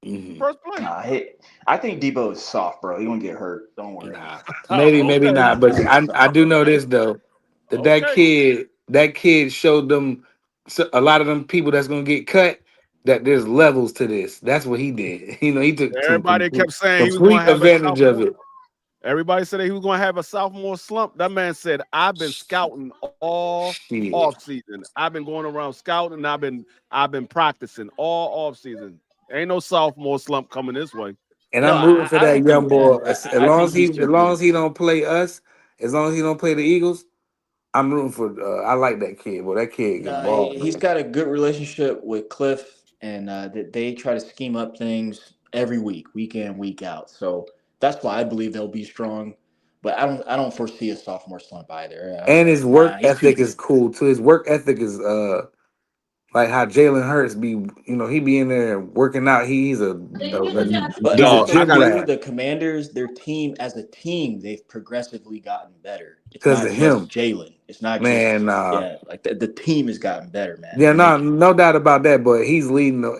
Mm-hmm. First play. I think Debo is soft, bro. He gonna get hurt. Don't worry. Maybe not. But I do know this though. That kid showed them a lot of them people that's gonna get cut. That there's levels to this. That's what he did. You know, he took Everybody kept saying he was complete gonna have advantage of it. Everybody said that he was going to have a sophomore slump. That man said, "I've been scouting all off season. I've been going around scouting. I've been practicing all off season. Ain't no sophomore slump coming this way." And I'm rooting for that young boy. As long as he don't play us, as long as he don't play the Eagles, I'm rooting for. I like that kid. Well, that kid can ball. He's got a good relationship with Cliff, and they try to scheme up things every week in, week out. So that's why I believe they'll be strong. But I don't foresee a sophomore slump either. And his work ethic is cool too. His work ethic is like how Jalen Hurts be. You know, he be in there working out. He's a gym rat. The Commanders, their team as a team, they've progressively gotten better. It's not just Jalen. It's not like the team has gotten better, man. Yeah, no doubt about that. But he's leading the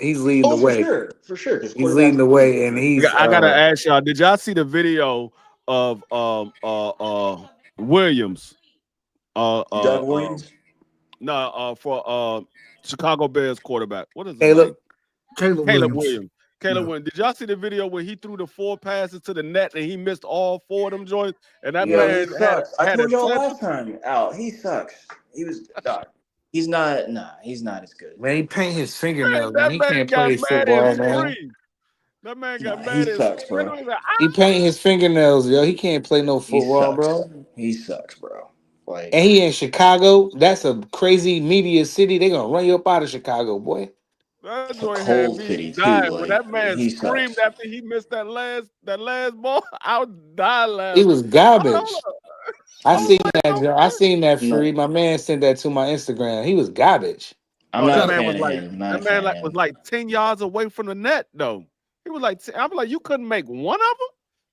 way. For sure. He's leading the way, and he's. I gotta ask y'all. Did y'all see the video of Williams. Doug Williams. For Chicago Bears quarterback. What is his Caleb. name? Caleb Caleb Williams. Williams. Caleb Yeah. Williams. Did y'all see the video where he threw the 4 passes to the net and he missed all 4 of them joints? And that Yo, he man sucks. I had told y'all a last time out. He sucks. He was dog. He's not. Nah, he's not as good. Man, he paint his fingernails, man. that He man can't got play mad football, and man. free. That man Nah, got he mad and sucks, free. bro. He paint his fingernails, yo. He can't play no He football, sucks. bro. He sucks, bro. Like, And he in Chicago. That's a crazy media city. They gonna run you up out of Chicago, boy. That a joint had cold me city too. dying. When Like, that man he screamed sucks. after he missed that last ball, I would die He laughing. was garbage. I I'm seen like, that. I seen that No. free. My man sent that to my Instagram. He was garbage. I'm that not a man fan was of like, him. Not that a man fan of was him. like 10 yards away from the net, though. He was like, I was like, you couldn't make one of them?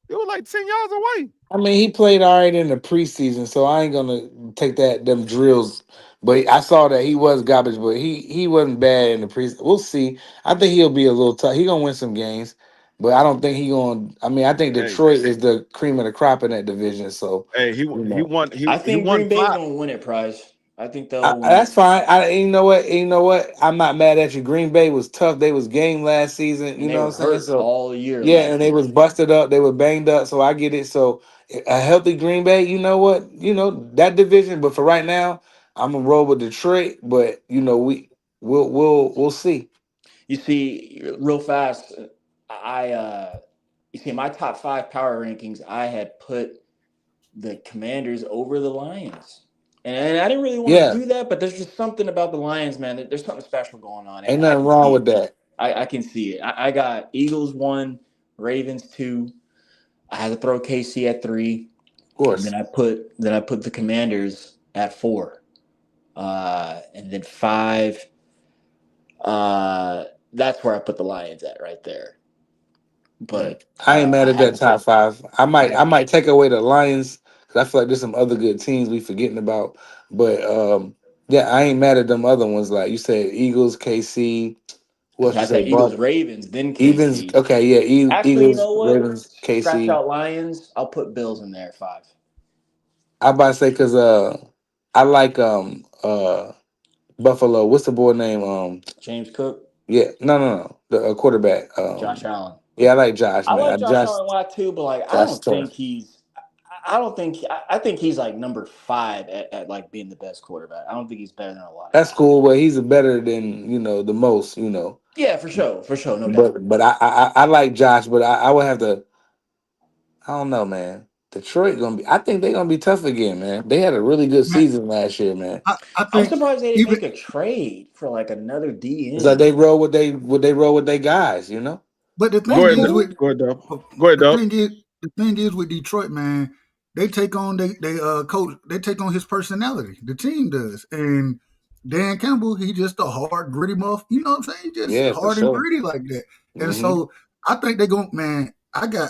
It was like 10 yards away. I mean, he played all right in the preseason, so I ain't gonna take them drills. But I saw that he was garbage, but he wasn't bad in the preseason. We'll see. I think he'll be a little tough. He gonna win some games, but I don't think he gonna. I mean, I think Hey. Detroit is the cream of the crop in that division. So Hey, he won. I think he won Green Bay's 5. gonna win it, Prize. I think they'll win. that's fine. You know what? You know what? I'm not mad at you. Green Bay was tough. They was game last season. And You they know were what I'm saying? hurt So all year. yeah, last and they was season. busted up. They were banged up. So I get it. So a healthy Green Bay, you know what? You know that division. But for right now, I'm gonna roll with Detroit. But you know we'll see. You see, real fast, you see, in my top 5 power rankings, I had put the Commanders over the Lions. And I didn't really want Yeah, to do that, but there's just something about the Lions, man. There's something special going on. ain't And I nothing can wrong see with it. that. I can see it. I got Eagles 1, Ravens 2. I had to throw KC at 3. Of course. And then I put the Commanders at 4. And then 5. That's where I put the Lions at right there. But I ain't mad at that haven't top put- 5. I might take away the Lions because I feel like there's some other good teams we forgetting about. But yeah, I ain't mad at them other ones. Like you said, Eagles, KC. Who else I you say? said Eagles, Ravens, then Evans. KC. Okay, yeah. Actually, you Eagles, know what? Ravens, Scratch KC. out Lions. I'll put Bills in there at 5. I about to say because I like Buffalo. What's the boy name? James Cook, Yeah, no. The quarterback. Josh Allen. Yeah, I like Josh, I like man. Josh Allen a lot too, but like Josh tough. I think he's like number 5 at like being the best quarterback. I don't think he's better than a lot of That's guys. cool, but he's better than the most. Yeah, for sure, no doubt. But I like Josh, but I would have to. I don't know, man. Detroit gonna be. I think they're gonna be tough again, man. They had a really good Man, season last year, man. I I'm think surprised they didn't even make a trade for like another It's like DN. they roll with their guys, but the That's thing is cool. with Go ahead, Dub. Go ahead, Dub. the thing is with Detroit, man, they take on coach, they take on his personality. The team does. And Dan Campbell, he just a hard, gritty muff. You know what I'm saying? He just Yeah, for hard and sure. gritty like that. And Mhm. so I think they're gonna, man. I They're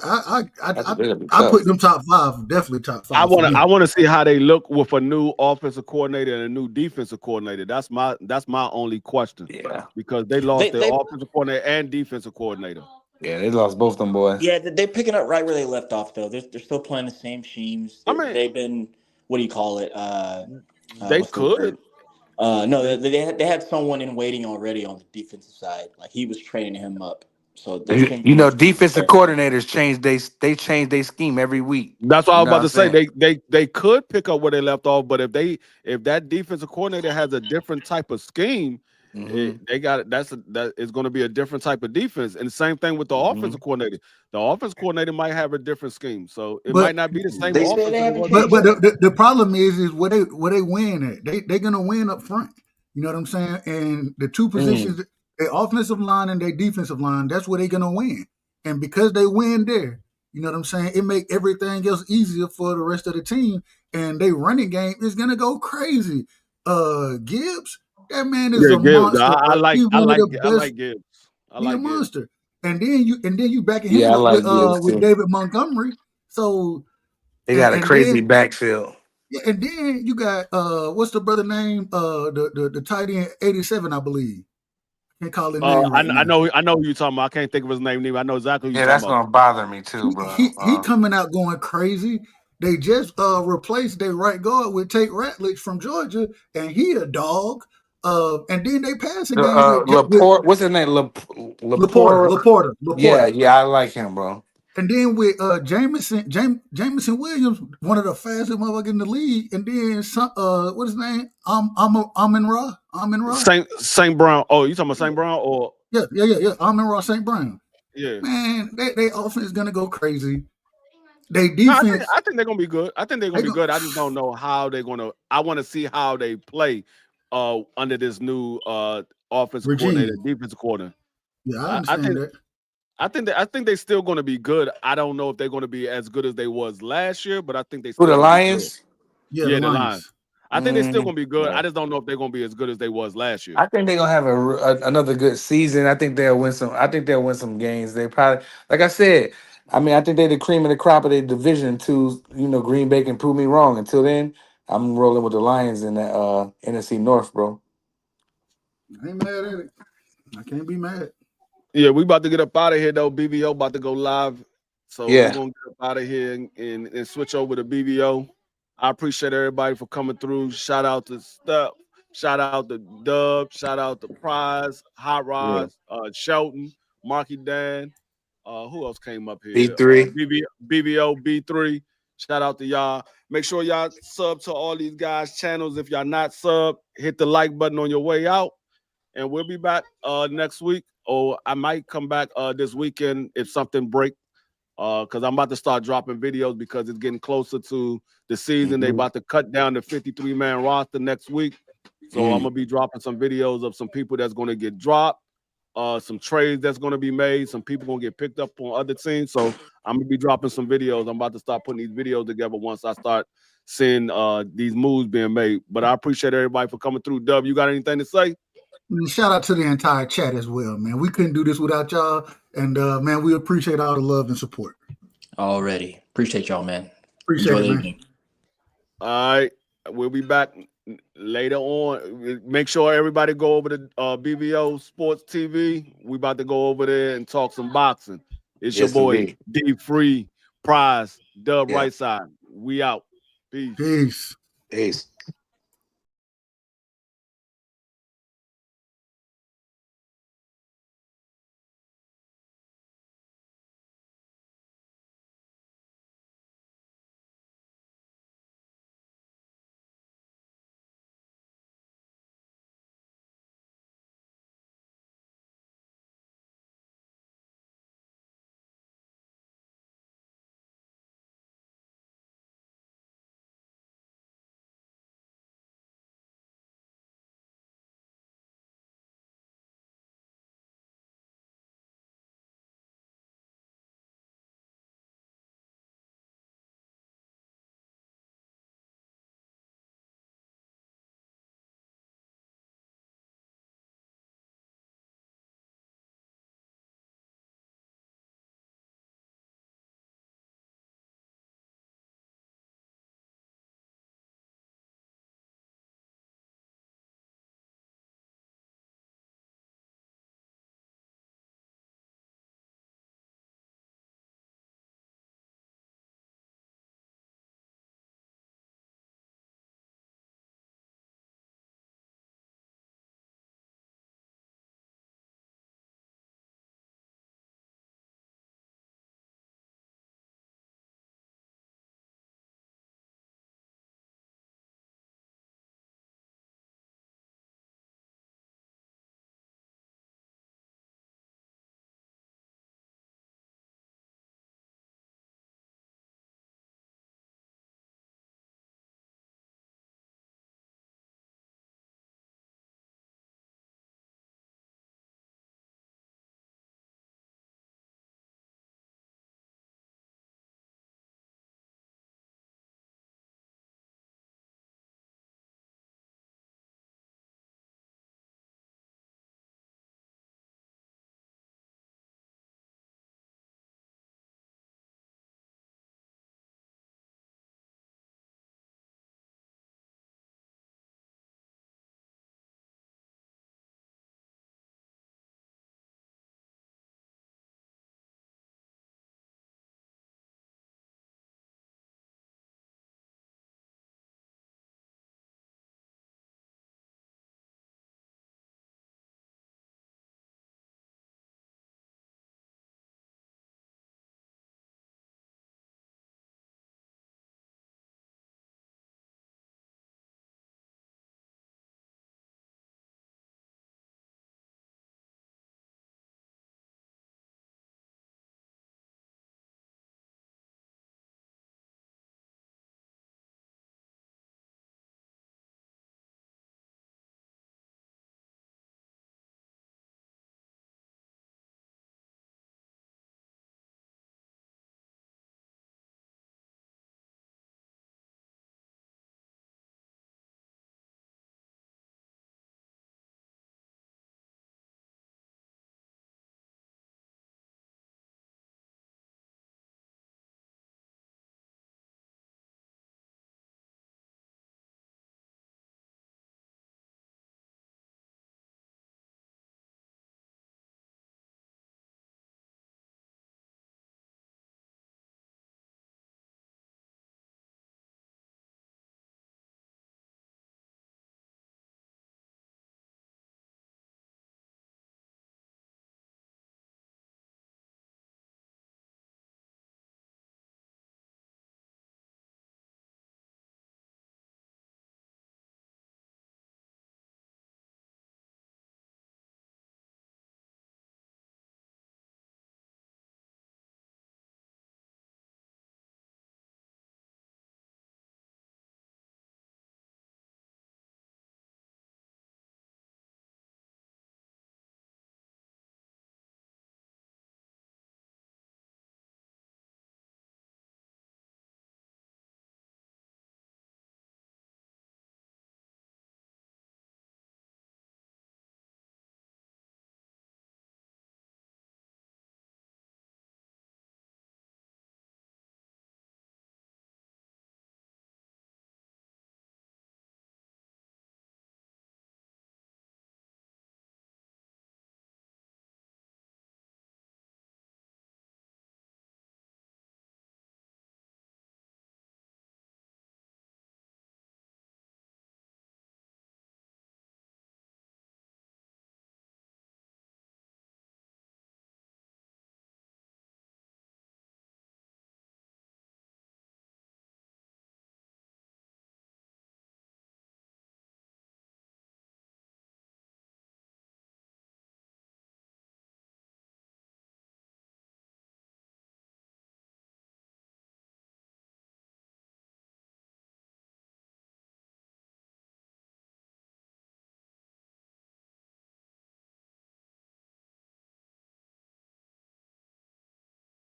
gonna be I tough. put them top 5, definitely top 5. I want to see how they look with a new offensive coordinator and a new defensive coordinator. That's my only question. Yeah, Because they lost They- their offensive coordinator and defensive coordinator. yeah, they lost both them boys. Yeah, they're picking up right where they left off though. They're still playing the same schemes. I mean- They've been, what do you call it? They what's the could. word? No, they had someone in waiting already on the defensive side. Like he was training him up. So they're changing their Defensive scheme. coordinators change their scheme every week. That's what I was You know about to what I'm say. They could pick up where they left off, but if that defensive coordinator has a different type of scheme, Mhm. they got it. That is going to be a different type of defense. And the same thing with the Mhm. offensive coordinator. The offensive coordinator might have a different scheme, so it But- might not be the same They said offense. they haven't But changed. the problem is where they win at. They're gonna win up front. You know what I'm saying? And the two positions, their offensive line and their defensive line, that's where they're gonna win. And because they win there, you know what I'm saying? It make everything else easier for the rest of the team. And their running game is gonna go crazy. Gibbs, that man is a Gibbs. monster. I bro. like He's one of the I best. like Gibbs. I He's a like Gibbs. monster. And then you backing him Yeah, I up like Gibbs, too. with David Montgomery. So They got a and crazy then- backfield. yeah, and then you got what's the brother name? The tight end 87, I believe. Can't call his name right I now. know who you're talking about. I can't think of his name either. I know exactly who Yeah, you're that's talking about. gonna bother me too, bro. He coming out going crazy. They just replaced their right guard with Tate Ratledge from Georgia, and he a dog. And then they passing game with Laporte, what's his name? Laporte. Laporta. Yeah, I like him, bro. And then with Jameson Williams, one of the fastest motherfuckers in the league. And then what is his name? Amon Ra. St. Brown. Oh, you talking about St. Brown or Yeah. Amon Ra St. Brown. yeah? Man, they offense is gonna go crazy. They No, defense. I think they're gonna be good. I think they're gonna be good. I just don't know how they're gonna. I want to see how they play under this new offensive coordinator, defensive coordinator. Yeah, I understand that. I think they're still going to be good. I don't know if they're going to be as good as they was last year, but I think they still the Lions. Yeah, the Lions. I think they're still going to be good. I just don't know if they're going to be as good as they was last year. I think they're gonna have another good season. I think they'll win some. I think they'll win some games. They probably, like I said, I mean, I think they're the cream of the crop of their division. Too, Green Bay can prove me wrong. Until then, I'm rolling with the Lions in the NFC North, bro. I ain't mad at it. I can't be mad. Yeah, we about to get up out of here though. BBO about to go live, so we're gonna get up out of here and switch over to BBO. I appreciate everybody for coming through. Shout out to Steph. Shout out to Dub. Shout out to Prize, Hot Rods, Shelton, Marky Dan. Who else came up here? B3. BBO, B3. Shout out to y'all. Make sure y'all sub to all these guys' channels. If y'all not sub, hit the like button on your way out. And we'll be back next week. Or I might come back this weekend if something break. Because I'm about to start dropping videos because it's getting closer to the season. They about to cut down the 53-man roster next week. So I'm gonna be dropping some videos of some people that's gonna get dropped, some trades that's gonna be made, some people gonna get picked up on other teams. So I'm gonna be dropping some videos. I'm about to start putting these videos together once I start seeing these moves being made. But I appreciate everybody for coming through. Dub, you got anything to say? Shout out to the entire chat as well, man. We couldn't do this without y'all. And man, we appreciate all the love and support. Already. Appreciate y'all, man. Appreciate Enjoy it, the man. evening. All right. We'll be back later on. Make sure everybody go over to BBO Sports TV. We about to go over there and talk some boxing. It's your boy D Free, Prize, Dub Right Side. We out. Peace. Peace. Peace.